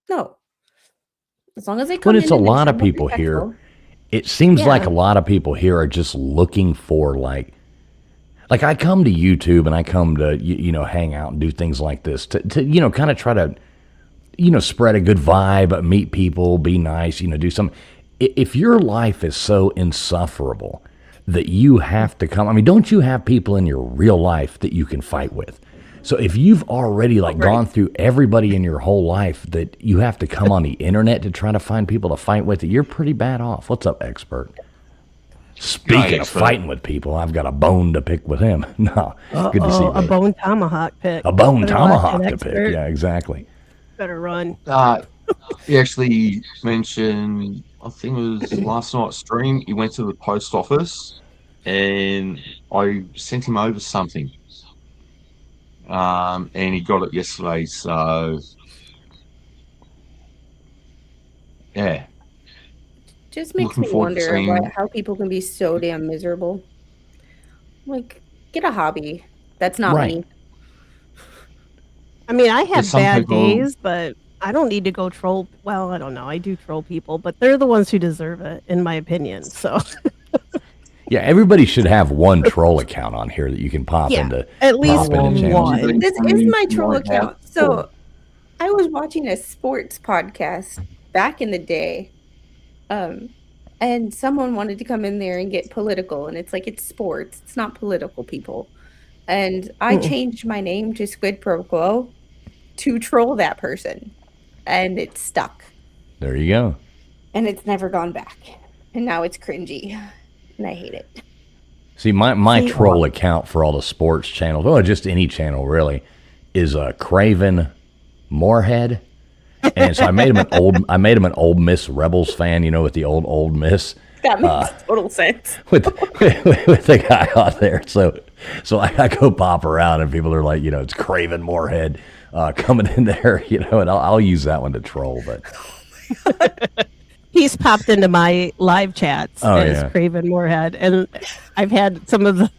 no. As long as they come But it's in a and lot of somewhat people here. respectful. It seems like Yeah. a lot of people here are just looking for like I come to YouTube and I come to hang out and do things like this to kind of try to spread a good vibe, meet people, be nice, do something. If your life is so insufferable that you have to come, I mean, don't you have people in your real life that you can fight with? So if you've already gone through everybody in your whole life that you have to come on the internet to try to find people to fight with, you're pretty bad off. What's up, expert? Speaking of Expert. fighting with people, I've got a bone to pick with him. No, it's good to see you. A brother. bone tomahawk pick. A bone Better tomahawk watch it, to pick. expert. Yeah, exactly. Better run. he actually mentioned, I think it was last night's stream, he went to the post office and I sent him over something. And he got it yesterday. So, yeah, Just makes looking me forward to wonder seeing. how people can be so damn miserable. Like, get a hobby. That's not Right. me. I mean, I have some bad people, days, but I don't need to go troll. Well, I don't know. I do troll people, but they're the ones who deserve it, in my opinion. So, Yeah, everybody should have one troll account on here that you can pop yeah, into at how least channels. long one. This is my troll account. for? So I was watching a sports podcast back in the day. And someone wanted to come in there and get political, and it's like, it's sports, it's not political, people. And I Mm. changed my name to Squid Pro Quo to troll that person, and it stuck, There you go. and it's never gone back, and now it's cringy, and I hate it. See, my See, troll account for all the sports channels, or just any channel really, is Craven Moorhead. And so I made him an Old Miss Rebels fan, with the old Miss. That makes total sense. with the guy on there. So I go pop around and people are like, it's Craven Moorhead coming in there, and I'll use that one to troll. But He's popped into my live chats Oh, as yeah. Craven Moorhead, and I've had some of the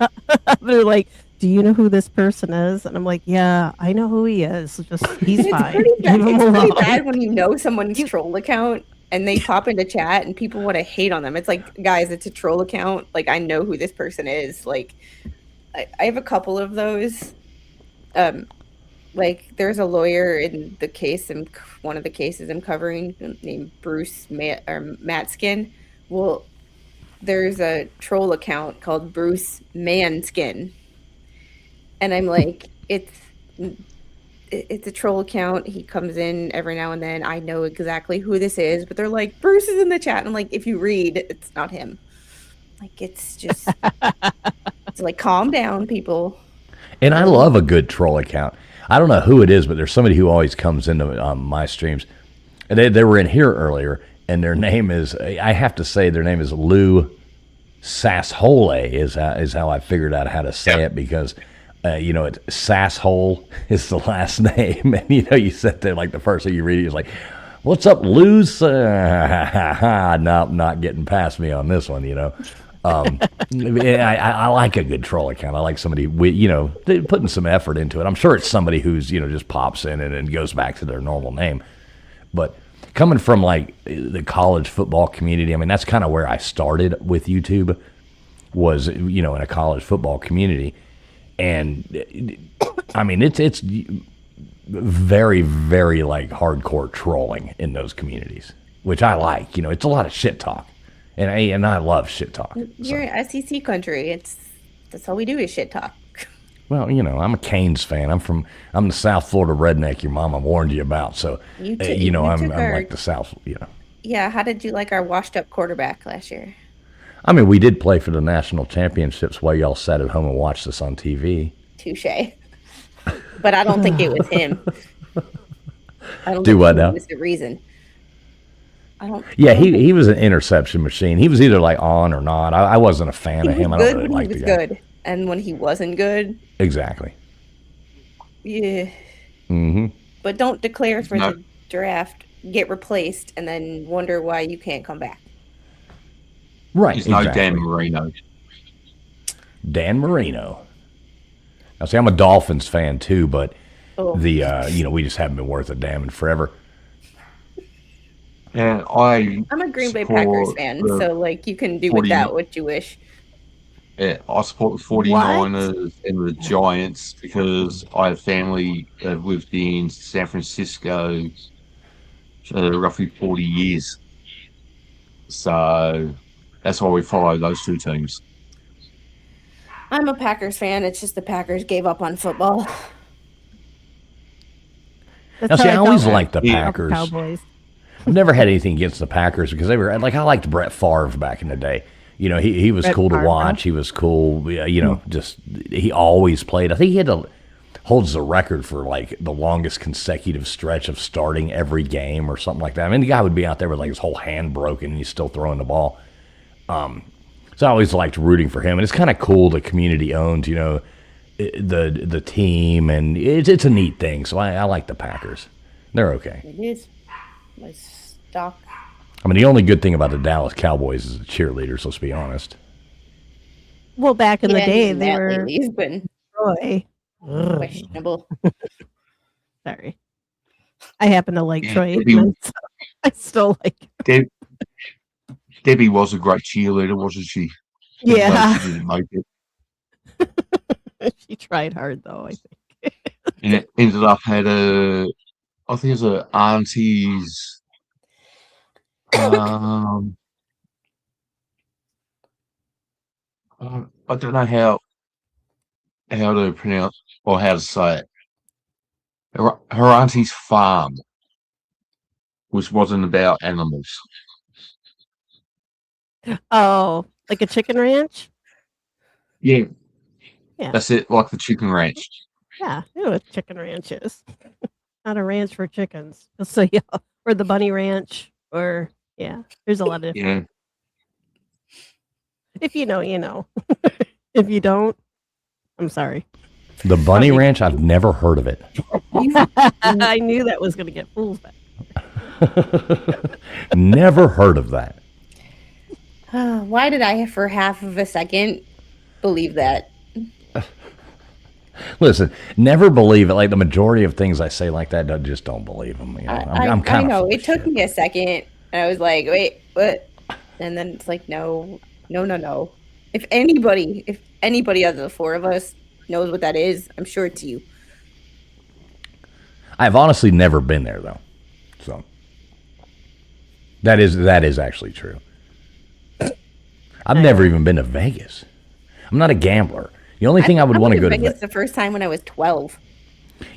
they're like, "Do you know who this person is?" And I'm like, "Yeah, I know who he is. Just he's It's fine. pretty bad. Leave him It's pretty alone." bad when you know someone's troll account and they pop into chat and people want to hate on them. It's like, guys, it's a troll account. Like, I know who this person is. Like, I have a couple of those. Like, there's a lawyer in the case, and one of the cases I'm covering, named Bruce Matskin. Well, there's a troll account called Bruce Manskin, and I'm like, it's a troll account. He comes in every now and then. I know exactly who this is, but they're like, Bruce is in the chat. And I'm like, if you read, it's not him. Like, it's just, it's like, calm down, people. And I love a good troll account. I don't know who it is, but there's somebody who always comes into my streams. And they were in here earlier, and their name is, I have to say, their name is Lou Sasshole is how I figured out how to say it, because it's Sasshole is the last name, and you sit there like the first thing you read is like, "What's up, Luz?" No, not getting past me on this one, I like a good troll account. I like somebody putting some effort into it. I'm sure it's somebody who's just pops in and goes back to their normal name, but coming from like the college football community, I mean that's kind of where I started with YouTube, was in a college football community. And I mean, it's very, very like hardcore trolling in those communities, which I like. It's a lot of shit talk, and I love shit talk. You're in SEC country. That's all we do is shit talk. Well, I'm a Canes fan. I'm the South Florida redneck your mama warned you about. So You I'm took our- like the South. Yeah, how did you like our washed-up quarterback last year? I mean, we did play for the national championships while y'all sat at home and watched us on TV. Touche. But I don't think it was him. I don't Do think what he now? was the reason. Yeah, he was an interception machine. He was either like on or not. I wasn't a fan He of him. I was don't good really when like he the was guy. good, and when he wasn't good, Exactly. yeah. Mm-hmm. But don't declare for No. the draft, get replaced, and then wonder why you can't come back. Right. He's no exactly. Dan Marino. Dan Marino. Now, see, I'm a Dolphins fan too, but Oh. we just haven't been worth a damn in forever. And I'm a Green Bay Packers support fan, the so like you can do 40 with that what you wish. I support the 49ers and the Giants because I have family that have lived in San Francisco roughly 40 years. So that's why we follow those two teams. I'm a Packers fan. It's just the Packers gave up on football. That's Now, see, how I always felt liked the about Packers. Cowboys. I've never had anything against the Packers because they were like, I liked Brett Favre back in the day. He was Brett cool to Favre, watch. He was cool. Just he always played. I think he had a holds the record for like the longest consecutive stretch of starting every game or something like that. I mean, the guy would be out there with like his whole hand broken and he's still throwing the ball. So I always liked rooting for him, and it's kind of cool. The community owned, the team, and it's a neat thing. So I like the Packers. They're okay. It is. My stock. I mean, the only good thing about the Dallas Cowboys is the cheerleaders. Let's be honest. Well, back in the day, they Matt were lately's been Troy. questionable. Sorry. I happen to like Yeah, Troy Debbie- Aikman, so I still like him. Debbie was a great cheerleader, wasn't she? Even though Yeah. she didn't make it. She tried hard, though, I think. And it ended up I think it was a auntie's, I don't know how to pronounce or how to say it. Her auntie's farm, which wasn't about animals. Oh, like a chicken ranch? Yeah. Yeah. That's it, like the chicken ranch. Yeah, I know what chicken ranch is. Not a ranch for chickens. So, yeah, or the bunny ranch, or, yeah, there's a lot of different. Yeah. If you know, you know. If you don't, I'm sorry. The Bunny Ranch, I've never heard of it. I knew that was going to get fools back. Never heard of that. Why did I, for half of a second, believe that? Listen, never believe it. Like the majority of things I say like that, just don't believe them. I'm I kind know. of. It took me a second, and I was like, "Wait, what?" And then it's like, "No. If anybody out of the four of us knows what that is, I'm sure it's you." I've honestly never been there though, so that is actually true. I've never even been to Vegas. I'm not a gambler. The only thing I would want to go to Vegas the first time when I was 12.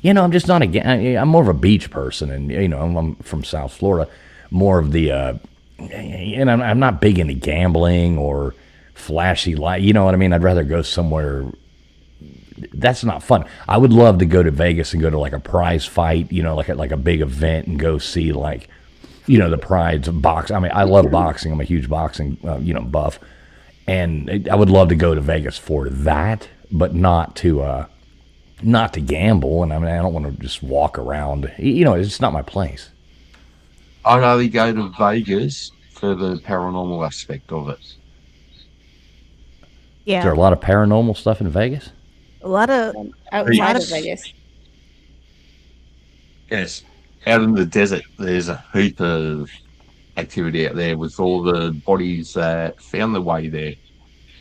I'm just not I'm more of a beach person, and I'm from South Florida, more of the and I'm not big into gambling or flashy light. You know what I mean? I'd rather go somewhere that's not fun. I would love to go to Vegas and go to like a prize fight, like a big event, and go see like the prize of boxing. I mean, I love boxing. I'm a huge boxing buff. And I would love to go to Vegas for that, but not to gamble. And I mean, I don't want to just walk around. It's not my place. I'd only go to Vegas for the paranormal aspect of it. Yeah. Is there a lot of paranormal stuff in Vegas? A lot of outside of Vegas. Yes. Out in the desert, there's a heap of activity out there with all the bodies that found their way there.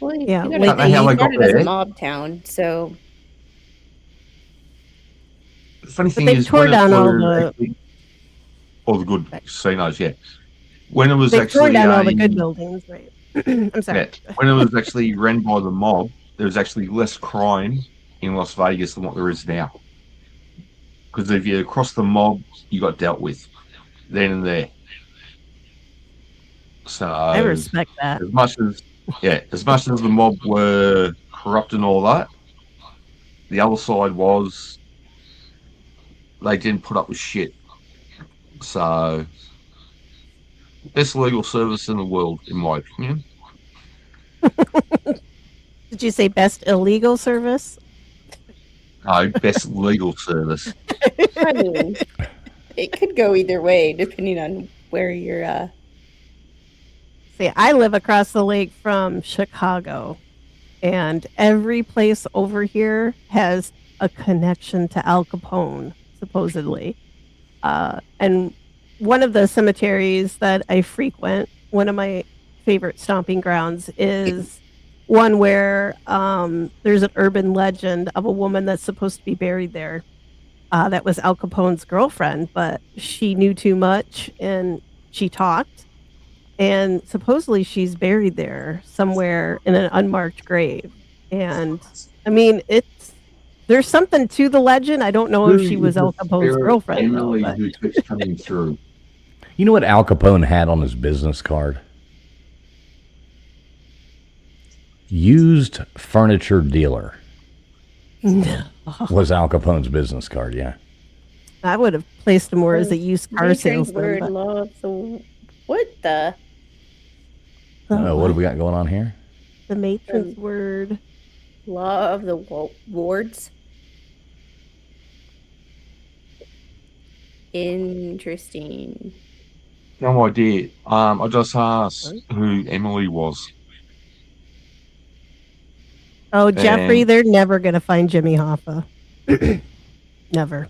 Well, Yeah, you like gotta how they think, got it started as there. a mob town, so The funny thing they is, tore when it down all were the actually- all the good casinos, yeah. When it was they tore actually down all the good buildings, right? I'm sorry. yeah, when it was actually run by the mob, there was actually less crime in Las Vegas than what there is now. Because if you cross the mob, you got dealt with then and there. So I respect that. as much as the mob were corrupt and all that, the other side was they didn't put up with shit. So best legal service in the world, in my opinion. Did you say best illegal service? No, best legal service. I mean, it could go either way depending on where you're. See, I live across the lake from Chicago, and every place over here has a connection to Al Capone, supposedly. And one of the cemeteries that I frequent, one of my favorite stomping grounds, is one where there's an urban legend of a woman that's supposed to be buried there. That was Al Capone's girlfriend, but she knew too much and she talked. And supposedly she's buried there somewhere in an unmarked grave. And I mean, there's something to the legend. I don't know if she was Al Capone's girlfriend, though. Emily, But who keeps coming through. You know what Al Capone had on his business card? Used furniture dealer. Was Al Capone's business card, yeah. I would have placed him more as a used car Matron's salesman. word But love the what the What do we got going on here? The matron's word. law of the wards? Interesting. No idea. I just asked who Emily was. Oh, Jeffrey, And they're never going to find Jimmy Hoffa. Never.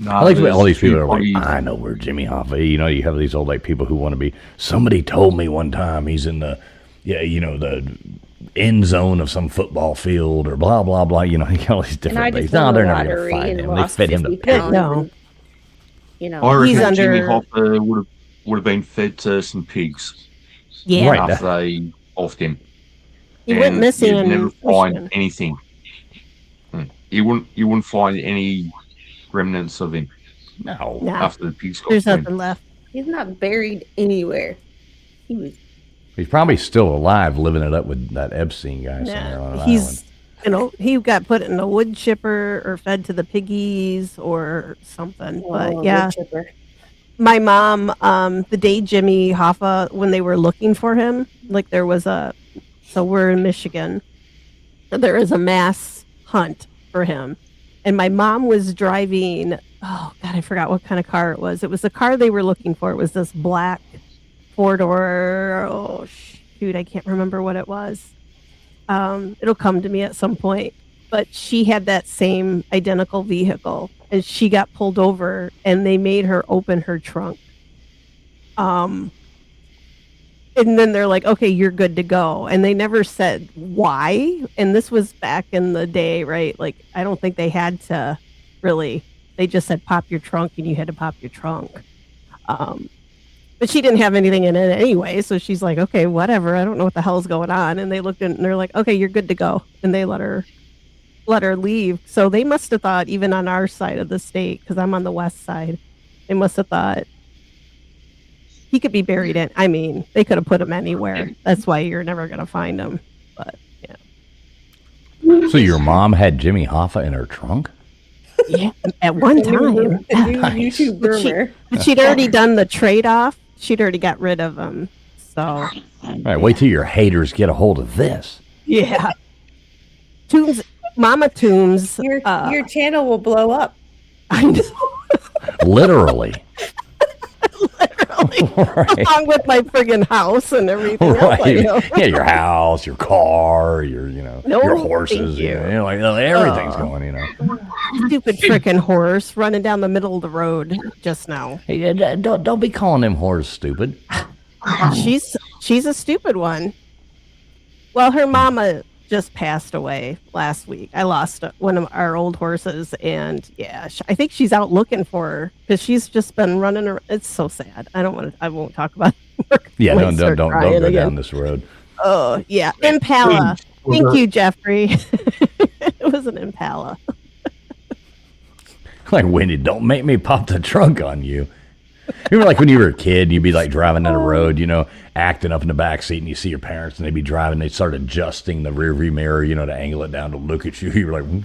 I like the way all these people are like, bodies. I know where Jimmy Hoffa. You know, you have these old like people who want to be. Somebody told me one time he's in the, the end zone of some football field or blah blah blah. You know, all these different things. No, they're never going to find him. They fed him to pigs. No. I reckon He's Jimmy under. Hoffa would have been fed to some pigs Yeah. Right. after they offed him. He went And missing you'd in never find Michigan. anything. You wouldn't find any remnants of him No. Nah, after the pigs got there's to him. nothing left. He's not buried anywhere. He was. He's probably still alive, living it up with that Epstein guy somewhere on an island. He's, he got put in a wood chipper or fed to the piggies or something. But yeah, my mom, the day Jimmy Hoffa, when they were looking for him, like there was so we're in Michigan, there is a mass hunt for him. And my mom was driving, oh God, I forgot what kind of car it was. It was the car they were looking for. It was this black four-door, oh shoot, I can't remember what it was. It'll come to me at some point. But she had that same identical vehicle, and she got pulled over, and they made her open her trunk. And then they're like, okay, you're good to go. And they never said why. And this was back in the day, right? Like, I don't think they had to really, they just said, pop your trunk, and you had to pop your trunk. But she didn't have anything in it anyway. So she's like, okay, whatever. I don't know what the hell's going on. And they looked in and they're like, okay, you're good to go. And they let her leave. So they must have thought, even on our side of the state, because I'm on the west side, they must have thought he could be buried in. I mean, they could have put him anywhere. That's why you're never going to find him. But yeah. So your mom had Jimmy Hoffa in her trunk? Yeah, at one time. Nice. YouTube groomer. But she'd already done the trade-off. She'd already got rid of him. So, All right, wait till your haters get a hold of this. yeah. Toombs, Mama Toombs. Your channel will blow up. I know. Literally. Literally. Right. Along with my friggin' house and everything else. I know. Right. Yeah, your house, your car, your No, your horses, thank you. like everything's going, Stupid frickin' horse running down the middle of the road just now. Hey, don't be calling them whores stupid. She's a stupid one. Well, her mama just passed away last week. I lost one of our old horses, and yeah, I think she's out looking for her because she's just been running around. It's so sad. I won't talk about it. Yeah, Might don't start go crying again. down this road. Oh yeah, Impala. Thank you, Jeffrey. It was an Impala. Like, Wendy, don't make me pop the trunk on you. Remember, like, when you were a kid, you'd be, like, driving down a road, acting up in the back seat, and you see your parents, and they'd be driving, they'd start adjusting the rearview mirror, to angle it down to look at you. You were like,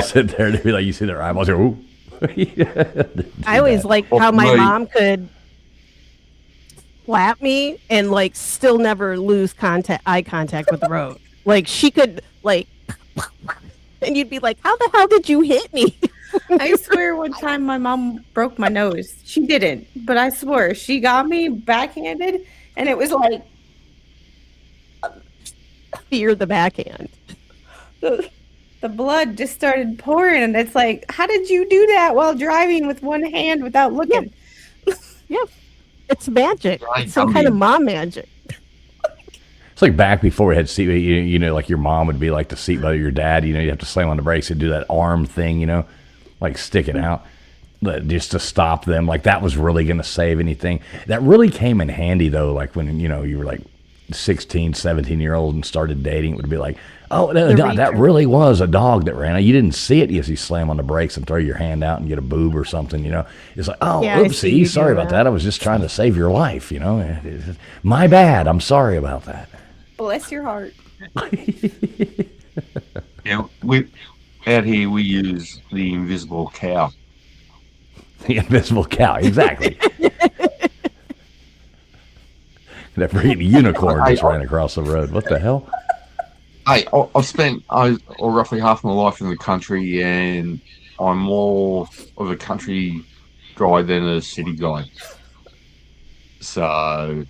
sit there, and they'd be like, you see their eyeballs, you're, ooh. I always liked how my mom could slap me and, like, still never lose eye contact with the road. Like, she could, like... And you'd be like, how the hell did you hit me? I swear one time my mom broke my nose. She didn't, but I swear she got me backhanded, and it was like Fear the backhand. the blood just started pouring, and it's like, how did you do that while driving with one hand without looking? Yeah. It's magic. It's some kind of mom magic. It's like back before we had seatbelt, like your mom would be like the seatbelt of your dad, you'd have to slam on the brakes and do that arm thing, like stick it out just to stop them. Like that was really going to save anything. That really came in handy though, like when, you were like 16, 17-year-old and started dating, it would be like, oh, no, that really was a dog that ran. You didn't see it. You slam on the brakes and throw your hand out and get a boob or something, It's like, oh, yeah, oopsie, sorry about that. I was just trying to save your life, My bad. I'm sorry about that. Bless your heart. Yeah, we out here we use the invisible cow. The invisible cow, exactly. That freaking unicorn I, just ran across the road. What the hell? I've spent roughly half my life in the country, and I'm more of a country guy than a city guy. So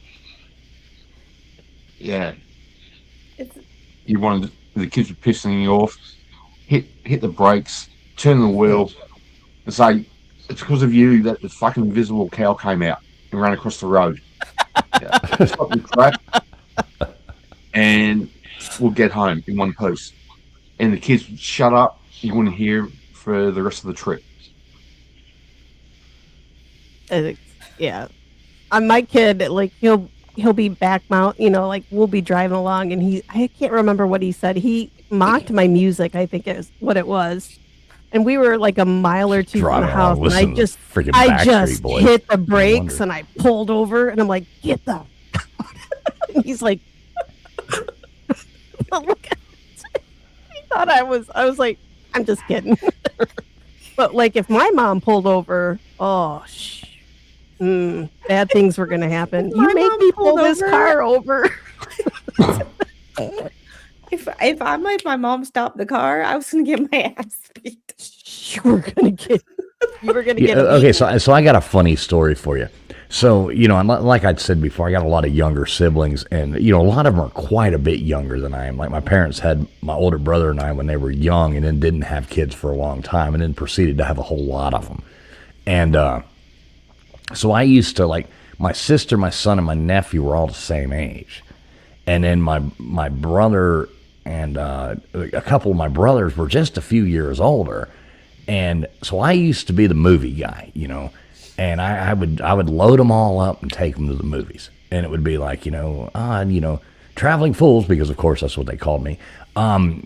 yeah, It's you wanted the kids were pissing you off, hit the brakes, turn the wheel, and say it's because of you that the fucking invisible cow came out and ran across the road. Yeah. Stop your crap, and we'll get home in one piece. And the kids would shut up. You wouldn't hear for the rest of the trip. Yeah. My kid, like he'll be back mount, like we'll be driving along and I can't remember what he said. He mocked my music, I think is what it was. And we were like a mile or two from the Driving house, along, and listening to freaking I Backstreet just Boys. hit the No brakes wonder. and I pulled over and I'm like, get the and he's like look at he thought I was like, I'm just kidding. But like if my mom pulled over, bad things were gonna happen. My You make mom me pull pulled this over. car over. if I'm like my mom stopped the car, I was gonna get my ass beat. You were gonna get a Okay, beating. so I got a funny story for you. So, and like I'd said before, I got a lot of younger siblings, and a lot of them are quite a bit younger than I am. Like my parents had my older brother and I when they were young, and then didn't have kids for a long time, and then proceeded to have a whole lot of them. And so I used to, like, my sister, my son, and my nephew were all the same age, and then my brother and a couple of my brothers were just a few years older. And so I used to be the movie guy, and I would load them all up and take them to the movies. And it would be like, traveling fools, because of course that's what they called me,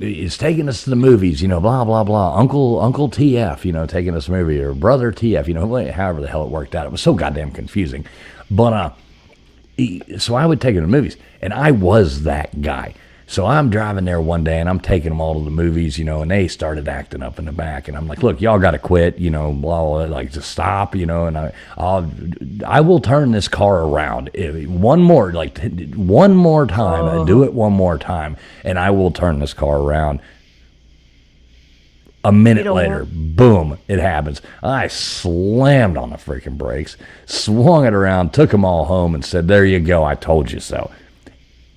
is taking us to the movies, blah, blah, blah. Uncle TF, taking us to the movie, or Brother TF, however the hell it worked out. It was so goddamn confusing. But so I would take them to the movies, and I was that guy. So I'm driving there one day, and I'm taking them all to the movies, and they started acting up in the back, and I'm like, look, y'all got to quit, blah, blah, like, just stop, and I will turn this car around one more time, do it one more time, and I will turn this car around. A minute later, boom, it happens. I slammed on the freaking brakes, swung it around, took them all home, and said, there you go, I told you so.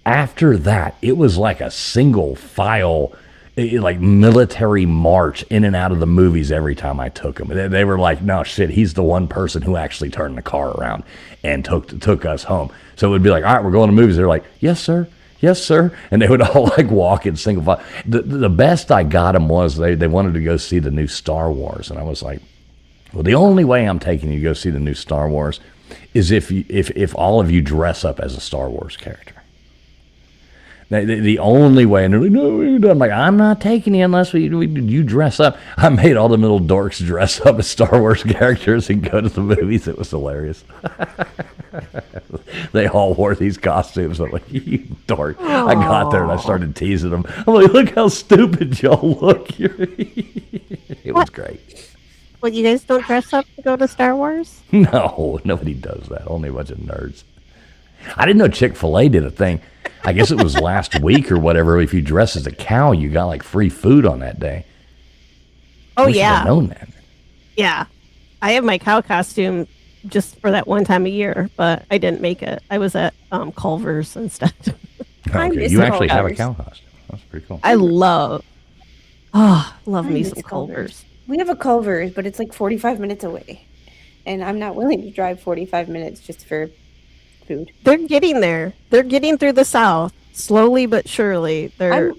After that, it was like a single file, like military march in and out of the movies every time I took them. They were like, no, shit, he's the one person who actually turned the car around and took us home. So it would be like, all right, we're going to movies. They're like, yes, sir. Yes, sir. And they would all like walk in single file. The best I got them was they wanted to go see the new Star Wars. And I was like, well, the only way I'm taking you to go see the new Star Wars is if all of you dress up as a Star Wars character. The only way, and they're like, no, I'm like, I'm not taking you unless you dress up. I made all the little dorks dress up as Star Wars characters and go to the movies. It was hilarious. They all wore these costumes. I'm like, you dork. Aww. I got there and I started teasing them. I'm like, look how stupid y'all look. It was great. Well, you guys don't dress up to go to Star Wars? No, nobody does that. Only a bunch of nerds. I didn't know Chick-fil-A did a thing. I guess it was last week or whatever. If you dress as a cow, you got like free food on that day. Oh, we should have known that. Yeah. I have my cow costume just for that one time a year, but I didn't make it. I was at Culver's instead. Okay, you actually have a cow costume. That's pretty cool. I love me some Culver's. We have a Culver's, but it's like 45 minutes away. And I'm not willing to drive 45 minutes just for food. They're getting there. They're getting through the South slowly but surely. I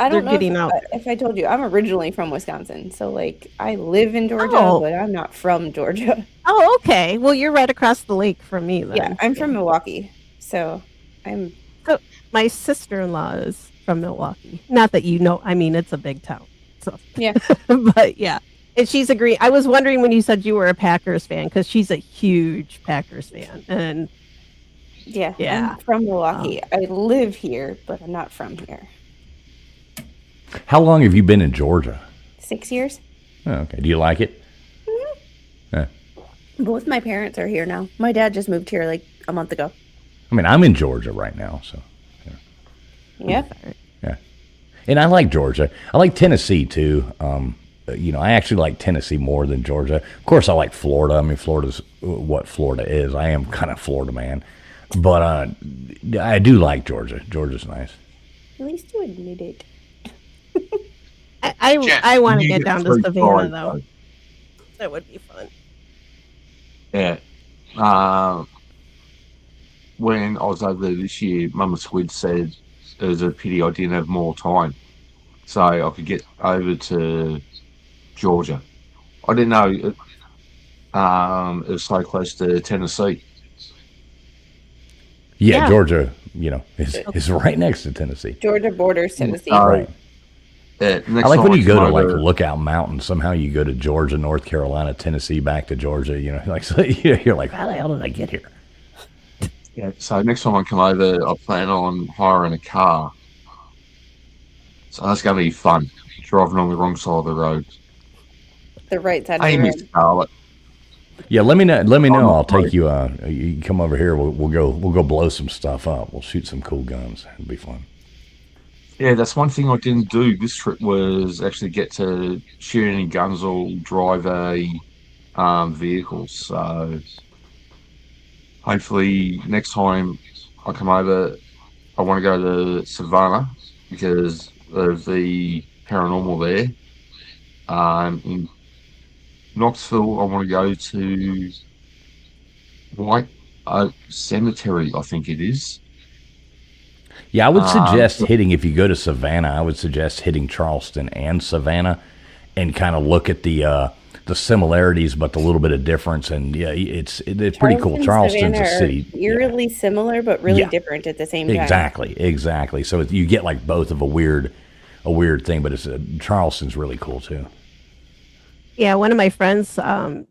don't know getting out. If I told you, I'm originally from Wisconsin, so like I live in Georgia, but I'm not from Georgia. Oh, okay. Well, you're right across the lake from me then. Yeah, I'm from Milwaukee, so I'm. So my sister-in-law is from Milwaukee. Not that you know. I mean, it's a big town. So yeah, but yeah. And she's agreeing. I was wondering when you said you were a Packers fan, because she's a huge Packers fan. And Yeah, Yeah. I'm from Milwaukee. I live here, but I'm not from here. How long have you been in Georgia? 6 years. Oh, okay. Do you like it? Yeah. Both my parents are here now. My dad just moved here like a month ago. I mean, I'm in Georgia right now, so Yeah. yeah. And I like Georgia. I like Tennessee too. I actually like Tennessee more than Georgia. Of course, I like Florida. I mean, Florida's what Florida is. I am kind of Florida man, but I do like Georgia. Georgia's nice. At least you admit it. I want to You get down to free Savannah flight, though. That would be fun. Yeah. When I was over there this year, Mama Squid said it was a pity I didn't have more time, so I could get over to Georgia. I didn't know it was so close to Tennessee. Yeah, Yeah. Georgia, is right next to Tennessee. Georgia borders Tennessee. Right. Next I like time when you go to come like over- Lookout Mountain. Somehow you go to Georgia, North Carolina, Tennessee, back to Georgia. Like so, you're like, how the hell did I get here? Yeah, so next time I come over, I plan on hiring a car. So that's going to be fun. Driving on the wrong side of the road. The right side of Hey, the Miss road. Scarlett. Yeah, let me know. Let me know. not I'll take right. you. You can come over here. We'll go blow some stuff up. We'll shoot some cool guns. It'll be fun. Yeah, that's one thing I didn't do this trip was actually get to shoot any guns or drive a vehicle. So hopefully next time I come over, I want to go to Savannah because of the paranormal there. In Knoxville, I want to go to White Oak Cemetery, I think it is. Yeah, I would suggest so- hitting, if you go to Savannah, I would suggest hitting Charleston and Savannah and kind of look at the similarities, but the little bit of difference. And yeah, it's pretty cool. Charleston's a city. Eerily similar, but really Yeah. different at the same time. Exactly. So you get like both of a weird thing, but Charleston's really cool too. Yeah, one of my friends,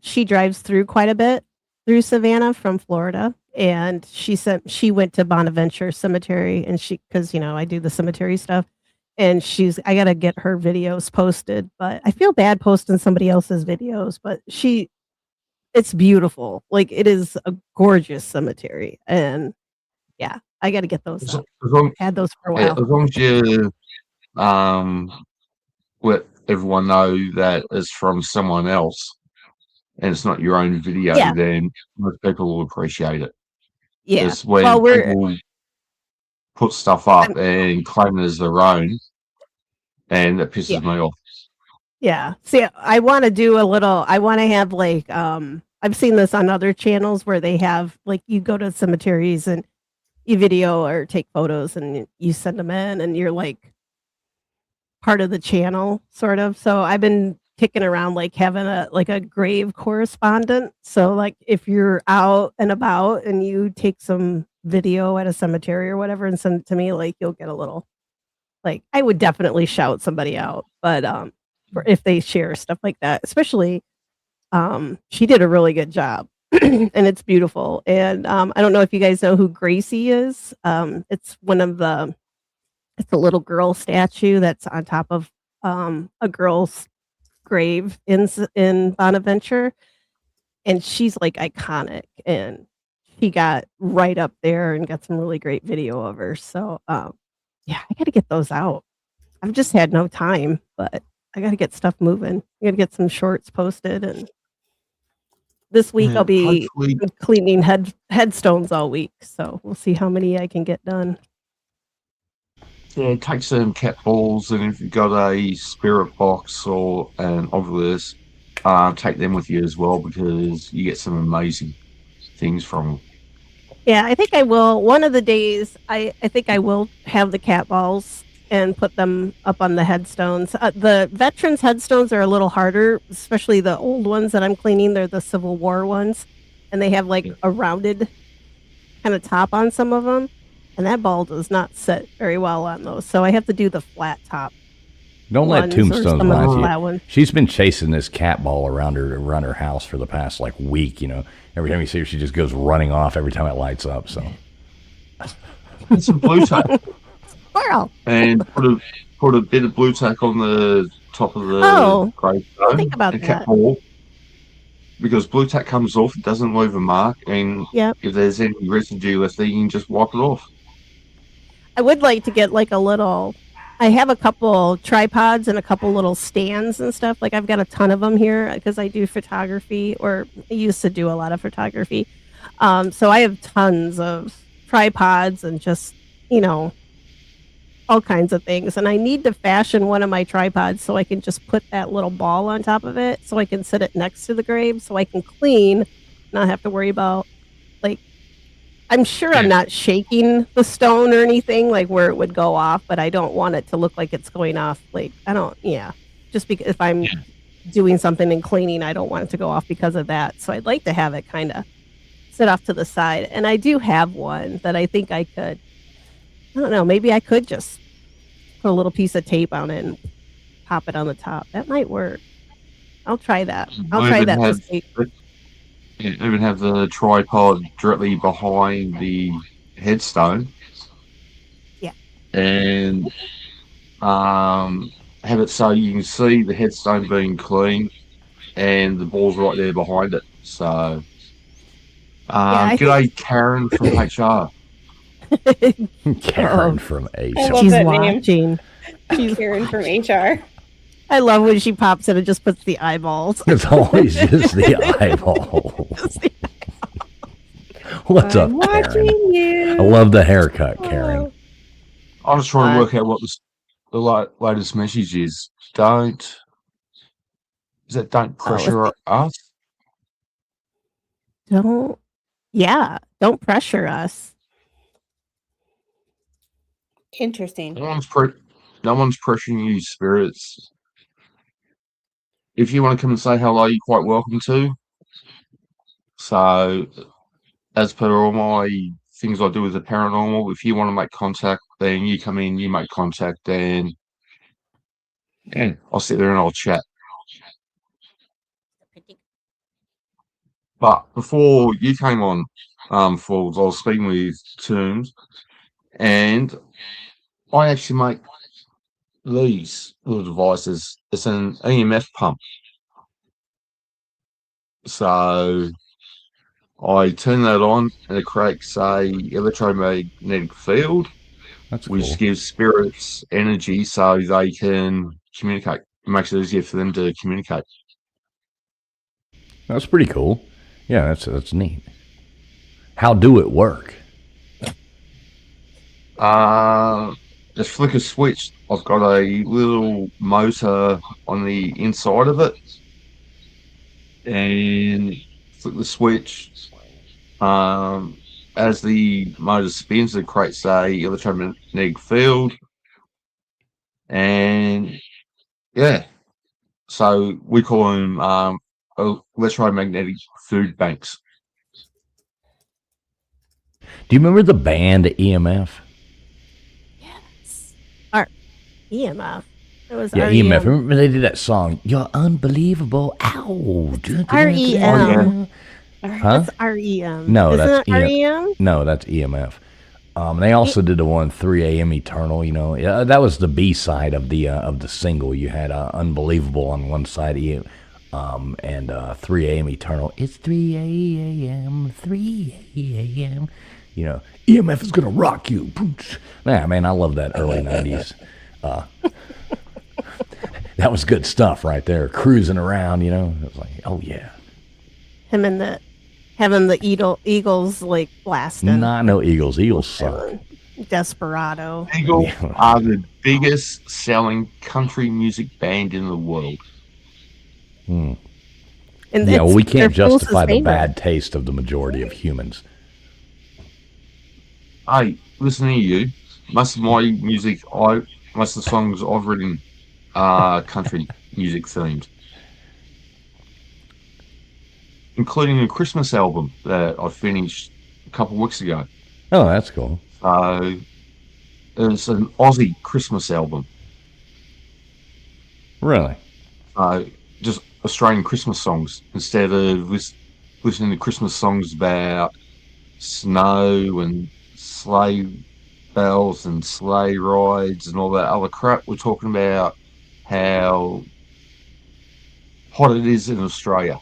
she drives through quite a bit through Savannah from Florida, and she went to Bonaventure Cemetery, and because I do the cemetery stuff, and I gotta get her videos posted, but I feel bad posting somebody else's videos, but it's beautiful, like it is a gorgeous cemetery, and yeah, I gotta get those As up. long, Had those for a yeah, while. as long as you let everyone know that it's from someone else and it's not your own video, Yeah. then most people will appreciate it. Yeah, Because when well, people put stuff up and claim it as their own, and it pisses me off. Yeah. See, I want to have like, I've seen this on other channels where they have like, you go to cemeteries and you video or take photos and you send them in and you're like part of the channel sort of. So I've been kicking around like having a grave correspondent. So like if you're out and about and you take some video at a cemetery or whatever and send it to me, like you'll get a little, like I would definitely shout somebody out, but if they share stuff like that, especially she did a really good job and it's beautiful. And I don't know if you guys know who Gracie is. It's a little girl statue that's on top of a girl's grave in Bonaventure, and she's like iconic, and he got right up there and got some really great video of her. So yeah, I got to get those out. I've just had no time, but I got to get stuff moving. I got to get some shorts posted, and this week I'll be Hopefully, cleaning headstones all week. So we'll see how many I can get done. yeah, take some cat balls, and if you've got a spirit box or an obelisk, take them with you as well because you get some amazing things from them. Yeah, I think I will. One of the days, I think I will have the cat balls and put them up on the headstones. The veterans' headstones are a little harder, especially the old ones that I'm cleaning. They're the Civil War ones, and they have like a rounded kind of top on some of them, and that ball does not sit very well on those. So I have to do the flat top. Don't let ones or Tombstones some of the lie flat to you. ones. She's been chasing this cat ball around her house for the past like week. Every time you see her, she just goes running off every time it lights up. So and some blue tack, Squirrel. and put a bit of blue tack on the top of the Oh, gravestone think about and cap that. all, because blue tack comes off, it doesn't leave a mark, and Yep. if there's any residue left there, you can just wipe it off. I would like to get like a little. I have a couple tripods and a couple little stands and stuff. Like I've got a ton of them here because I do photography, or I used to do a lot of photography. So I have tons of tripods and just you know all kinds of things. And I need to fashion one of my tripods so I can just put that little ball on top of it, so I can sit it next to the grave, so I can clean, not have to worry about like I'm sure I'm Yeah. not shaking the stone or anything like where it would go off, but I don't want it to look like it's going off. Like I don't, yeah. Just because if I'm Yeah. doing something and cleaning, I don't want it to go off because of that. So I'd like to have it kind of sit off to the side. And I do have one that I think I could. I don't know. Maybe I could just put a little piece of tape on it and pop it on the top. That might work. I'll try that. I'll I try even that have this week. even have the tripod directly behind the headstone, Yeah. and have it so you can see the headstone being clean, and the ball's right there behind it. So, Yeah, I think g'day, Karen from HR. Karen from I HR. love she's that name. watching. She's Karen from HR. I love when she pops in and just puts the eyeballs. It's always just the eyeball. What's I'm up, watching Karen? you. I love the haircut, Karen. I was trying to work out what the latest message is. Don't Let's pressure see. us? Don't pressure us. Interesting. No one's pressuring you, spirits. If you want to come and say hello, you're quite welcome to. So, as per all my things I do with the paranormal, if you want to make contact, then you come in, you make contact, and yeah, I'll sit there and I'll chat. But before you came on, Falls, I was speaking with Tombs, and I actually make these little devices. It's an EMF pump. So I turn that on and it creates a electromagnetic field, That's which cool. gives spirits energy so they can communicate. It makes it easier for them to communicate. That's pretty cool. Yeah, that's neat. How do it work? Just flick a switch. I've got a little motor on the inside of it, and flick the switch. As the motor spins, it creates a electromagnetic field, and yeah, so we call them electromagnetic food banks. Do you remember the band EMF? Yes. Our EMF. It was Yeah, REM. EMF. Remember they did that song? You're unbelievable. Ow. REM. Huh? That's REM. No, Isn't that's that REM? No, that's EMF. They also did the one 3 a.m. Eternal. You know, yeah, that was the B side of the single. You had Unbelievable on one side, and 3 a.m. Eternal. It's 3 a.m. 3 a.m. You know, EMF is gonna rock you. Yeah, man, I love that early '90s. That was good stuff right there. Cruising around, you know, it was like, oh yeah. Having the Eagles like blasting. Not no Eagles. Eagles suck. Desperado. Eagles Yeah. are the biggest selling country music band in the world. And Yeah, well, we their can't justify closest the neighbor. bad taste of the majority of humans. Hey, listen to you. Most of the songs I've written are country music themed, including a Christmas album that I finished a couple of weeks ago. Oh, that's cool. So it's an Aussie Christmas album. Really? Just Australian Christmas songs instead of listening to Christmas songs about snow and sleigh bells and sleigh rides and all that other crap. We're talking about how hot it is in Australia,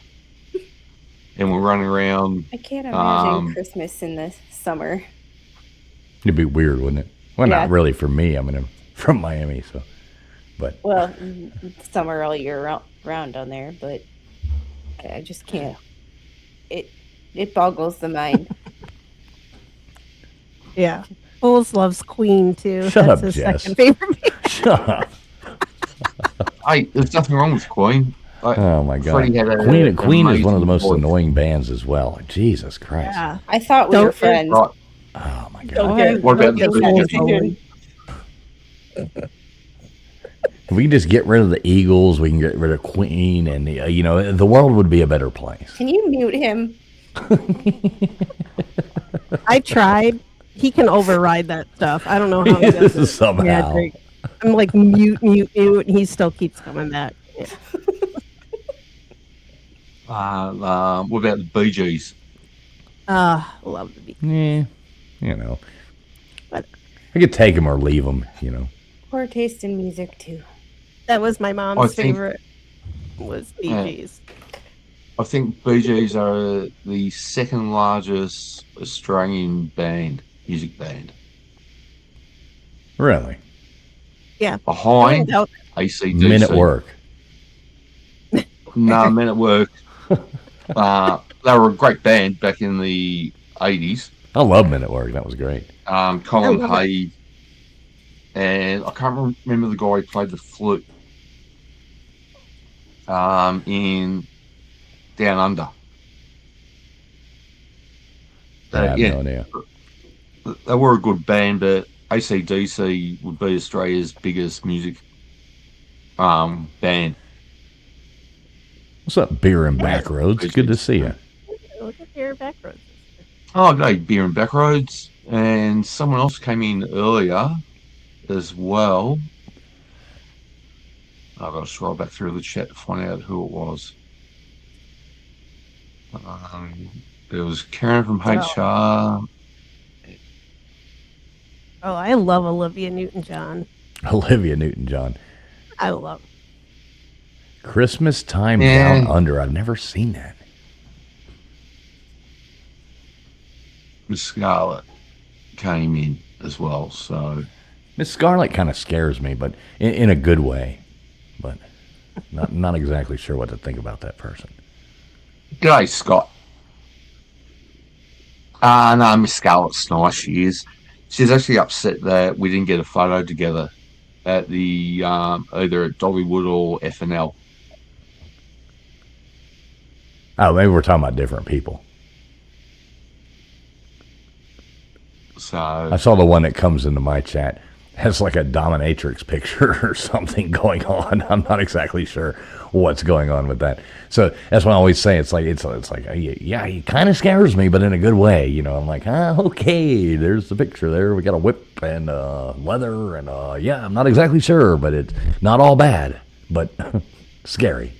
and we're running around. I can't imagine Um, Christmas in the summer. It'd be weird, wouldn't it? Well, Yeah. not really for me. I mean, I'm from Miami, so. But Well, summer all year round down there, but I just can't. It boggles the mind. Yeah. Bowles loves Queen too. Shut That's up, his Jess. second favorite band. shut up. hey, there's nothing wrong with Queen. Oh my God. Freddie had Queen is one of the amazing most voice. annoying bands as well. Jesus Christ. Yeah. I thought we Don't were get- friends. Right. Oh my Don't God. get- What about don't the get Bee Bowles Gees? going. If we can just get rid of the Eagles, we can get rid of Queen, and the world would be a better place. Can you mute him? I tried. He can override that stuff. I don't know how he does it. Somehow. Yeah, Drake. I'm like mute, and he still keeps coming back. Yeah. What about the Bee Gees? Love the beat. Yeah, you know. But- I could take them or leave them, you know. Poor taste in music too. That was my mom's I think- favorite. Was Bee Yeah. Gees. I think Bee Gees are the second largest Australian music band, Really. I behind don't doubt AC/DC. Men at work. No, Men at Work. They were a great band back in the 80s. I love Men at Work. That was great. Colin I love Hay, and I can't remember the guy who played the flute in Down Under. I have Yeah, no idea. they were a good band, but AC/DC would be Australia's biggest music band. What's up, Beer and Backroads? Good to see you. it. Look at your back roads. Oh, no, Beer and Backroads, and someone else came in earlier as well. I've got to scroll back through the chat to find out who it was. There was Karen from HR. Oh, I love Olivia Newton-John. Olivia Newton-John. I love. Christmas Time And- Down Under. I've never seen that. Miss Scarlett came in as well, so Miss Scarlett kind of scares me, but in a good way. But not exactly sure what to think about that person. g'day, Scott. No, Miss Scarlett's nice. She is. She's actually upset that we didn't get a photo together at the either at Dollywood or FNL. Oh, maybe we're talking about different people. So I saw the one that comes into my chat has like a dominatrix picture or something going on. I'm not exactly sure what's going on with that. So that's what I always say. It's like yeah, he kind of scares me, but in a good way. You know, I'm like, okay, there's the picture there. We got a whip and leather and yeah, I'm not exactly sure, but it's not all bad, but scary.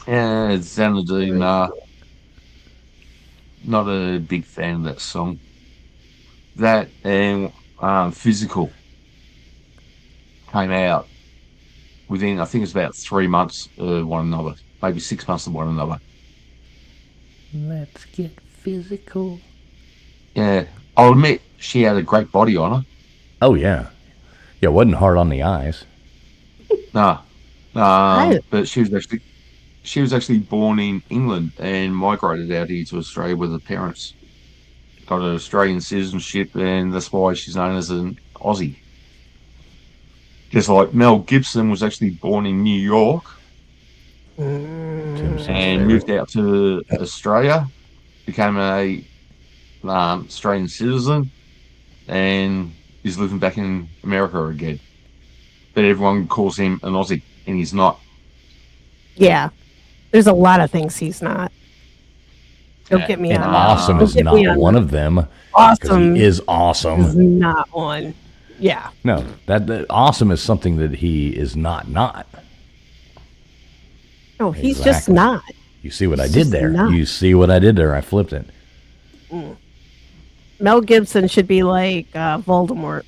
yeah, Xanadine, not a big fan of that song. That and Physical came out within, I think it's about 3 months of one another, maybe 6 months of one another. Let's get physical. Yeah, I'll admit she had a great body on her. Oh yeah, yeah. It wasn't hard on the eyes. No, Right. but she was actually born in England and migrated out here to Australia with her parents. Got an Australian citizenship, and that's why she's known as an Aussie. Just like Mel Gibson was actually born in New York Tim's and favorite. moved out to Australia, became a Australian citizen, and is living back in America again. But everyone calls him an Aussie, and he's not. Yeah. There's a lot of things he's not. Don't Yeah, get me And on awesome that. is Don't get me not on one that. of them. 'Cause Awesome he is is awesome. not one. Yeah. No, that awesome is something that he is not. No, he's just Exactly. not. You see what I It's did just there? not. You see what I did there? I flipped it. Mel Gibson should be like Voldemort.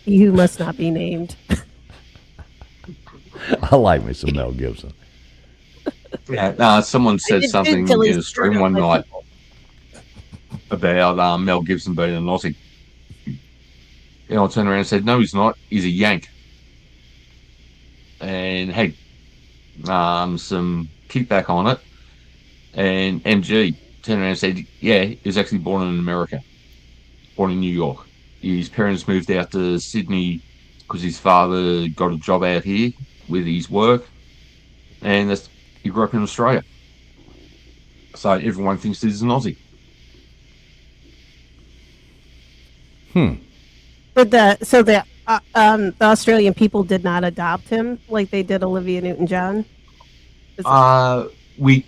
He who must not be named. I like me some Mel Gibson. Yeah, someone I said did too something till he in a stirred stream up one my night people. about Mel Gibson being an Aussie. And I turned around and said, no, he's not. He's a Yank. And hey, some kickback on it. And MG turned around and said, yeah, he was actually born in America, born in New York. His parents moved out to Sydney because his father got a job out here with his work. And he grew up in Australia. So everyone thinks he's an Aussie. But the Australian people did not adopt him like they did Olivia Newton-John. We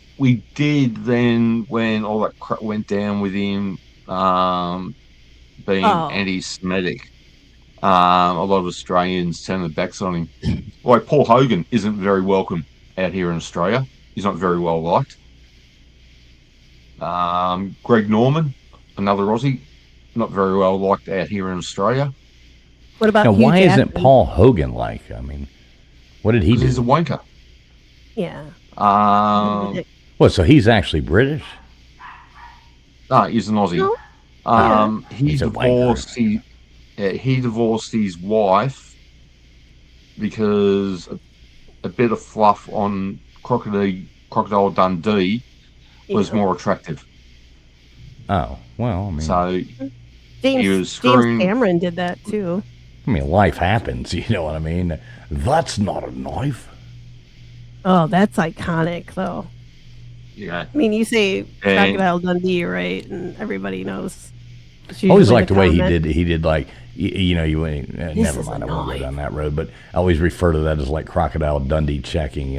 did then when all that crap went down with him being anti-Semitic. A lot of Australians turned their backs on him. Like Paul Hogan isn't very welcome out here in Australia. He's not very well liked. Greg Norman, another Aussie, not very well liked out here in Australia. What about Now, Hugh why Jackman? isn't Paul Hogan like? I mean, what did he Because do? he's a wanker. Yeah. Well, so he's actually British? No, he's an Aussie. No? He's a wanker. He divorced his wife because a bit of fluff on Crocodile Dundee was more attractive. Oh, well, I mean, So he was James screwing. Cameron did that too. I mean, life happens. You know what I mean? That's not a knife. Oh, that's iconic though. Yeah. I mean, you say And- Crocodile Dundee, right? And everybody knows. It's I always usually liked the way comment. he did like, never is mind, a I won't go knife. down that road, but I always refer to that as like Crocodile Dundee checking,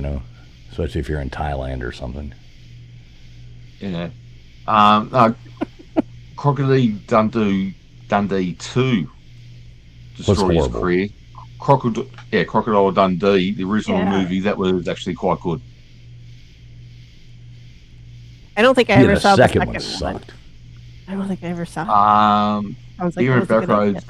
especially if you're in Thailand or something. Yeah. Crocodile Dundee 2 destroyed his horrible. career. Crocodile Dundee, the original Yeah. movie, that was actually quite good. I don't think I Yeah, ever the saw the second second one one. sucked. I don't think I ever saw it. Sounds like Here it in was a good Backroads, idea.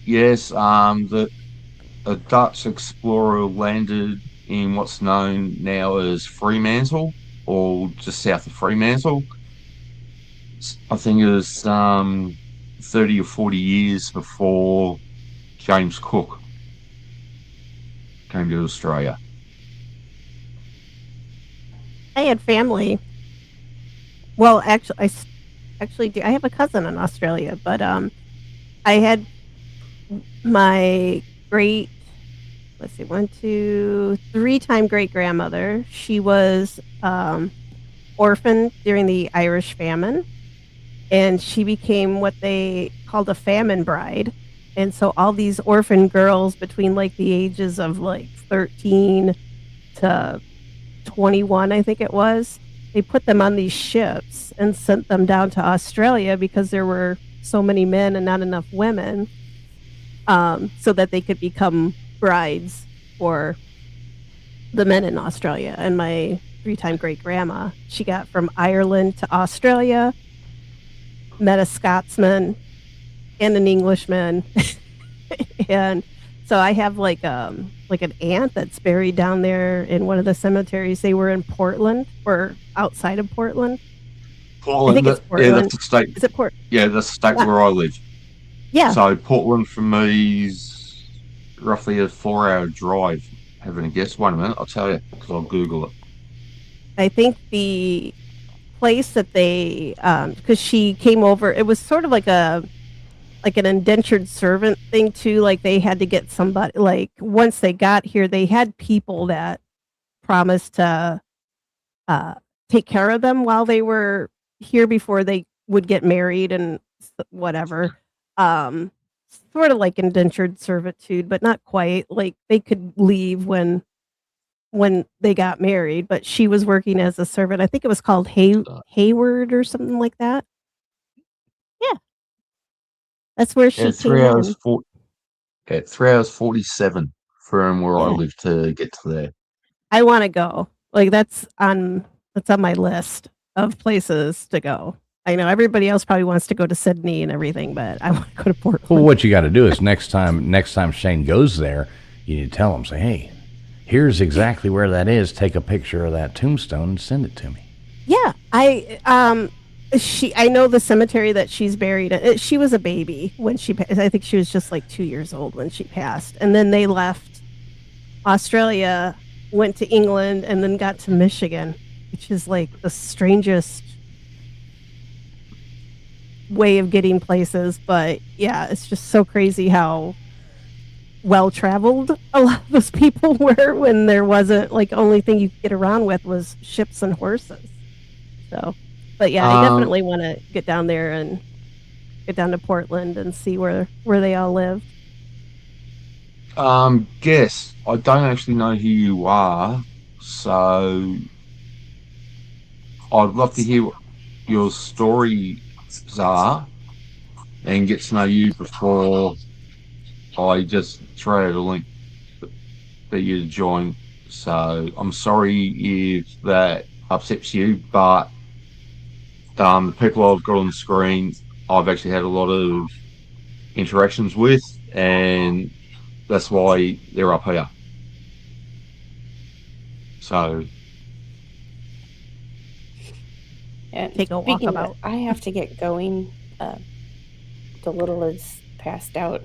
yes, a Dutch explorer landed in what's known now as Fremantle, or just south of Fremantle. I think it was 30 or 40 years before James Cook came to Australia. I had family. Well, actually, actually do. I have a cousin in Australia, but I had my great, let's see, 1, 2, 3-time great grandmother. She was orphaned during the Irish famine, and she became what they called a famine bride. And so all these orphan girls between like the ages of like 13 to 21, I think it was, they put them on these ships and sent them down to Australia because there were so many men and not enough women, so that they could become brides for the men in Australia. And my 3-time great grandma, she got from Ireland to Australia, met a Scotsman and an Englishman. And so I have like an aunt that's buried down there in one of the cemeteries. They were in Portland or outside of Portland. Portland, I think it's yeah, Portland. that's the state. Is it Portland? Yeah, that's the state where I live. Yeah. So Portland for me is roughly a 4-hour drive. Having a guess? Wait a minute, I'll tell you because I'll Google it. I think the place that they, because she came over, it was sort of like an indentured servant thing too. Like they had to get somebody, like once they got here, they had people that promised to take care of them while they were here before they would get married and whatever. Sort of like indentured servitude, but not quite. Like they could leave when they got married, but she was working as a servant. I think it was called Hayward or something like that. Yeah. That's where she Yeah, came in. 3 hours 47 from where I Yeah. live to get to there. I want to go. Like that's on my list of places to go. I know everybody else probably wants to go to Sydney and everything, but I want to go to Portland. Well, what you got to do is next time Shane goes there, you need to tell him, say, hey, here's exactly where that is. Take a picture of that tombstone and send it to me. Yeah, I know the cemetery that she's buried in. She was a baby when she passed. I think she was just like 2 years old when she passed. And then they left Australia, went to England, and then got to Michigan, which is like the strangest way of getting places. But yeah, it's just so crazy how well traveled a lot of those people were when there wasn't, like, only thing you could get around with was ships and horses. So, but yeah, I definitely want to get down there and get down to Portland and see where they all live. Guess I don't actually know who you are, so I'd love to hear what your stories are and get to know you before I just throw out a link for you to join. So I'm sorry if that upsets you, but the people I've got on the screen, I've actually had a lot of interactions with, and that's why they're up here. So And Take a speaking of, walkabout. I have to get going. The little is passed out.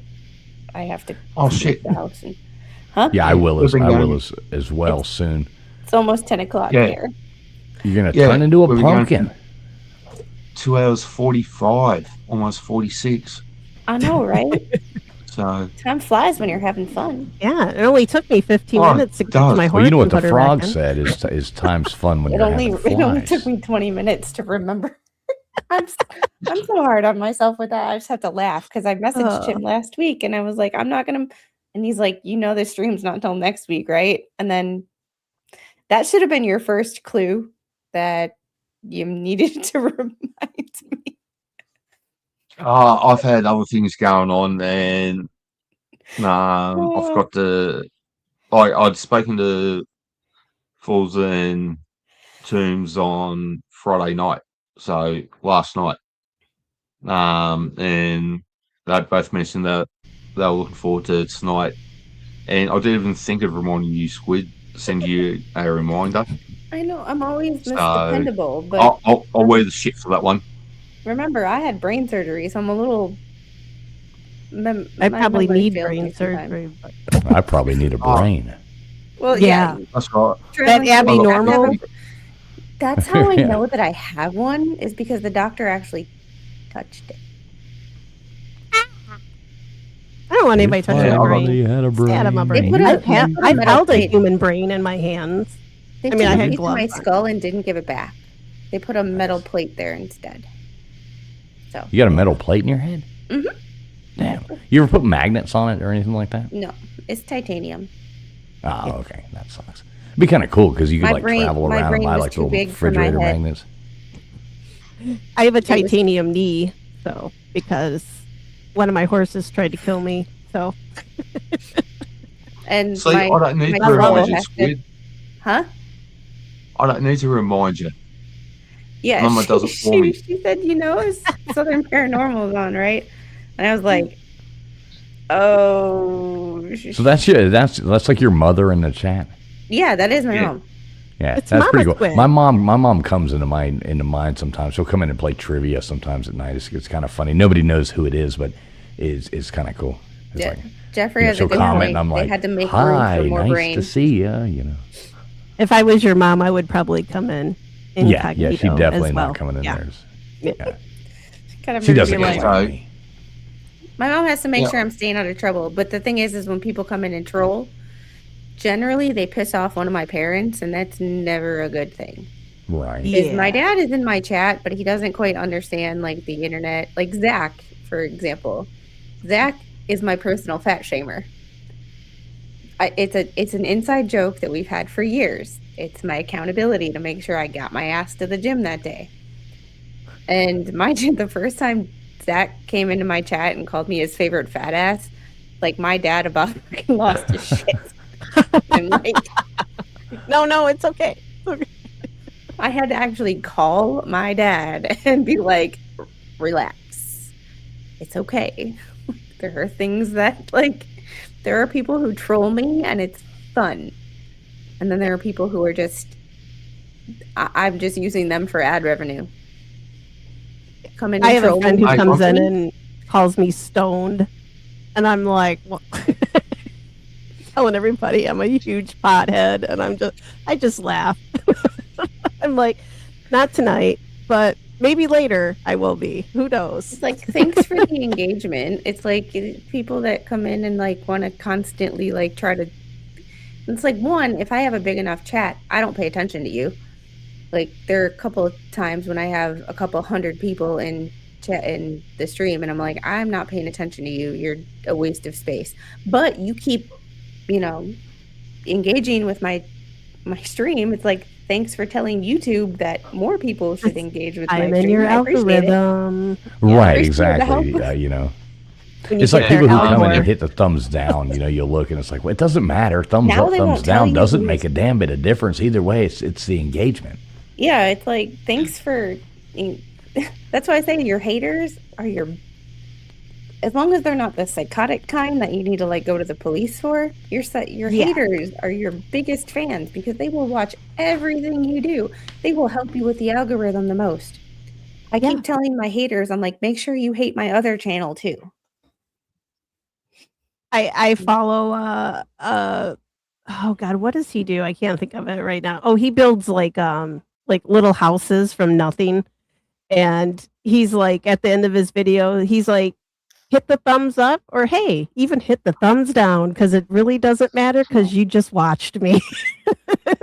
I have to Oh, leave shit. the house. And, huh? Yeah, I will We've been going- as well soon. It's almost 10 o'clock Yeah. here. You're going to Yeah, turn into a we've been going pumpkin. 2 hours 45, almost 46. I know, right? So Time flies when you're having fun. Yeah, it only took me 15 Oh, minutes to it get to does. my horse. Well, you know what and the put her frog back in. said is time's fun when It you're only having took flies. me 20 minutes to remember. I'm so hard on myself with that. I just have to laugh because I messaged him last week and I was like, I'm not gonna. And he's like, the stream's not until next week, right? And then that should have been your first clue that you needed to remind me. I've had other things going on, and I forgot to. I'd spoken to Falls and Tombs on Friday night, so last night, and they both mentioned that they were looking forward to tonight, and I didn't even think of reminding you, Squid, send you a reminder. I know I'm always So, misdependable, but I'll wear the shit for that one. remember I had brain surgery, so I'm a little. I probably memory need fails brain me sometimes. surgery. But I probably need a brain. Well, Yeah. That's right. traveling That Abby to- normal? That's how I Yeah. know that I have one is because the doctor actually touched it. I don't want anybody touching Yeah, my I've brain. had a Stay out of my They brain. put a- I've they put a I've metal held a plate. human brain in my hands. They I mean, I took a had piece of my gloves on. skull and didn't give it back. They put a metal plate there instead. So You got a metal plate in your head? Mhm. Damn. You ever put magnets on it or anything like that? no, it's titanium. Oh, okay. That sucks. It'd be kind of cool because you could My like brain- travel my around and brain buy was like too little big for my refrigerator head. magnets. I have a was- titanium knee, so because one of my horses tried to kill me. So And See, my, I don't need my to remind skull you, has to- Squid. huh? I don't need to remind you. Yeah, Mama does it for me. she said, it's Southern Paranormal's on, right? And I was like, oh. So that's like your mother in the chat. Yeah, that is my Yeah. mom. Yeah, It's that's pretty Mama's cool. Squid. My mom comes into mine sometimes. She'll come in and play trivia sometimes at night. It's kind of funny. Nobody knows who it is, but it's kind of cool. It's Yeah. like, Jeffrey has a she'll good comment, point. and I'm They like, had to make "Hi, room for more nice brain. to see you." if I was your mom, I would probably come in. Yeah, Incognito she definitely as well. not coming in Yeah. there. Yeah. Yeah. Kind of She murdered doesn't your get life. like So- me. My mom has to make Yeah. sure I'm staying out of trouble. But the thing is when people come in and troll, generally they piss off one of my parents, and that's never a good thing. Right. Is my Yeah. dad is in my chat, but he doesn't quite understand like the internet. Like Zach, for example. Zach is my personal fat shamer. It's an inside joke that we've had for years. It's my accountability to make sure I got my ass to the gym that day. And mind you, the first time Zach came into my chat and called me his favorite fat ass, like my dad about fucking lost his shit. And like, No, it's okay. It's I had to actually call my dad and be like, relax. It's okay. There are things that, like, there are people who troll me and it's fun. And then there are people who are just, I'm just using them for ad revenue. Come in and I have a troll friend me. who I- comes in and calls me stoned, and I'm like, well, telling everybody I'm a huge pothead, and I just laugh. I'm like, not tonight, but maybe later I will be. Who knows? It's like, thanks for the engagement. It's like people that come in and like want to constantly like try to. It's like, one, if I have a big enough chat, I don't pay attention to you. Like, there are a couple of times when I have a couple hundred people in chat in the stream, and I'm like, I'm not paying attention to you. You're a waste of space. But you keep, engaging with my stream. It's like, thanks for telling YouTube that more people should engage with my I'm stream. in your I appreciate it. algorithm. Right, appreciate the exactly. help. When you It's like get their people who come in algor- and hit the thumbs down. You'll look and it's like, well, it doesn't matter. Thumbs Now up, they thumbs won't tell down you doesn't who's- make a damn bit of difference either way. It's the engagement. Yeah, it's like, thanks for. That's why I say your haters are your. As long as they're not the psychotic kind that you need to like go to the police for, your Yeah. haters are your biggest fans because they will watch everything you do. They will help you with the algorithm the most. I Yeah. keep telling my haters, I'm like, make sure you hate my other channel too. I follow oh god, what does he do? I can't think of it right now. Oh, he builds like little houses from nothing. And he's like, at the end of his video, he's like, hit the thumbs up, or hey, even hit the thumbs down, because it really doesn't matter because you just watched me.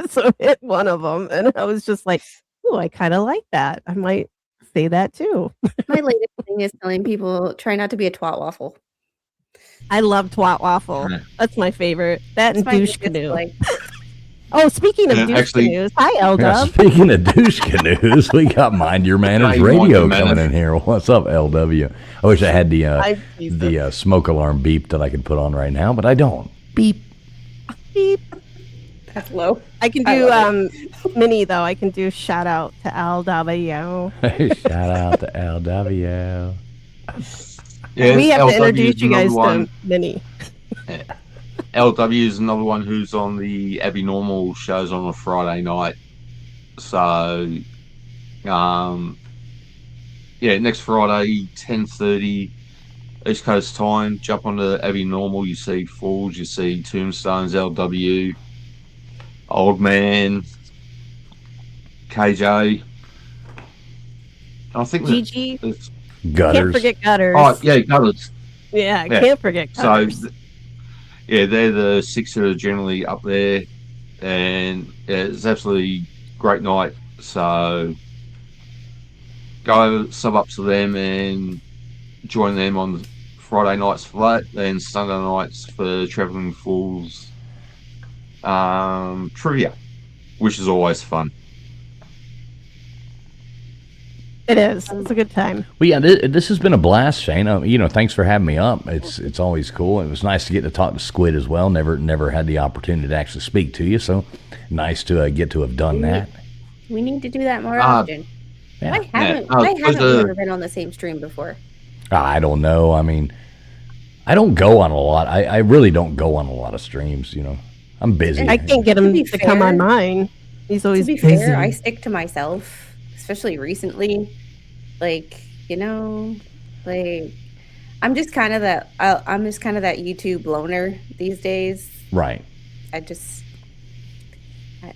So hit one of them. And I was just like, oh, I kind of like that. I might say that too. My latest thing is telling people try not to be a twat waffle. I love Twat Waffle. Yeah. That's my favorite. That That's and my Douche biggest, Canoe. like, Oh, speaking of Yeah, douche actually- canoes, hi Yeah, L-Dub. speaking of douche canoes, we got Mind Your Manners Hey, Mind Radio Your coming Manners. in here. What's up, LW? I wish I had I'm Jesus. the smoke alarm beep that I could put on right now, but I don't. Beep. Beep. that's low. I can I do love mini though. I can do shout out to LW. Shout out to LW. Yeah, We have to LW is introduce you another guys one. to mini. LW is another one who's on the Abby Normal shows on a Friday night. So, next Friday, 10:30 East Coast time. Jump onto Abby Normal. You see Falls, you see Tombstones, LW, Old Man, KJ. I think that GG. it's, Gutters. Can't forget gutters. oh yeah, Gutters. yeah, yeah. can't forget So, gutters. they're the six that are generally up there, and it's absolutely great night. So go sub up to them and join them on Friday nights for that, and Sunday nights for Traveling Fools trivia, which is always fun. It is. It's a good time. Well, yeah, this has been a blast, Shane. Thanks for having me up. It's always cool. It was nice to get to talk to Squid as well. Never had the opportunity to actually speak to you, so nice to get to have done that. We need to do that more often. Yeah. Why haven't Yeah. why Because, haven't we ever been on the same stream before? I don't know. I mean, I don't go on a lot. I really don't go on a lot of streams. I'm busy. I can't get him be to come fair- on mine. He's To always be busy. fair, I stick to myself, especially recently. Like, like I'm just kind of that YouTube loner these days. Right. I just It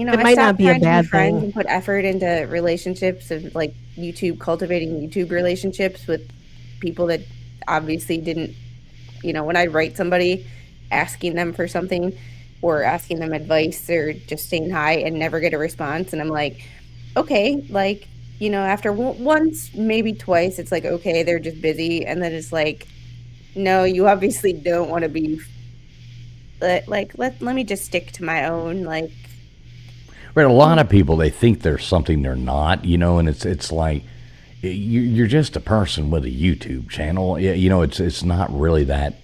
I might not stopped be a trying to bad friends thing. and put effort into relationships of like cultivating YouTube relationships with people that obviously didn't, when I write somebody asking them for something or asking them advice or just saying hi and never get a response, and I'm like, okay, like, after once, maybe twice, it's like, okay, they're just busy, and then it's like, no, you obviously don't want to be. Let me just stick to my own, like. Right. A lot of people, they think they're something they're not, and it's like you're just a person with a YouTube channel. It's not really that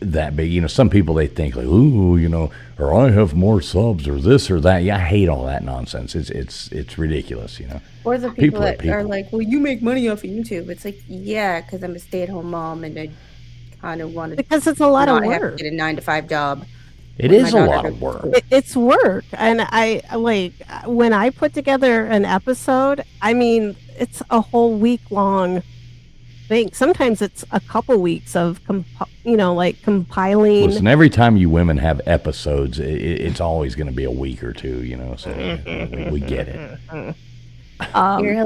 that big. You know, some people, they think like, ooh, you know, or I have more subs or this or that. Yeah, I hate all that nonsense. It's ridiculous, you know. Or the people are that people. are like, well, you make money off of YouTube. It's like, yeah, because I'm a stay-at-home mom and I kind of want to Because it's a lot of not have to work. get a 9-to-5 job. It when is my a daughter lot goes of to work. school. It's work. And I like when I put together an episode, I mean, it's a whole week long thing. Sometimes it's a couple weeks of like compiling. Listen, every time you women have episodes, it's always going to be a week or two, you know. So we get it. You're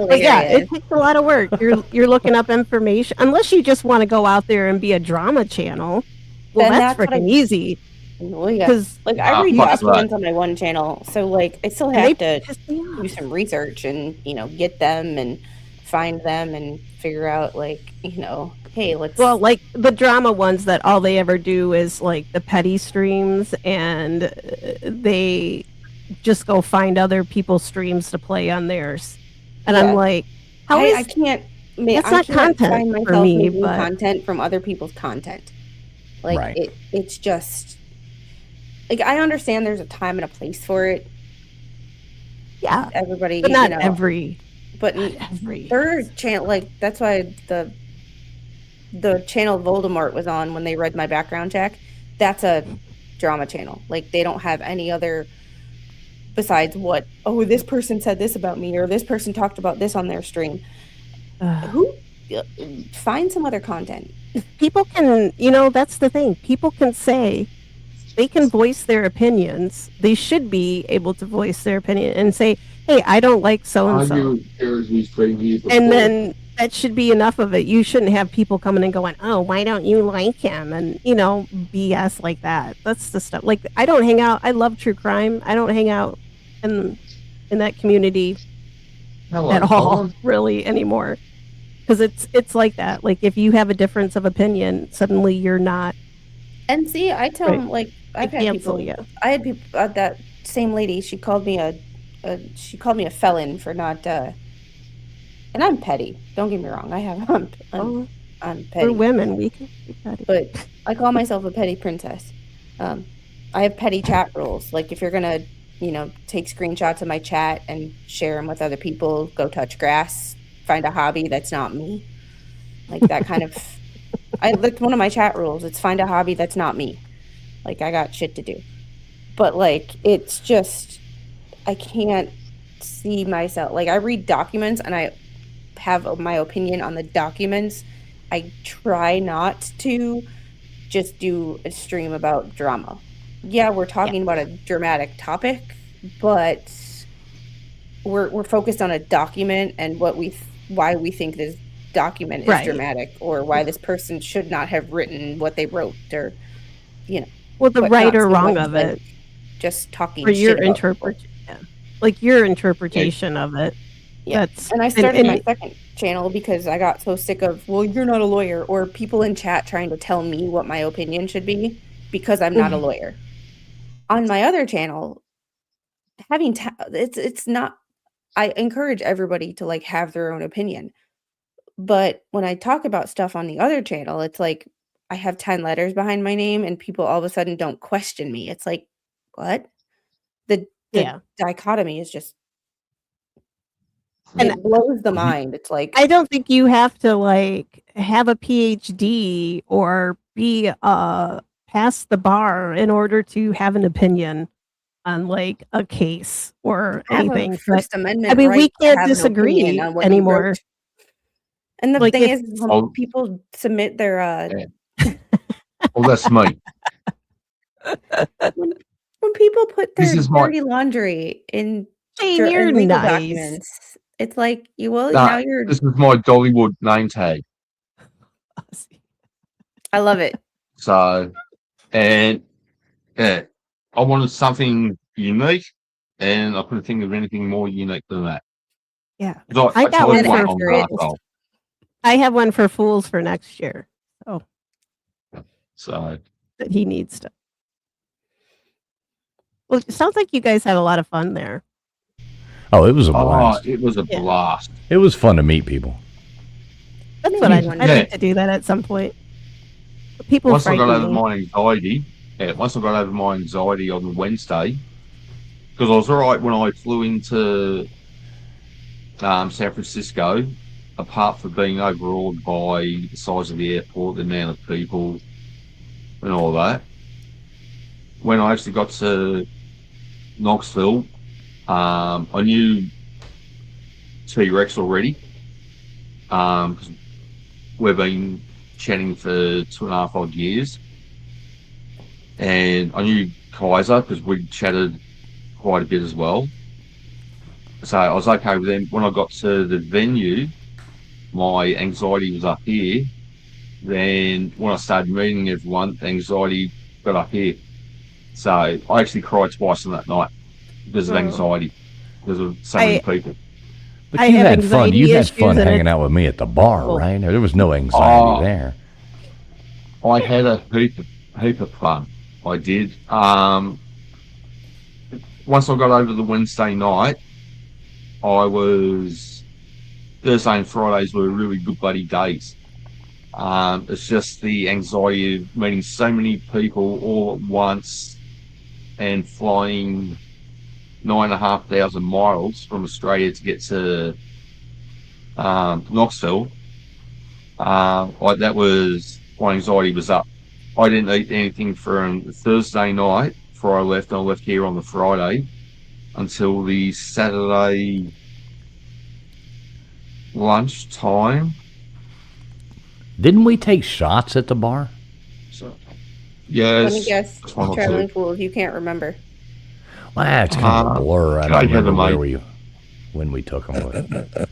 But yeah, hilarious. it takes a lot of work. You're looking up information, unless you just want to go out there and be a drama channel. Well, Then that's that's what freaking easy. Well, yeah. Because Like I read fuck that. documents on my one channel, so like I still they have to piss me do off. some research and get them and find them and figure out like hey, let's. Well, like the drama ones that all they ever do is like the petty streams, and they just go find other people's streams to play on theirs. And Yeah. I'm like, how I is can't. that's I not can't content find for myself me, making but content from other people's content. Like Right. it's just like I understand there's a time and a place for it. yeah, Everybody, but not every. But Every third channel, like that's why the channel Voldemort was on when they read my background check. That's a drama channel. Like they don't have any other besides what, oh, this person said this about me or this person talked about this on their stream. Who find some other content. people can, that's the thing. People can say, they can voice their opinions. They should be able to voice their opinion and say, hey, I don't like so and so. And then that should be enough of it. You shouldn't have people coming and going, oh, why don't you like him? And, BS like that. That's the stuff. Like, I don't hang out. I love true crime. I don't hang out in that community at all, really, anymore. Because it's like that. Like, if you have a difference of opinion, suddenly you're not. And see, I tell them, like, I've had cancel people. you. I had people. That same lady, she called me a felon for not. And I'm petty. Don't get me wrong. I'm petty. We're women. We can be petty. But I call myself a petty princess. I have petty chat rules. Like if you're gonna, take screenshots of my chat and share them with other people, go touch grass, find a hobby that's not me. Like that kind of. That's one of my chat rules. It's find a hobby that's not me. Like I got shit to do. But like it's just I can't see myself. Like I read documents and I have my opinion on the documents. I try not to just do a stream about drama. Yeah, we're talking about a dramatic topic, but we're focused on a document and why we think this document is dramatic or why this person should not have written what they wrote or well, the right or wrong of it, just talking or your shit interpretation, like your interpretation of it. Yeah. And I started my second channel because I got so sick of, well, you're not a lawyer, or people in chat trying to tell me what my opinion should be because I'm not a lawyer. On my other channel, it's not. I encourage everybody to like have their own opinion, but when I talk about stuff on the other channel, it's like I have 10 letters behind my name, and people all of a sudden don't question me. It's like, what? The dichotomy is just. And it blows the mind. It's like I don't think you have to like have a PhD or be past the bar in order to have an opinion on like a case or anything. First Amendment. I mean, we can't disagree anymore. And the like thing is, when people submit their well, that's me. When people put their dirty laundry in legal documents. It's like now you're. This is my Dollywood name tag. I love it. So, and I wanted something unique, and I couldn't think of anything more unique than that. Yeah, I got one for I have one for Fools for next year. So that he needs to. Well, it sounds like you guys had a lot of fun there. Oh, it was a blast. It was a blast. It was fun to meet people. That's what I'd like to do that at some point. People once I got frighten over me. my anxiety, once I got over my anxiety on the Wednesday, because I was all right when I flew into San Francisco, apart from being overawed by the size of the airport, the amount of people, and all that. When I actually got to Knoxville, I knew T-Rex already, because we've been chatting for 2.5 odd years. And I knew Kaiser because we chatted quite a bit as well. So I was okay with them. When I got to the venue, my anxiety was up here. Then when I started meeting everyone, the anxiety got up here. So I actually cried twice on that night because of Oh. anxiety, because of so many people. But I you have had fun. You anxiety had fun issues, and hanging it's out with me at the bar, Oh. right? There was no anxiety Oh, there. I had a heap of fun. I did. Once I got over the Wednesday night, Thursday and Fridays were really good bloody days. It's just the anxiety of meeting so many people all at once and flying 9,500 miles from Australia to get to Knoxville. That was my anxiety was up. I didn't eat anything from Thursday night before I left. I left here on the Friday until the Saturday lunchtime. Didn't we take shots at the bar? So, Let me yes, guess, that's one or traveling two. fool, if you can't remember. Well, it's kind of a blur. I I don't had remember them, when we took them. But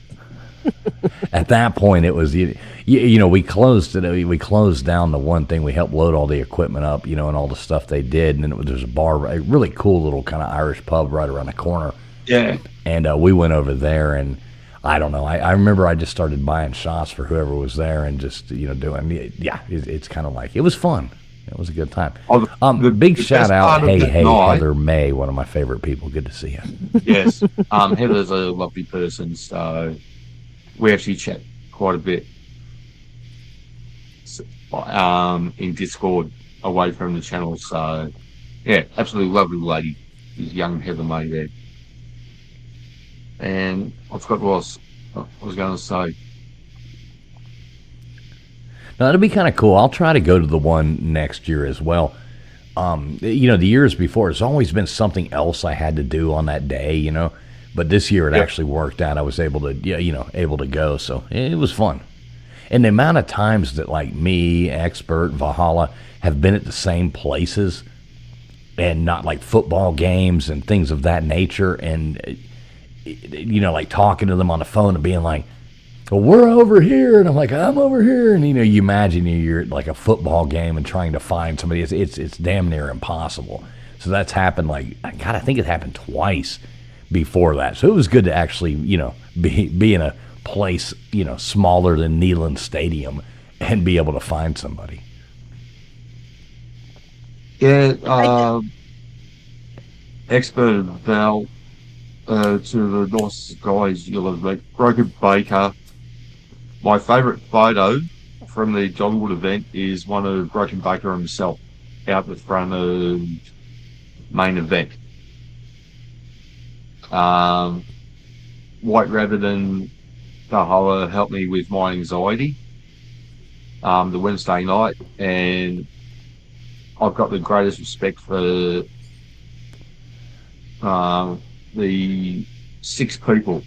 at that point, it was we closed it. We closed down the one thing. We helped load all the equipment up, and all the stuff they did. And then there's a bar, a really cool little kind of Irish pub right around the corner. Yeah. And we went over there, and I don't know. I remember I just started buying shots for whoever was there, and just doing. Yeah, it's kind of like it was fun. It was a good time. Big the shout best out, part of that hey, night- Heather May, one of my favorite people. Good to see you. Yes. Heather's a lovely person, so we actually chat quite a bit in Discord away from the channel. So, yeah, absolutely lovely lady. She's young Heather May there. And I forgot what I was going to say. Now, that'll be kind of cool. I'll try to go to the one next year as well. The years before, it's always been something else I had to do on that day, But this year it actually worked out. I was able to go. So it was fun. And the amount of times that like me, Expert, Valhalla have been at the same places and not like football games and things of that nature. And, like talking to them on the phone and being like, well, we're over here, and I'm like, I'm over here, and you imagine you're at like a football game and trying to find somebody. It's damn near impossible. So that's happened I think it happened twice before that. So it was good to actually be in a place smaller than Neyland Stadium and be able to find somebody. Yeah, Expert Val, to the nicest guys you'll have met. Broken Baker. My favourite photo from the Dogwood event is one of Broken Baker himself out the front of main event. White Rabbit and Valhalla helped me with my anxiety the Wednesday night, and I've got the greatest respect for the 6 people.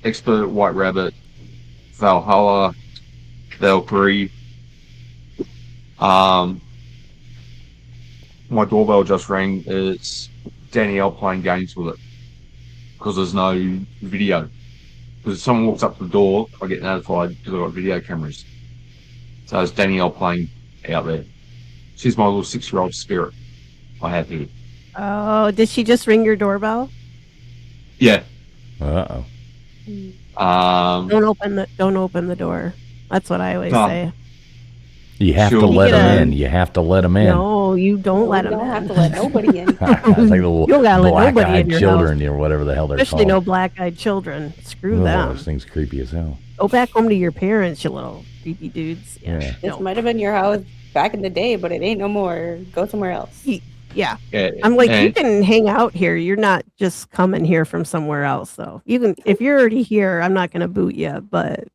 Expert, White Rabbit, Valhalla, Valkyrie. My doorbell just rang. It's Danielle playing games with it because there's no video. Because if someone walks up to the door, I get notified because I've got video cameras. So it's Danielle playing out there. She's my little 6-year-old spirit I have here. Oh, did she just ring your doorbell? Yeah. Uh-oh. Don't open the door. That's what I always No. say. You have to Sure. let You them get in. You have to let them in. No, you don't let them You don't in. have to let nobody in. It's like the little You don't gotta let nobody black-eyed in your children, or whatever the hell they're Especially called. no black-eyed children. Screw Oh, them. those things creepy as hell. Go back home to your parents, you little creepy dudes. Yeah. This No. might have been your house back in the day, but it ain't no more. Go somewhere else. Yeah. Yeah, I'm like, you and can hang out here. You're not just coming here from somewhere else, though. You can, if you're already here, I'm not going to boot you, but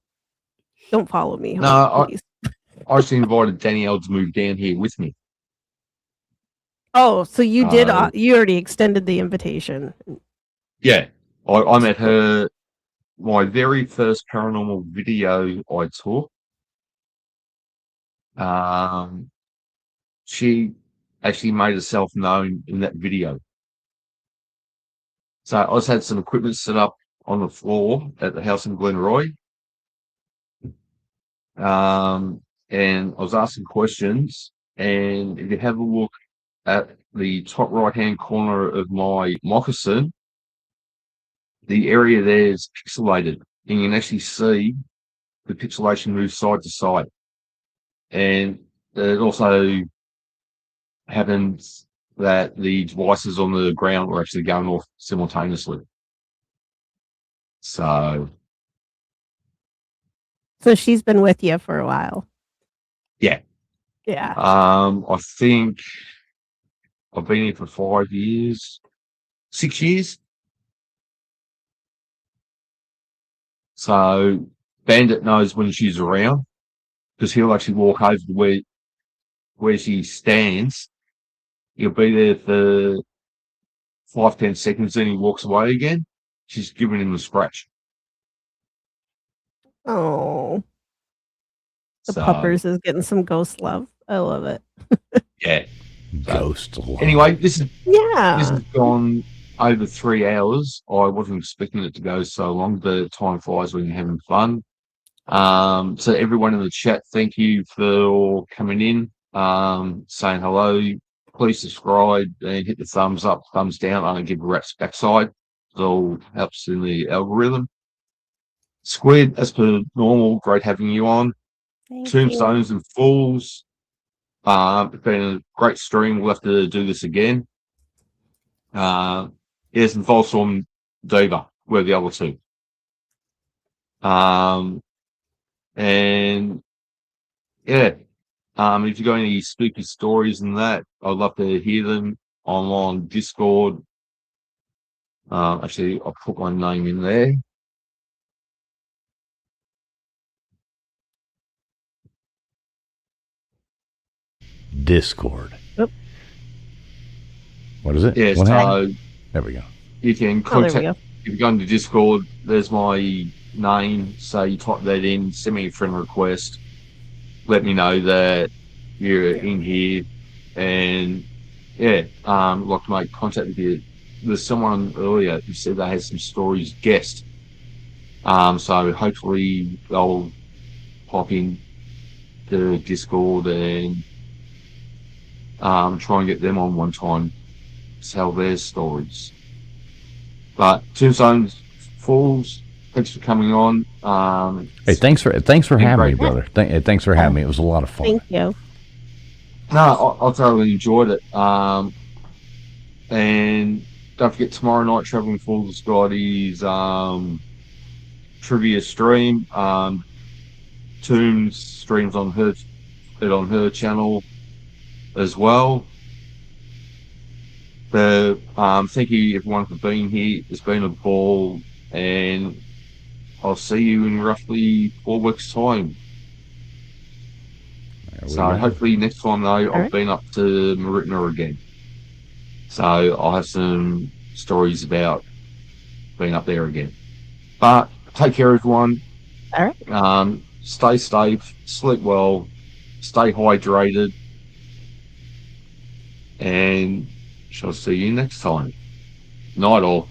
don't follow me no, home, please. I actually invited Danielle to move down here with me. Oh, so you did, Uh, you already extended the invitation. Yeah, I met her. My very first paranormal video I took. She actually made herself known in that video. So I just had some equipment set up on the floor at the house in Glenroy. And I was asking questions. And if you have a look at the top right-hand corner of my moccasin, the area there is pixelated. And you can actually see the pixelation move side to side. And it also happens that the devices on the ground were actually going off simultaneously. So, So she's been with you for a while. yeah. Yeah. I think I've been here for 5 years, 6 years. So Bandit knows when she's around because he'll actually walk over to where she stands. He'll be there for 5-10 seconds, then he walks away again. She's giving him a scratch. Oh, the So, puppers is getting some ghost love. I love it. yeah. Ghost love. Anyway, this Yeah. has gone over 3 hours. I wasn't expecting it to go so long, but time flies when you're having fun. So everyone in the chat, thank you for coming in, saying hello. Please subscribe and hit the thumbs up, thumbs down. I don't give a rat's backside. It all helps in the algorithm. Squid, as per normal, great having you on. Thank you. Tombstones and Fools. It's been a great stream. We'll have to do this again. Yes, and Volstorm Diva were the other two. And yeah, if you've got any spooky stories and that, I'd love to hear them. I'm on Discord. Actually, I'll put my name in there. Discord. Oop. What is it? Yeah, What happened? so There we go. you can Oh, there we contact. go. If you go into Discord, there's my name. So you type that in, send me a friend request. Let me know that you're in here, and yeah, like to make contact with you. There's someone earlier who said they had some stories guessed. So hopefully they'll pop in to Discord and try and get them on one time, tell their stories. But Tombstones Falls, thanks for coming on. Hey, thanks for having me, great. brother. Thanks for having me. It was a lot of fun. Thank you. No, I thoroughly enjoyed it. And don't forget tomorrow night, Traveling Falls got his trivia stream. Tombs streams on her channel as well. But thank you everyone for being here. It's been a ball, and I'll see you in roughly 4 weeks' time. So hopefully next time though, I've been up to Maritna again. So I'll have some stories about being up there again. But take care, everyone. All right. Stay safe, sleep well, stay hydrated, and shall see you next time. Night all.